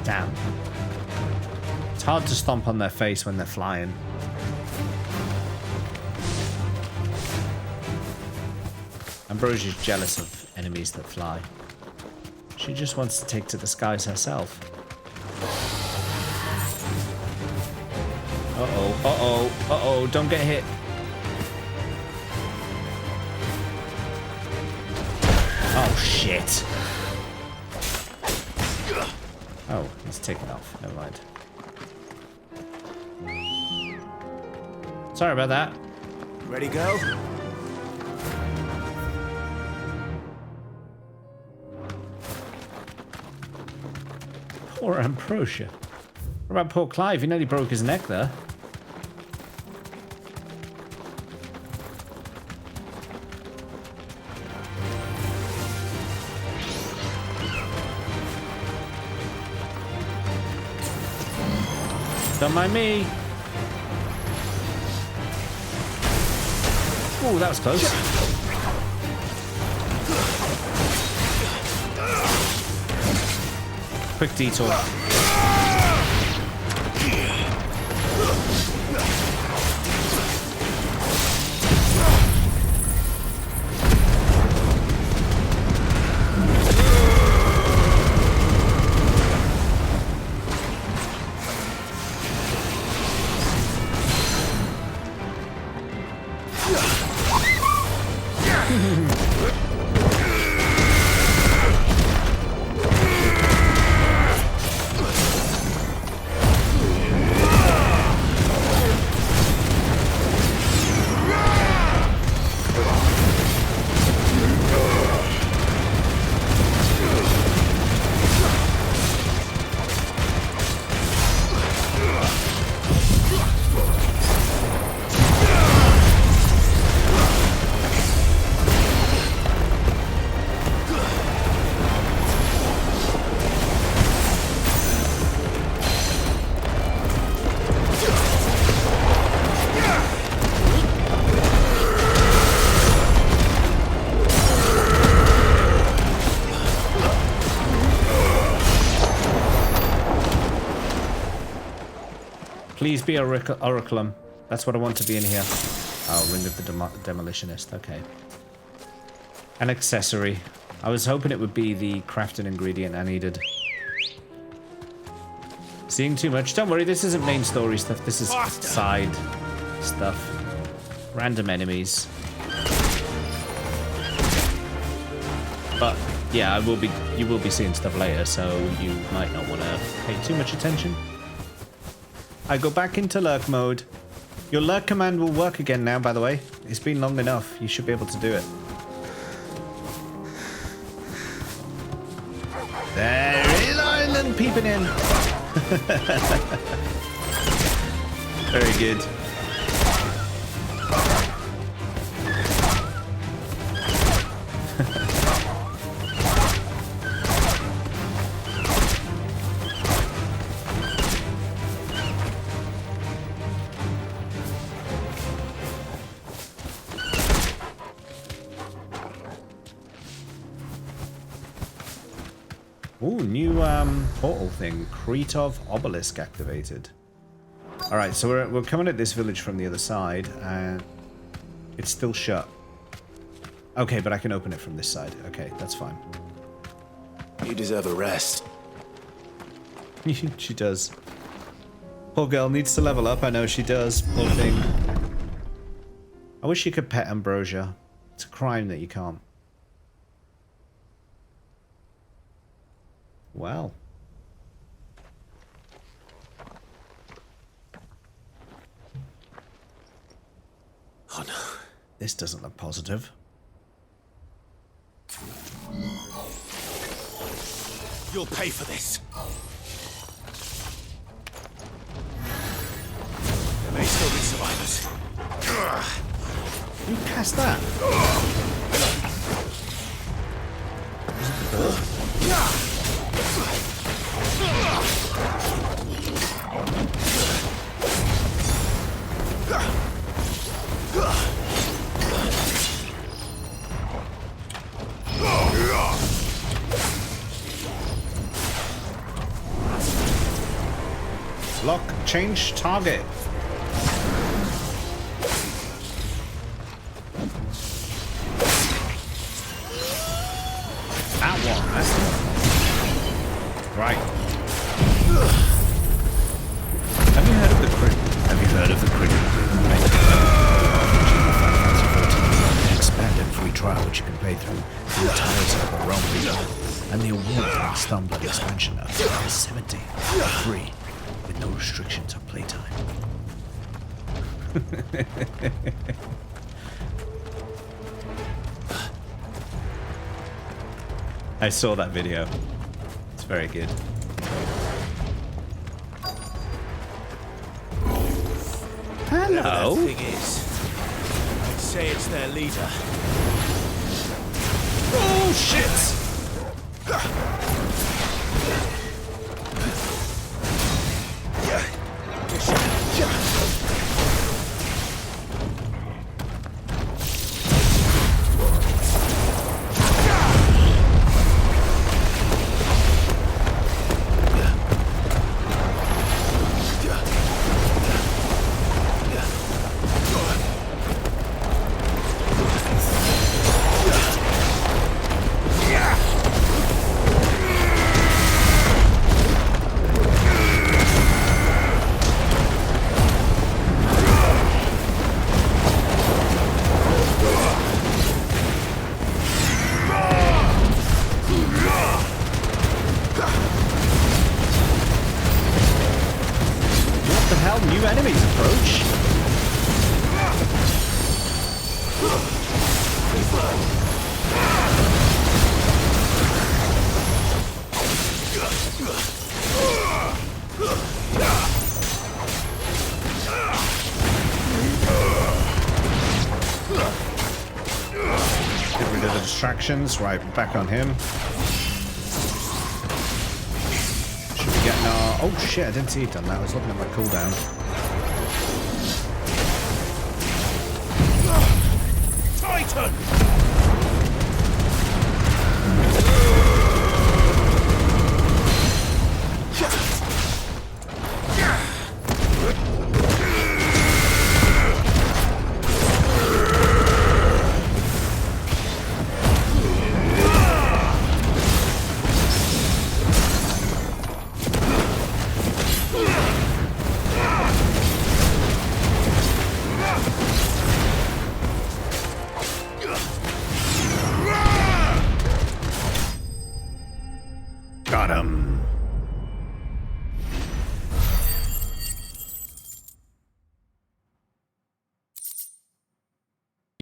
Damn. It's hard to stomp on their face when they're flying. Ambrosia's jealous of enemies that fly. She just wants to take to the skies herself. Uh-oh, uh-oh, uh-oh, don't get hit. Oh, shit. Oh, he's taken off. Never mind. Sorry about that. Ready, go? Poor Ambrosia. What about poor Clive? He nearly broke his neck there. Don't mind me. Oh, that was close. Quick detour. Please be Oraculum. That's what I want to be in here. Oh, Ring of the Demolitionist. Okay. An accessory. I was hoping it would be the crafting ingredient I needed. Seeing too much. Don't worry, this isn't main story stuff. This is side stuff. Random enemies. But yeah, you will be seeing stuff later, so you might not want to pay too much attention. I go back into lurk mode. Your lurk command will work again now, by the way. It's been long enough. You should be able to do it. There is Ireland peeping in. Very good. Ooh, new portal thing. Kretov obelisk activated. Alright, so we're coming at this village from the other side, and it's still shut. Okay, but I can open it from this side. Okay, that's fine. You deserve a rest. She does. Poor girl needs to level up. I know she does. Poor thing. I wish you could pet Ambrosia. It's a crime that you can't. Well. Oh no. This doesn't look positive. You'll pay for this. There may still be survivors. You cast that? Lock, change target. That one, that's the one. Right. Have you heard of the crit? Have you heard of the critical expanded free trial, which you can play through the entirety of the Realm Leader and the award-winning Stormblood expansion of 70 free with no restrictions on playtime. I saw that video. It's very good. Hello. Whatever that thing is, say it's their leader. Oh shit! New enemies approach. Get rid of the distractions. Right, back on him. Should be getting our... Oh shit, I didn't see it done that. I was looking at my cooldown. Titan!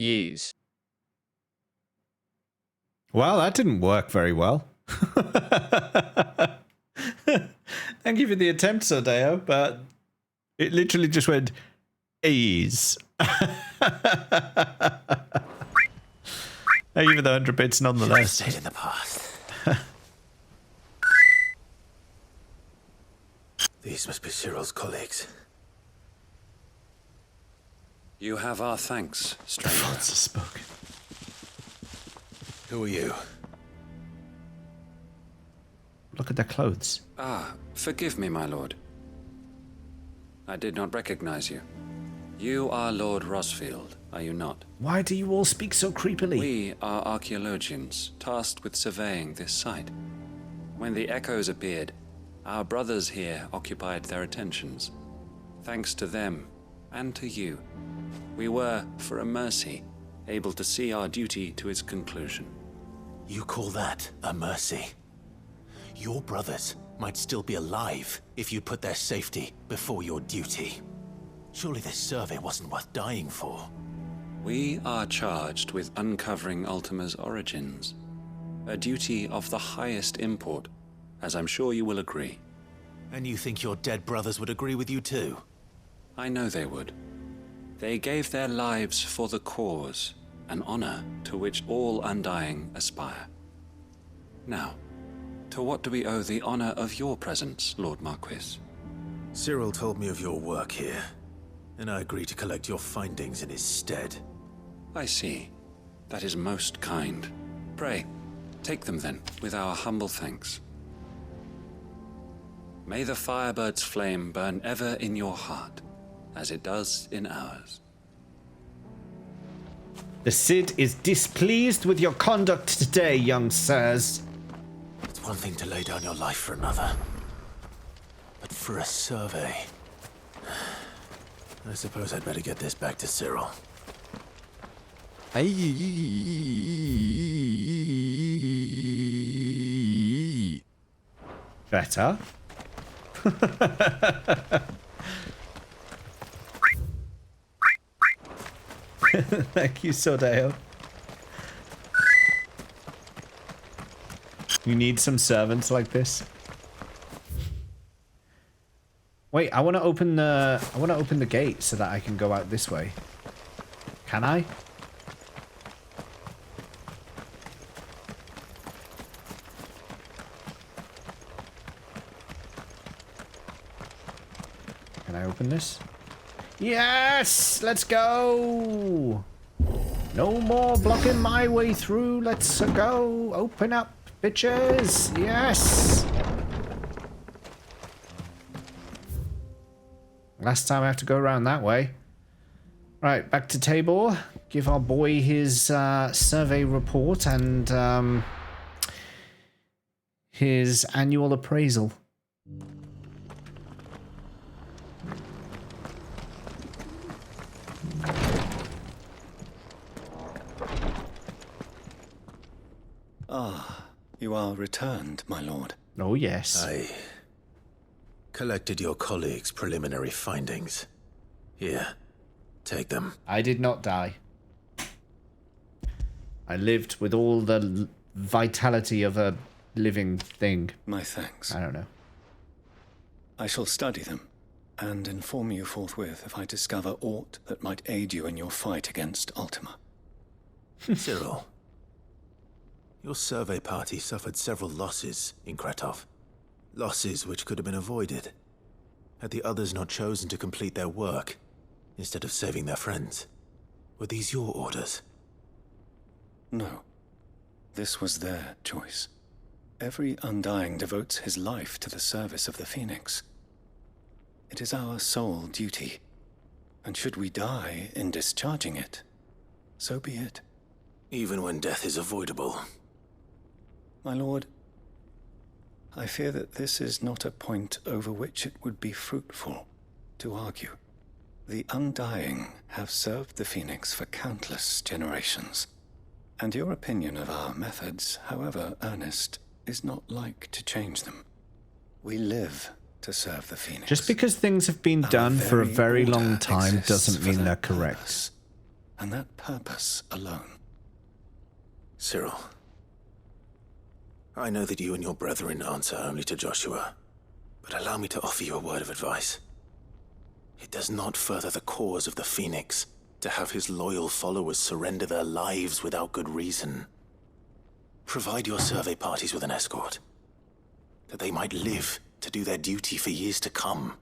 use. Well, that didn't work very well. Thank you for the attempt, Sodeo, but it literally just went ease. Thank you for the 100 bits nonetheless. Stayed in the past. These must be Cyril's colleagues. You have our thanks, stranger. Francis spoke. Who are you? Look at their clothes. Ah, forgive me, my lord. I did not recognize you. You are Lord Rosfield, are you not? Why do you all speak so creepily? We are archaeologians, tasked with surveying this site. When the echoes appeared, our brothers here occupied their attentions. Thanks to them, and to you, we were, for a mercy, able to see our duty to its conclusion. You call that a mercy? Your brothers might still be alive if you put their safety before your duty. Surely this survey wasn't worth dying for. We are charged with uncovering Ultima's origins. A duty of the highest import, as I'm sure you will agree. And you think your dead brothers would agree with you too? I know they would. They gave their lives for the cause, an honor to which all Undying aspire. Now, to what do we owe the honor of your presence, Lord Marquis? Cyril told me of your work here, and I agreed to collect your findings in his stead. I see. That is most kind. Pray, take them then, with our humble thanks. May the Firebird's flame burn ever in your heart, as it does in ours. The Cid is displeased with your conduct today, young sirs. It's one thing to lay down your life for another, but for a survey... I suppose I'd better get this back to Cyril. Better. Thank you, Sodeo. You need some servants like this. Wait, I want to open the gate so that I can go out this way. Can I? Can I open this? Yes! Let's go! No more blocking my way through. Let's go. Open up, bitches. Yes! Last time I have to go around that way. Right, back to Tabor. Give our boy his survey report and his annual appraisal. Ah, you are returned, my lord. Oh, yes. I collected your colleagues' preliminary findings. Here, take them. I did not die. I lived with all the vitality of a living thing. My thanks. I don't know. I shall study them and inform you forthwith if I discover aught that might aid you in your fight against Ultima. Cyril, your survey party suffered several losses in Kretov. Losses which could have been avoided, had the others not chosen to complete their work instead of saving their friends. Were these your orders? No. This was their choice. Every Undying devotes his life to the service of the Phoenix. It is our sole duty, and should we die in discharging it, so be it. Even when death is avoidable. My lord, I fear that this is not a point over which it would be fruitful to argue. The Undying have served the Phoenix for countless generations, and your opinion of our methods, however earnest, is not like to change them. We live to serve the Phoenix. Just because things have been done for a very long time doesn't mean they're correct. and that purpose alone. Cyril, I know that you and your brethren answer only to Joshua, but allow me to offer you a word of advice. It does not further the cause of the Phoenix to have his loyal followers surrender their lives without good reason. Provide your survey parties with an escort, that they might live to do their duty for years to come.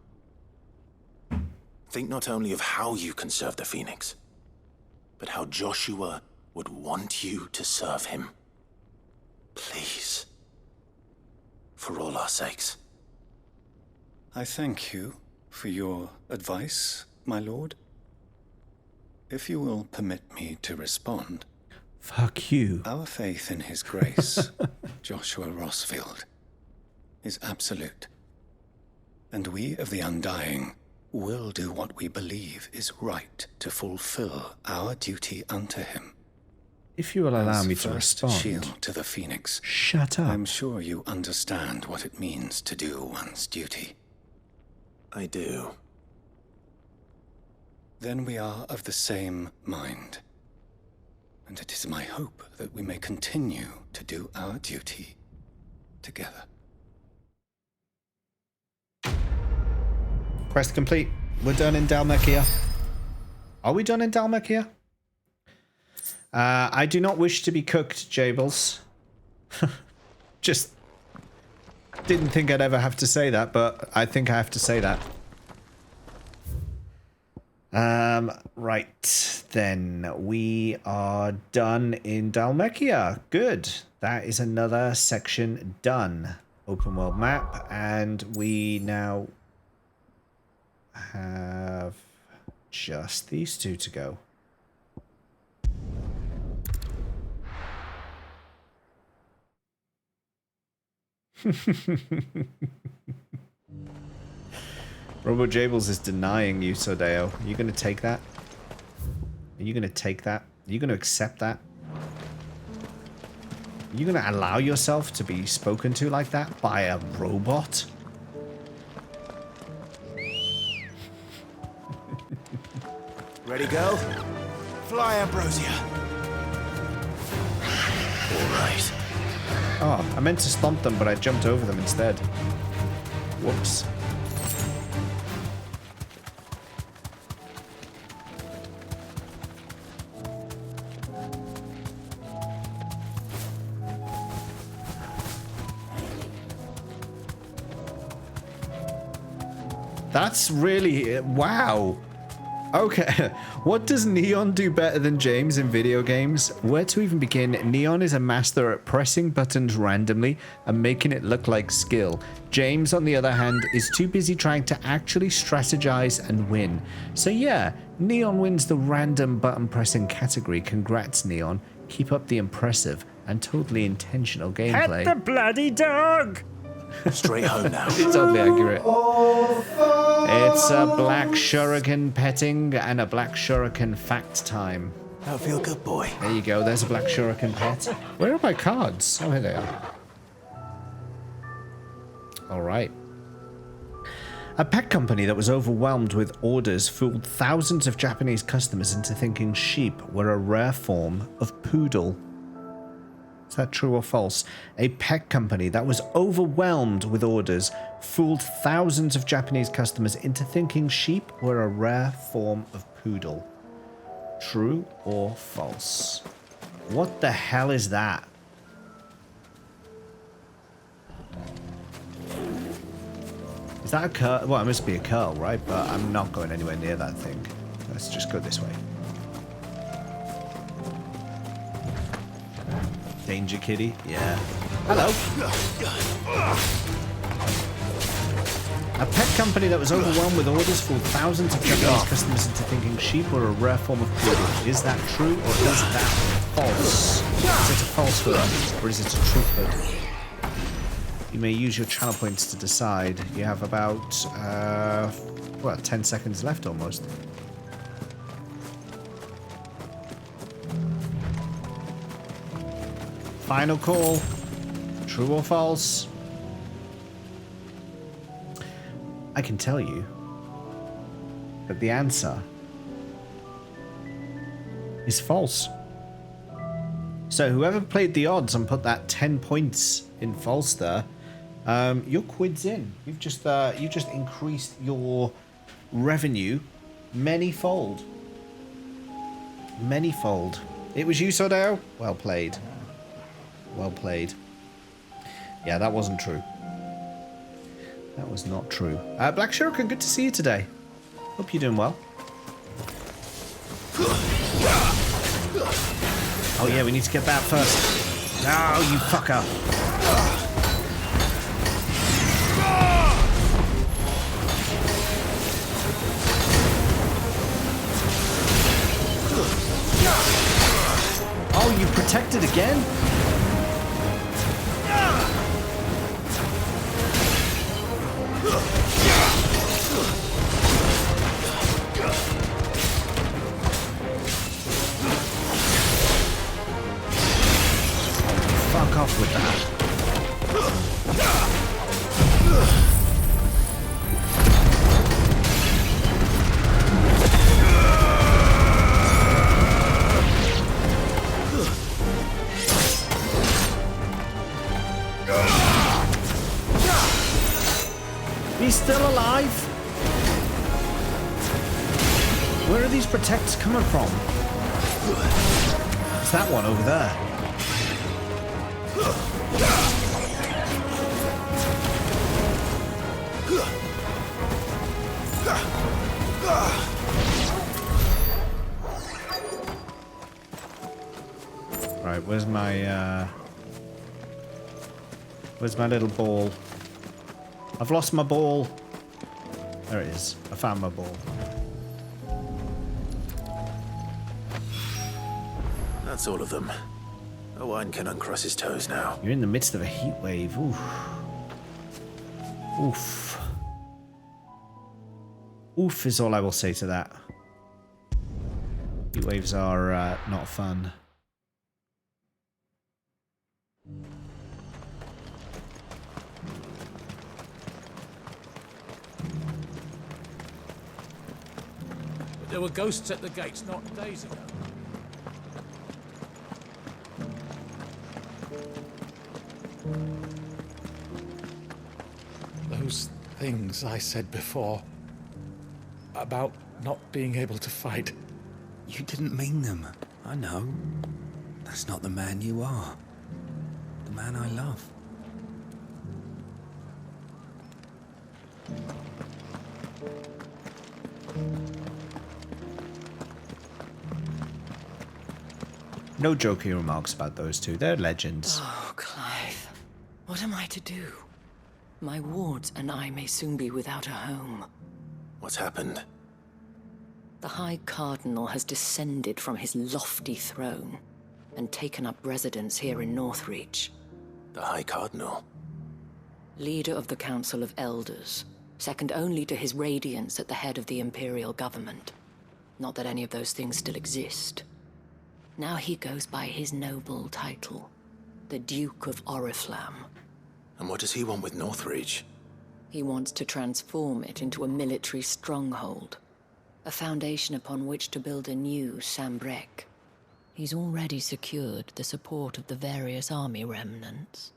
Think not only of how you can serve the Phoenix, but how Joshua would want you to serve him. Please. For all our sakes. I thank you for your advice, my lord. If you will permit me to respond. Fuck you. Our faith in his grace, Joshua Rossfield, is absolute. And we of the Undying will do what we believe is right to fulfill our duty unto him. If you will allow As me to first respond. shield to the Phoenix. Shut up. I'm sure you understand what it means to do one's duty. I do. Then we are of the same mind. And it is my hope that we may continue to do our duty together. Quest complete. We're done in Dalmekia. Are we done in Dalmekia? I do not wish to be cooked, Jables. Just didn't think I'd ever have to say that, but I think I have to say that. Right, then we are done in Dalmekia. Good. That is another section done. Open world map, and we now have just these two to go. Robo Jables is denying you, Sodeo. Are you going to take that? Are you going to take that? Are you going to accept that? Are you going to allow yourself to be spoken to like that by a robot? Ready, go? Fly, Ambrosia. All right. Oh, I meant to stomp them, but I jumped over them instead. Whoops. That's really... wow. Okay, what does Neon do better than James in video games? Where to even begin? Neon is a master at pressing buttons randomly and making it look like skill. James, on the other hand, is too busy trying to actually strategize and win. So yeah, Neon wins the random button pressing category. Congrats, Neon. Keep up the impressive and totally intentional gameplay. Pet the bloody dog! Straight home now. It's totally accurate. It's a black shuriken petting and a black shuriken fact time. That'll feel good, boy. There you go. There's a black shuriken pet. Where are my cards? Oh, here they are. All right. A pet company that was overwhelmed with orders fooled thousands of Japanese customers into thinking sheep were a rare form of poodle. Is that true or false? A pet company that was overwhelmed with orders fooled thousands of Japanese customers into thinking sheep were a rare form of poodle. True or false? What the hell is that? Is that a curl? Well, it must be a curl, right? But I'm not going anywhere near that thing. Let's just go this way. Danger kitty? Yeah. Hello. A pet company that was overwhelmed with orders fooled thousands of Japanese customers into thinking sheep were a rare form of poodle. Is that true or is that false? Is it a falsehood or is it a truthhood? You may use your channel points to decide. You have about, well, 10 seconds left almost. Final call. True or false? I can tell you that the answer is false. So whoever played the odds and put that 10 points in false there, your quid's in. You've just increased your revenue many-fold. Many-fold. It was you, Sodao? Well played. Well played. Yeah, that wasn't true. That was not true. Black Shuriken, good to see you today. Hope you're doing well. Oh yeah, we need to get that first. No, you fucker. Oh, you protected again? Fuck off with that. He's still alive? Where are these protects coming from? It's that one over there. Right, where's my little ball? I've lost my ball. There it is. I found my ball. That's all of them. Owen can uncross his toes now. You're in the midst of a heat wave. Oof. Oof. Oof is all I will say to that. Heat waves are not fun. There were ghosts at the gates not days ago. Those things I said before about not being able to fight. You didn't mean them. I know. That's not the man you are. The man I love. No jokey remarks about those two. They're legends. Oh, Clive. What am I to do? My wards and I may soon be without a home. What's happened? The High Cardinal has descended from his lofty throne and taken up residence here in Northreach. The High Cardinal? Leader of the Council of Elders, second only to his Radiance at the head of the Imperial government. Not that any of those things still exist. Now he goes by his noble title, the Duke of Oriflamme. And what does he want with Northreach? He wants to transform it into a military stronghold, a foundation upon which to build a new Sambrec. He's already secured the support of the various army remnants,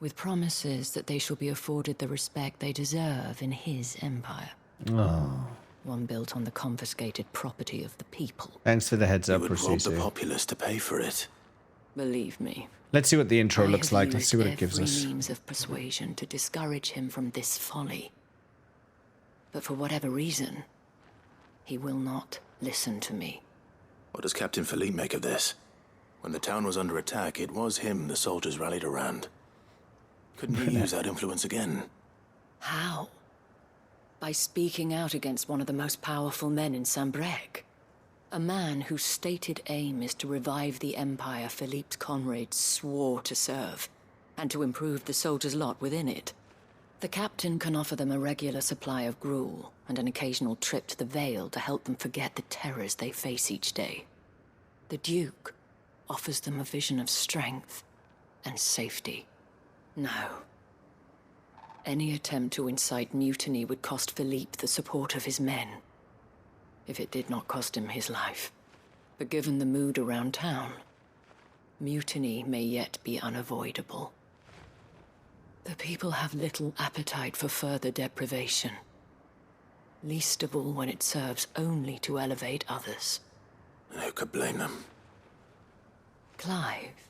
with promises that they shall be afforded the respect they deserve in his empire. Oh. One built on the confiscated property of the people. Thanks for the heads up, You would rob the Rasusu. populace to pay for it. Believe me. Let's see what the intro I looks have like. Let's used see what it gives every us. means of persuasion to discourage him from this folly. But for whatever reason, he will not listen to me. What does Captain Philippe make of this? When the town was under attack, it was him the soldiers rallied around. Couldn't he use that influence again? How? By speaking out against one of the most powerful men in Sambrec. A man whose stated aim is to revive the empire Philippe's comrades swore to serve, and to improve the soldiers' lot within it. The captain can offer them a regular supply of gruel, and an occasional trip to the Vale to help them forget the terrors they face each day. The Duke offers them a vision of strength and safety. No. Any attempt to incite mutiny would cost Philippe the support of his men, if it did not cost him his life. But given the mood around town, mutiny may yet be unavoidable. The people have little appetite for further deprivation, least of all when it serves only to elevate others. And who could blame them? Clive,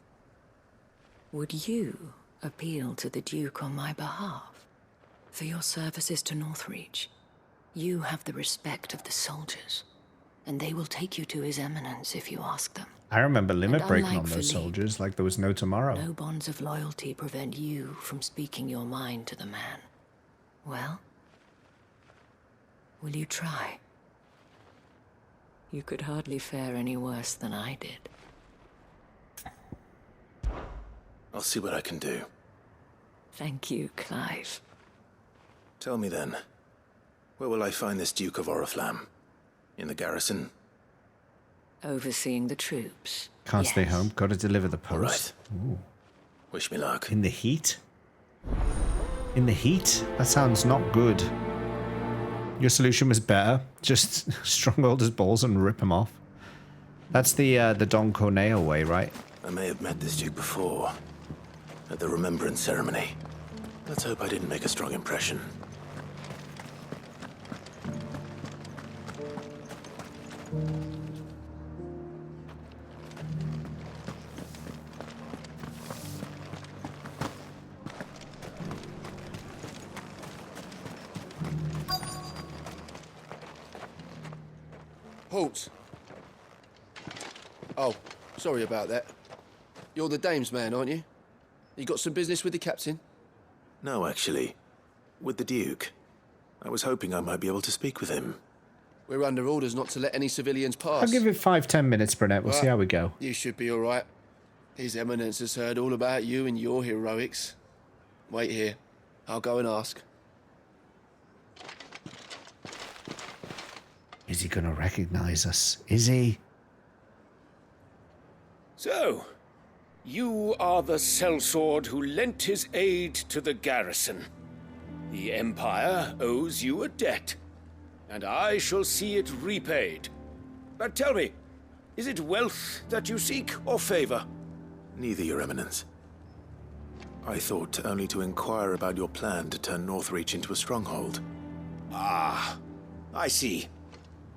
would you appeal to the Duke on my behalf? For your services to Northreach, you have the respect of the soldiers, and they will take you to His Eminence if you ask them. I remember limit And breaking unlike on those Philippe, soldiers like there was no tomorrow. No bonds of loyalty prevent you from speaking your mind to the man. Well, will you try? You could hardly fare any worse than I did. I'll see what I can do. Thank you, Clive. Tell me then, where will I find this Duke of Oriflamme? In the garrison? Overseeing the troops. Can't stay home. Got to deliver the post. Ooh. Wish me luck. In the heat? In the heat? That sounds not good. Your solution was better. Just stronghold his balls and rip him off. That's the Don Corneo way, right? I may have met this Duke before. At the remembrance ceremony. Let's hope I didn't make a strong impression. Halt! Oh, sorry about that. You're the dame's man, aren't you? You got some business with the captain? No, actually. With the Duke. I was hoping I might be able to speak with him. We're under orders not to let any civilians pass. I'll give it 5-10 minutes, Burnett. We'll see how we go. You should be all right. His Eminence has heard all about you and your heroics. Wait here. I'll go and ask. Is he going to recognize us? Is he? So, you are the sellsword who lent his aid to the garrison. The Empire owes you a debt, and I shall see it repaid. But tell me, is it wealth that you seek, or favor? Neither, Your Eminence. I thought only to inquire about your plan to turn Northreach into a stronghold. Ah, I see.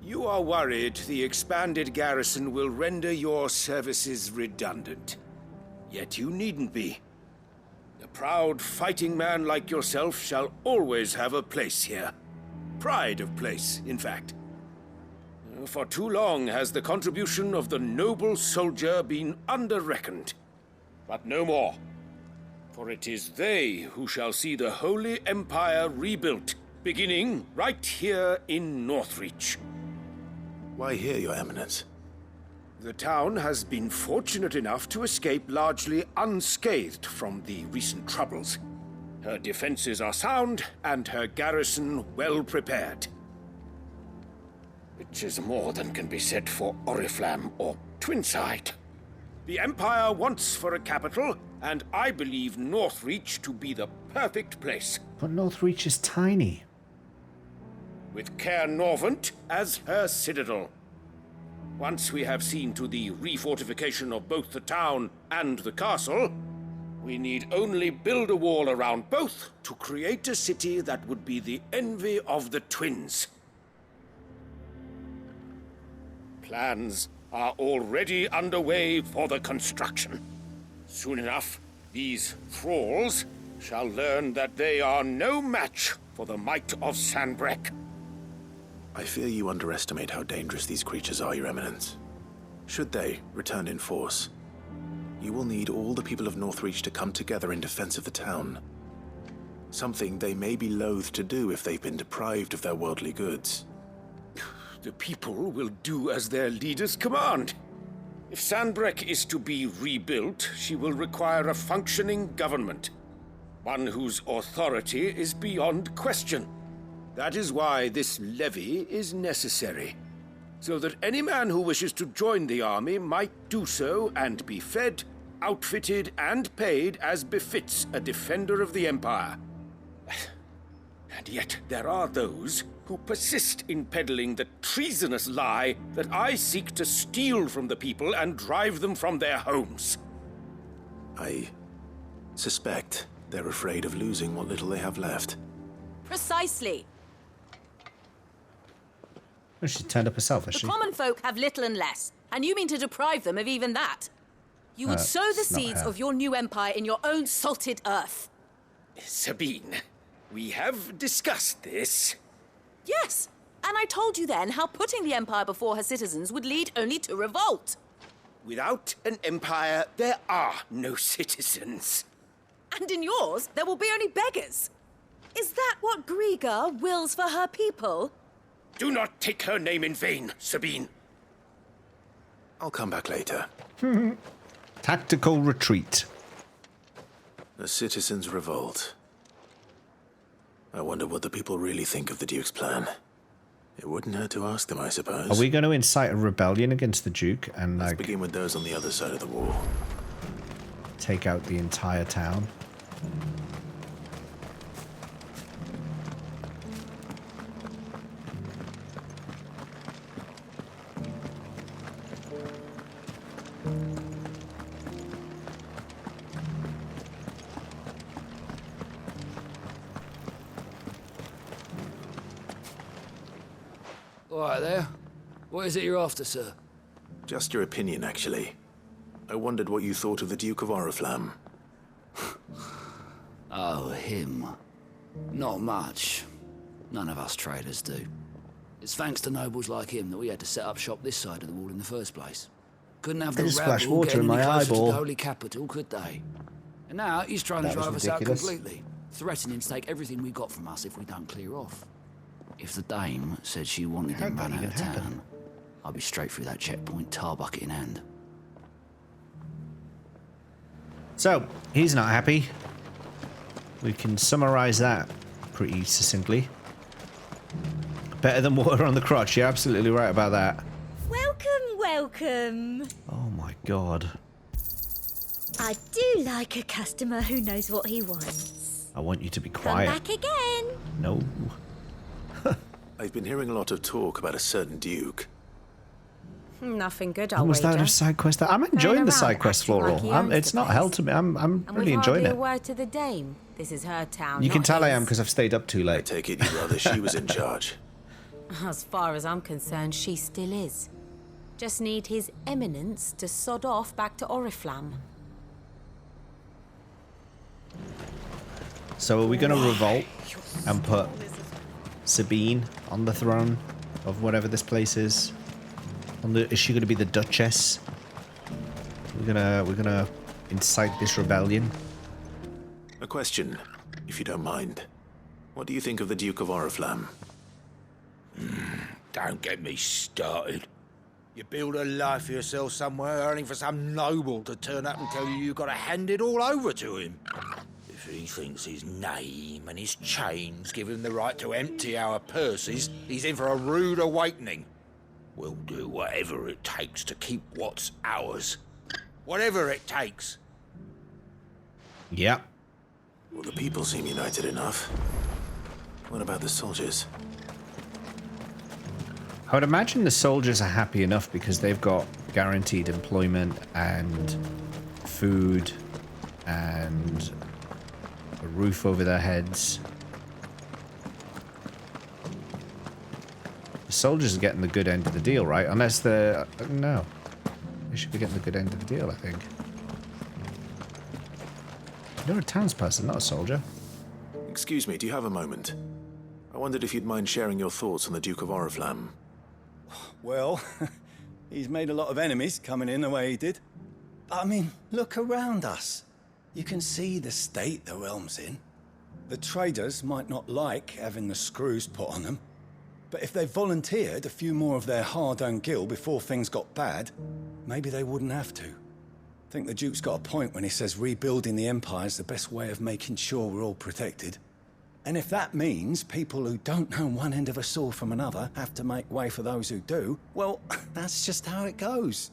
You are worried the expanded garrison will render your services redundant. Yet you needn't be. A proud fighting man like yourself shall always have a place here. Pride of place, in fact. For too long has the contribution of the noble soldier been under-reckoned. But no more. For it is they who shall see the Holy Empire rebuilt, beginning right here in Northreach. Why here, Your Eminence? The town has been fortunate enough to escape largely unscathed from the recent troubles. Her defenses are sound, and her garrison well prepared. Which is more than can be said for Oriflamme or Twinside. The Empire wants for a capital, and I believe Northreach to be the perfect place. But Northreach is tiny. With Caer Norvent as her citadel. Once we have seen to the refortification of both the town and the castle, we need only build a wall around both to create a city that would be the envy of the twins. Plans are already underway for the construction. Soon enough, these thralls shall learn that they are no match for the might of Sanbreque. I fear you underestimate how dangerous these creatures are, Your Eminence. Should they return in force, you will need all the people of Northreach to come together in defense of the town. Something they may be loath to do if they've been deprived of their worldly goods. The people will do as their leaders command. If Sanbreque is to be rebuilt, she will require a functioning government. One whose authority is beyond question. That is why this levy is necessary. So that any man who wishes to join the army might do so and be fed, outfitted, and paid as befits a defender of the Empire. And yet there are those who persist in peddling the treasonous lie that I seek to steal from the people and drive them from their homes. I suspect they're afraid of losing what little they have left. Precisely. Well, she turned up herself, has The she? common folk have little and less, and you mean to deprive them of even that? You would sow the it's not seeds her. of your new empire in your own salted earth. Sabine, we have discussed this. Yes, and I told you then how putting the empire before her citizens would lead only to revolt. Without an empire, there are no citizens. And in yours, there will be only beggars. Is that what Griga wills for her people? Do not take her name in vain, Sabine. I'll come back later. Tactical retreat. The citizens revolt. I wonder what the people really think of the Duke's plan. It wouldn't hurt to ask them, I suppose. Are we going to incite a rebellion against the Duke and Let's like begin with those on the other side of the wall. take out the entire town? All right there. What is it you're after, sir? Just your opinion, actually. I wondered what you thought of the Duke of Oriflamme. Oh, him. Not much. None of us traders do. It's thanks to nobles like him that we had to set up shop this side of the wall in the first place. Couldn't have I the just splashed rabble water getting in my any closer to eyeball. the holy capital, could they? And now he's trying to That was drive us out ridiculous. completely, threatening to take everything we got from us if we don't clear off. If the dame said she wanted him run out of town, I'd be straight through that checkpoint, tar bucket in hand. So, he's not happy. We can summarize that pretty succinctly. Better than water on the crotch. You're absolutely right about that. Welcome, welcome. Oh my god. I do like a customer who knows what he wants. I want you to be Come quiet. back again. No. I've been hearing a lot of talk about a certain Duke. Nothing good, Oh, I'll was that wager. a side quest? I'm enjoying Going the around side quest, acting like Floral. he owns It's the not place. hell to me. I'm And really we've enjoying hardly it. a word to the dame. This is her town, You can not tell I his. am because I've stayed up too late. I take it you'd rather she was in charge. As far as I'm concerned, she still is. Just need his eminence to sod off back to Oriflamme. So are we going to revolt and put Sabine on the throne of whatever this place is? Is she going to be the Duchess? We're gonna incite this rebellion. A question, if you don't mind. What do you think of the Duke of Oriflamme? Don't get me started. You build a life for yourself somewhere, only for some noble to turn up and tell you you've got to hand it all over to him. If he thinks his name and his chains give him the right to empty our purses, he's in for a rude awakening. We'll do whatever it takes to keep what's ours. Whatever it takes. Yeah. Well, the people seem united enough. What about the soldiers? I would imagine the soldiers are happy enough because they've got guaranteed employment and food and a roof over their heads. The soldiers are getting the good end of the deal, right? Unless they're... no. They should be getting the good end of the deal, I think. You're a townsperson, not a soldier. Excuse me, do you have a moment? I wondered if you'd mind sharing your thoughts on the Duke of Oriflamme. Well, he's made a lot of enemies coming in the way he did. But I mean, look around us. You can see the state the realm's in. The traders might not like having the screws put on them, but if they volunteered a few more of their hard-earned gil before things got bad, maybe they wouldn't have to. I think the Duke's got a point when he says rebuilding the Empire is the best way of making sure we're all protected. And if that means people who don't know one end of a sword from another have to make way for those who do, well, that's just how it goes.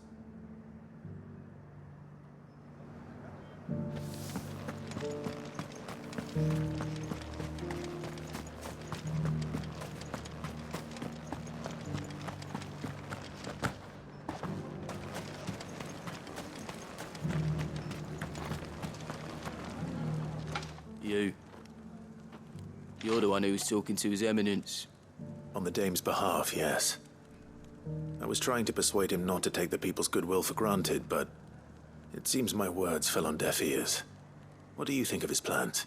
You. You're the one who was talking to His Eminence. On the Dame's behalf, yes. I was trying to persuade him not to take the people's goodwill for granted, but it seems my words fell on deaf ears. What do you think of his plans?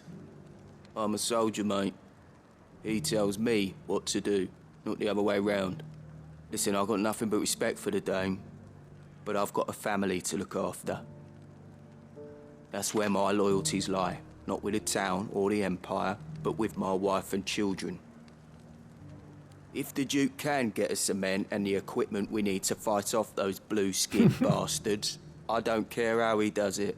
I'm a soldier, mate. He tells me what to do, not the other way round. Listen, I've got nothing but respect for the Dame, but I've got a family to look after. That's where my loyalties lie, not with the town or the Empire, but with my wife and children. If the Duke can get us the men and the equipment we need to fight off those blue-skinned bastards, I don't care how he does it.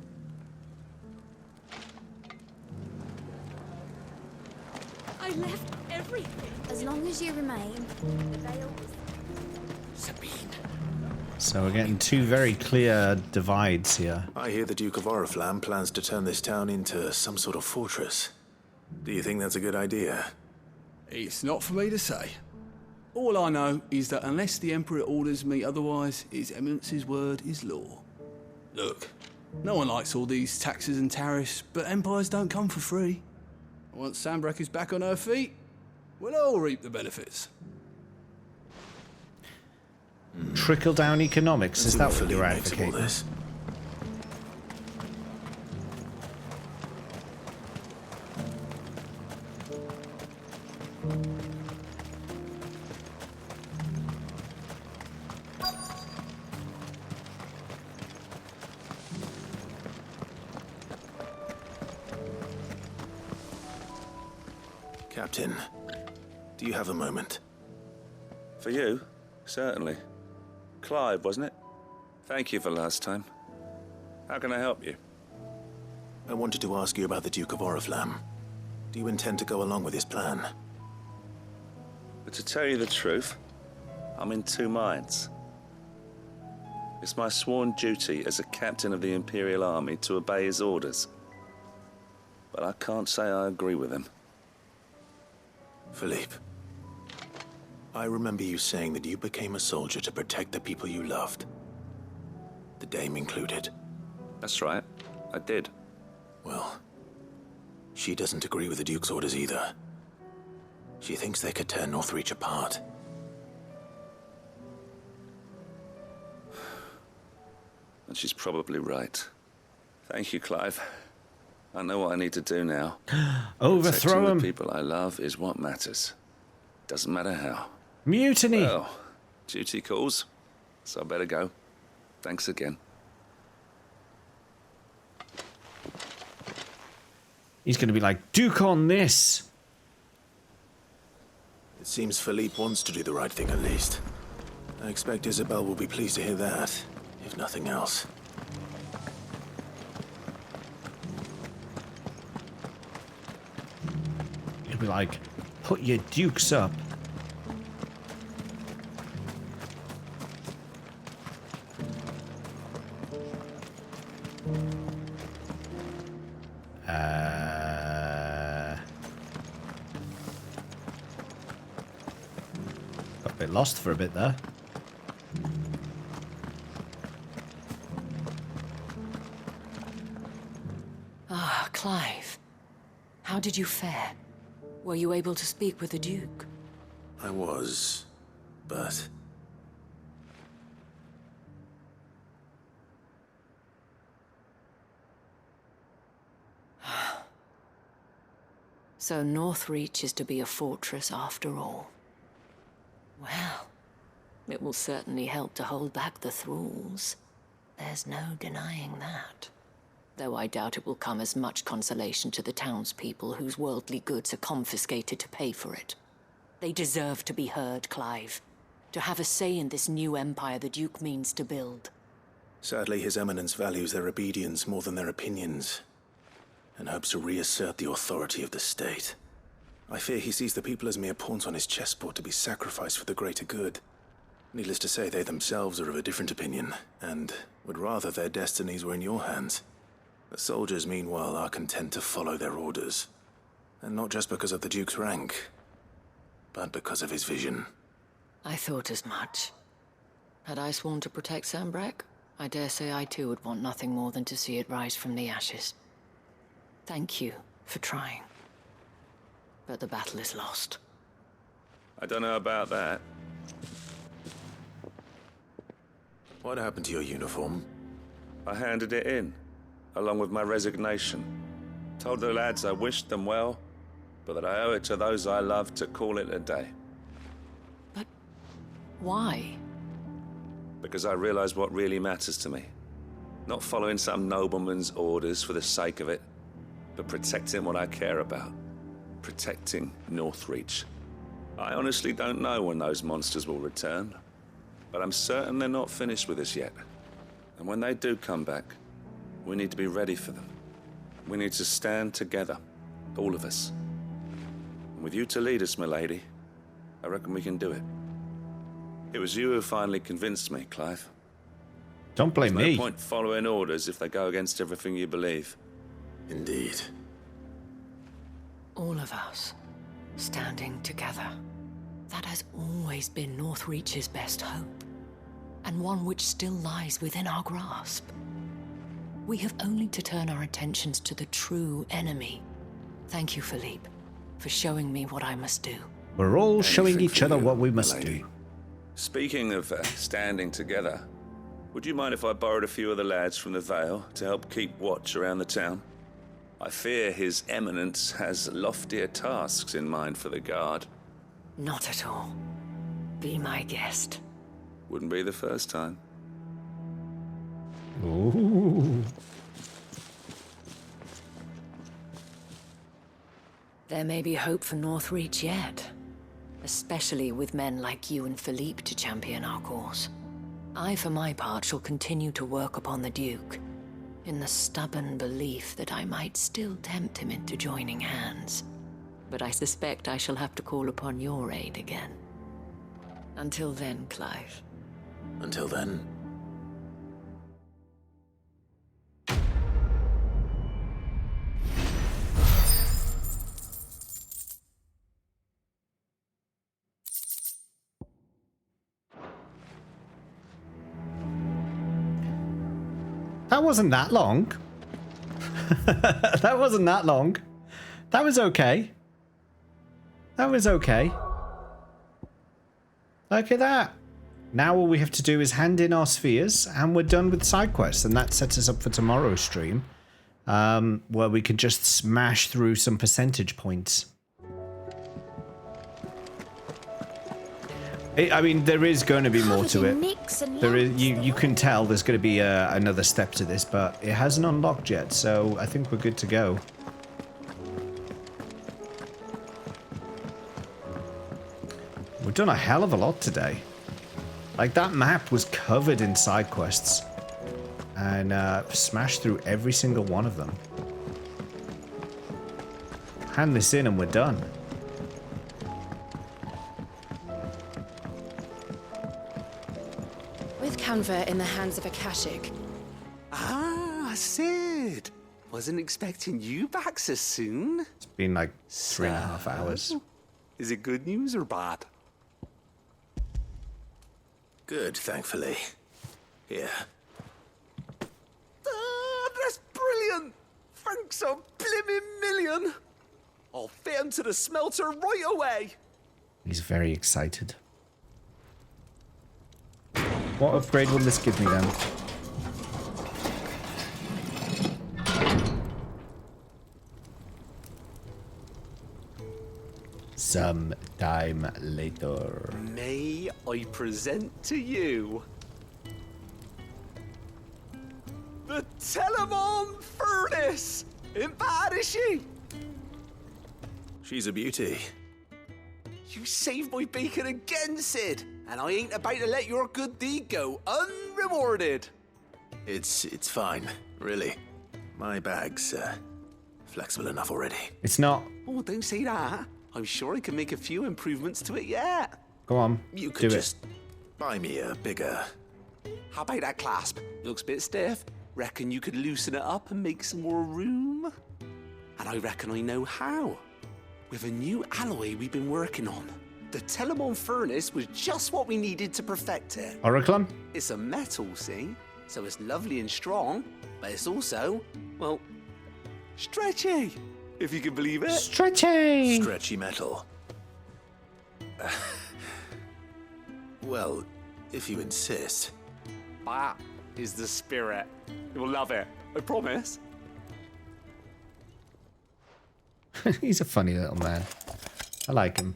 I left everything. As long as you remain, the veil Sabine. So we're getting two very clear divides here. I hear the Duke of Oriflamme plans to turn this town into some sort of fortress. Do you think that's a good idea? It's not for me to say. All I know is that unless the Emperor orders me otherwise, His Eminence's word is law. Look, no one likes all these taxes and tariffs, but empires don't come for free. Once Sanbreque is back on her feet, we'll all reap the benefits. Trickle-down economics, is that what you're Philippe makes of all advocating? this? Captain, do you have a moment? For you? Certainly. Clive, wasn't it? Thank you for last time. How can I help you? I wanted to ask you about the Duke of Oriflamme. Do you intend to go along with his plan? But to tell you the truth, I'm in two minds. It's my sworn duty as a captain of the Imperial Army to obey his orders. But I can't say I agree with him. Philippe, I remember you saying that you became a soldier to protect the people you loved. The Dame included. That's right, I did. Well, she doesn't agree with the Duke's orders either. She thinks they could tear Northreach apart. And she's probably right. Thank you, Clive. I know what I need to do now. Overthrow Protecting him. the people I love is what matters. Doesn't matter how. Mutiny. Well, duty calls, so I better go. Thanks again. He's going to be like, Duke on this. It seems Philippe wants to do the right thing at least. I expect Isabel will be pleased to hear that, if nothing else. He'll be like, put your dukes up. Got a bit lost for a bit there. Ah, Clive. How did you fare? Were you able to speak with the Duke? I was, but... So Northreach is to be a fortress after all. Well, it will certainly help to hold back the thralls. There's no denying that. Though I doubt it will come as much consolation to the townspeople whose worldly goods are confiscated to pay for it. They deserve to be heard, Clive. To have a say in this new empire the Duke means to build. Sadly, His Eminence values their obedience more than their opinions, and hopes to reassert the authority of the state. I fear he sees the people as mere pawns on his chessboard to be sacrificed for the greater good. Needless to say, they themselves are of a different opinion, and would rather their destinies were in your hands. The soldiers, meanwhile, are content to follow their orders. And not just because of the Duke's rank, but because of his vision. I thought as much. Had I sworn to protect Sanbreque, I dare say I too would want nothing more than to see it rise from the ashes. Thank you for trying. But the battle is lost. I don't know about that. What happened to your uniform? I handed it in, along with my resignation. Told the lads I wished them well, but that I owe it to those I love to call it a day. But why? Because I realize what really matters to me. Not following some nobleman's orders for the sake of it, but protecting what I care about. Protecting Northreach. I honestly don't know when those monsters will return, but I'm certain they're not finished with us yet. And when they do come back, we need to be ready for them. We need to stand together, all of us. And with you to lead us, milady, I reckon we can do it. It was you who finally convinced me, Clive. Don't blame There's me. no point following orders if they go against everything you believe. Indeed. All of us, standing together. That has always been Northreach's best hope, and one which still lies within our grasp. We have only to turn our attentions to the true enemy. Thank you, Philippe, for showing me what I must do. We're all showing Anything each for other you, what we must milady. do. Speaking of standing together, would you mind if I borrowed a few of the lads from the Vale to help keep watch around the town? I fear His Eminence has loftier tasks in mind for the guard. Not at all. Be my guest. Wouldn't be the first time. Ooh. There may be hope for Northreach yet, especially with men like you and Philippe to champion our cause. I, for my part, shall continue to work upon the Duke, in the stubborn belief that I might still tempt him into joining hands. But I suspect I shall have to call upon your aid again. Until then, Clive. Until then. That wasn't that long. That wasn't that long. That was okay. That was okay. Look at that. Now all we have to do is hand in our spheres and we're done with side quests, and that sets us up for tomorrow's stream, where we can just smash through some percentage points. I mean, there is going to be more to it. There is, you can tell there's going to be another step to this, but it hasn't unlocked yet, so I think we're good to go. We've done a hell of a lot today. Like, that map was covered in side quests, and smashed through every single one of them. Hand this in and we're done. With Canva in the hands of Akashic. Ah, Sid. Wasn't expecting you back so soon. It's been like 3.5 hours. Is it good news or bad? Good, thankfully. Here. Ah, that's brilliant. Thanks a blimmin' million. I'll fit him to the smelter right away. He's very excited. What upgrade will this give me then? Some time later. May I present to you the Telemon Furnace? Ain't bad, is she? She's a beauty. You saved my bacon again, Sid, and I ain't about to let your good deed go unrewarded. It's fine, really. My bag's flexible enough already. It's not. Oh, don't say that. I'm sure I can make a few improvements to it yet. Go on. You could do just buy me a bigger. How about that clasp? Looks a bit stiff. Reckon you could loosen it up and make some more room? And I reckon I know how. With a new alloy we've been working on. The Telemon Furnace was just what we needed to perfect it. Oriclum? It's a metal, see? So it's lovely and strong, but it's also, well, stretchy. if you can believe it. Stretchy! Stretchy metal. Well, if you insist. That is the spirit. You'll love it. I promise. He's a funny little man. I like him.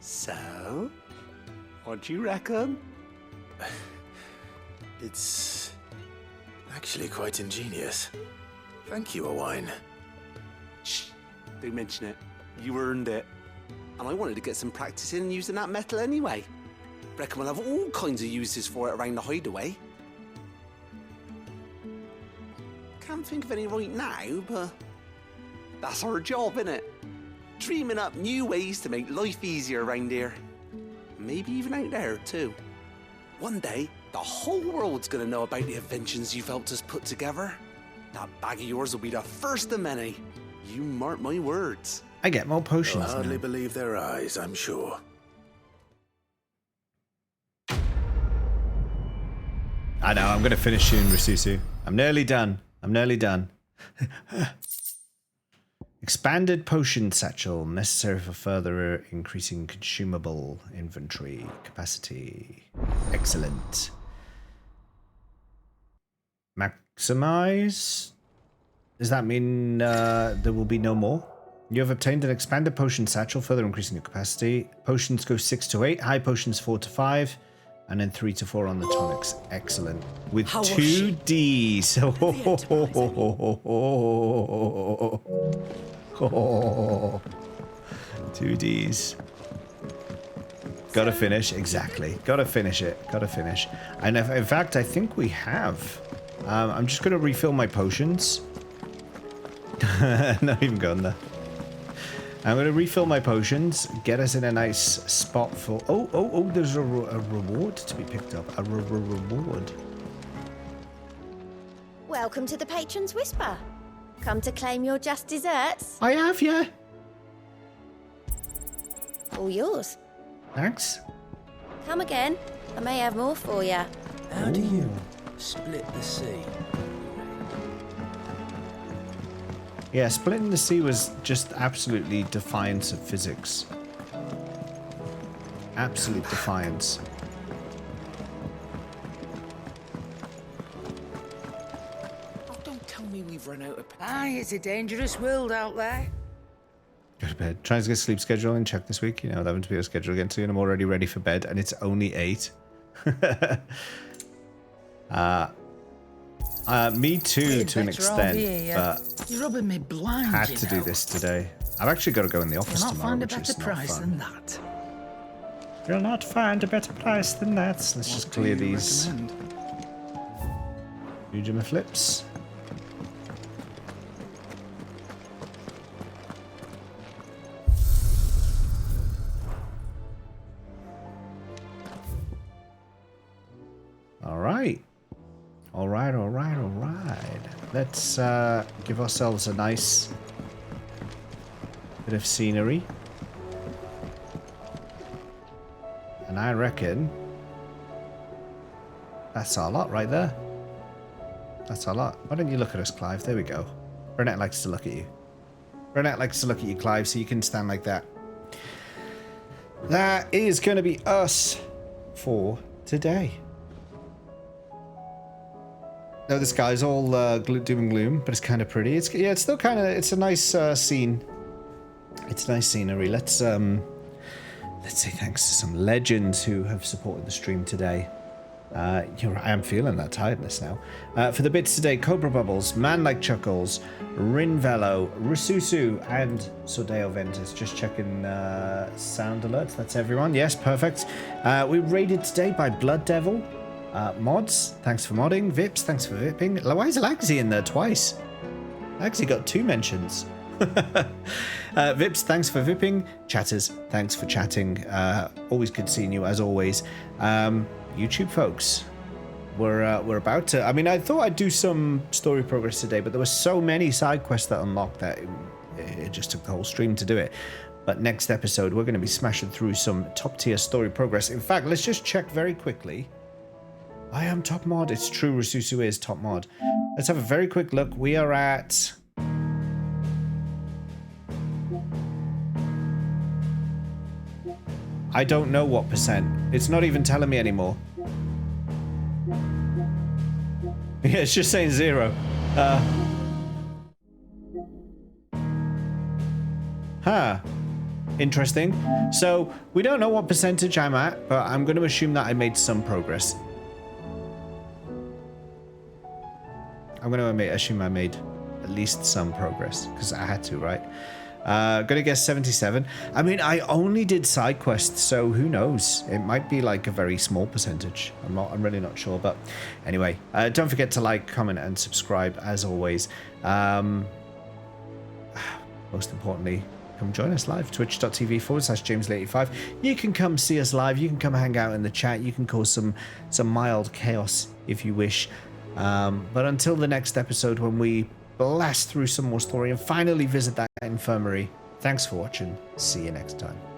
So, what do you reckon? It's actually quite ingenious. Thank you, Owain. Shh, don't mention it. You earned it. And I wanted to get some practice in using that metal anyway. Reckon we'll have all kinds of uses for it around the hideaway. Can't think of any right now, but that's our job, innit? Dreaming up new ways to make life easier around here. Maybe even out there, too. One day, the whole world's gonna know about the inventions you've helped us put together. That bag of yours will be the first of many. You mark my words. I get more potions They'll hardly now. believe their eyes, I'm sure. I know, I'm going to finish soon, Risusu. I'm nearly done. I'm nearly done. Expanded potion satchel, necessary for further increasing consumable inventory capacity. Excellent. Maximize? Does that mean there will be no more? You have obtained an expanded potion satchel, further increasing your capacity. Potions go 6 to 8, high potions 4 to 5, and then 3 to 4 on the tonics. Excellent. With 2 Ds. Oh, 2 Ds. Gotta finish. Exactly. Gotta finish it. Gotta finish. And in fact, I think we have. I'm just gonna refill my potions. Not even going there. I'm going to refill my potions, get us in a nice spot for... Oh, there's a reward to be picked up. A reward. Welcome to the Patron's Whisper. Come to claim your just desserts? I have, yeah. All yours. Thanks. Come again. I may have more for you. How do you split the sea? Yeah, splitting the sea was just absolutely defiance of physics. Absolute defiance. Oh, don't tell me we've run out of... it's a dangerous world out there. Go to bed. Trying to get sleep schedule in check this week. You know, 11 to be a schedule again soon. I'm already ready for bed, and it's only 8. Me too, to an extent, but you're rubbing me blind. I had to do this today. I've actually got to go in the office You'll not tomorrow, find a which better is not price fun. than that. You'll not find a better price than that. Let's just clear these. Ujima flips. All right. All right. Let's give ourselves a nice bit of scenery. And I reckon that's our lot right there. That's our lot. Why don't you look at us, Clive? There we go. Burnett likes to look at you. Burnett likes to look at you, Clive, so you can stand like that. That is going to be us for today. No, this guy's all doom and gloom, but it's kind of pretty. It's still kind of, it's a nice scene. It's nice scenery. Let's say thanks to some legends who have supported the stream today. I am feeling that tiredness now. For the bits today, Cobra Bubbles, Man Like Chuckles, Rinvello, Risusu, and Sordeo Ventus. Just checking sound alerts. That's everyone. Yes, perfect. We raided today by Blood Devil. Mods, thanks for modding. Vips, thanks for vipping. Why is Lagsy in there twice? Lagsy got 2 mentions. Vips, thanks for vipping. Chatters, thanks for chatting. Always good seeing you, as always. YouTube folks, we're about to... I mean, I thought I'd do some story progress today, but there were so many side quests that unlocked that it just took the whole stream to do it. But next episode, we're going to be smashing through some top-tier story progress. In fact, let's just check very quickly. I am top mod. It's true, Rasusu is top mod. Let's have a very quick look. We are at... I don't know what percent. It's not even telling me anymore. Yeah, it's just saying 0. Huh. Interesting. So, we don't know what percentage I'm at, but I'm going to assume that I made some progress. I'm going to assume I made at least some progress, because I had to, right? Gonna guess 77. I mean, I only did side quests, so who knows? It might be like a very small percentage. I'm really not sure, but anyway, don't forget to like, comment, and subscribe as always. Most importantly, come join us live, twitch.tv/JamesLey85. You can come see us live. You can come hang out in the chat. You can cause some mild chaos if you wish. But until the next episode, when we blast through some more story and finally visit that infirmary, thanks for watching. See you next time.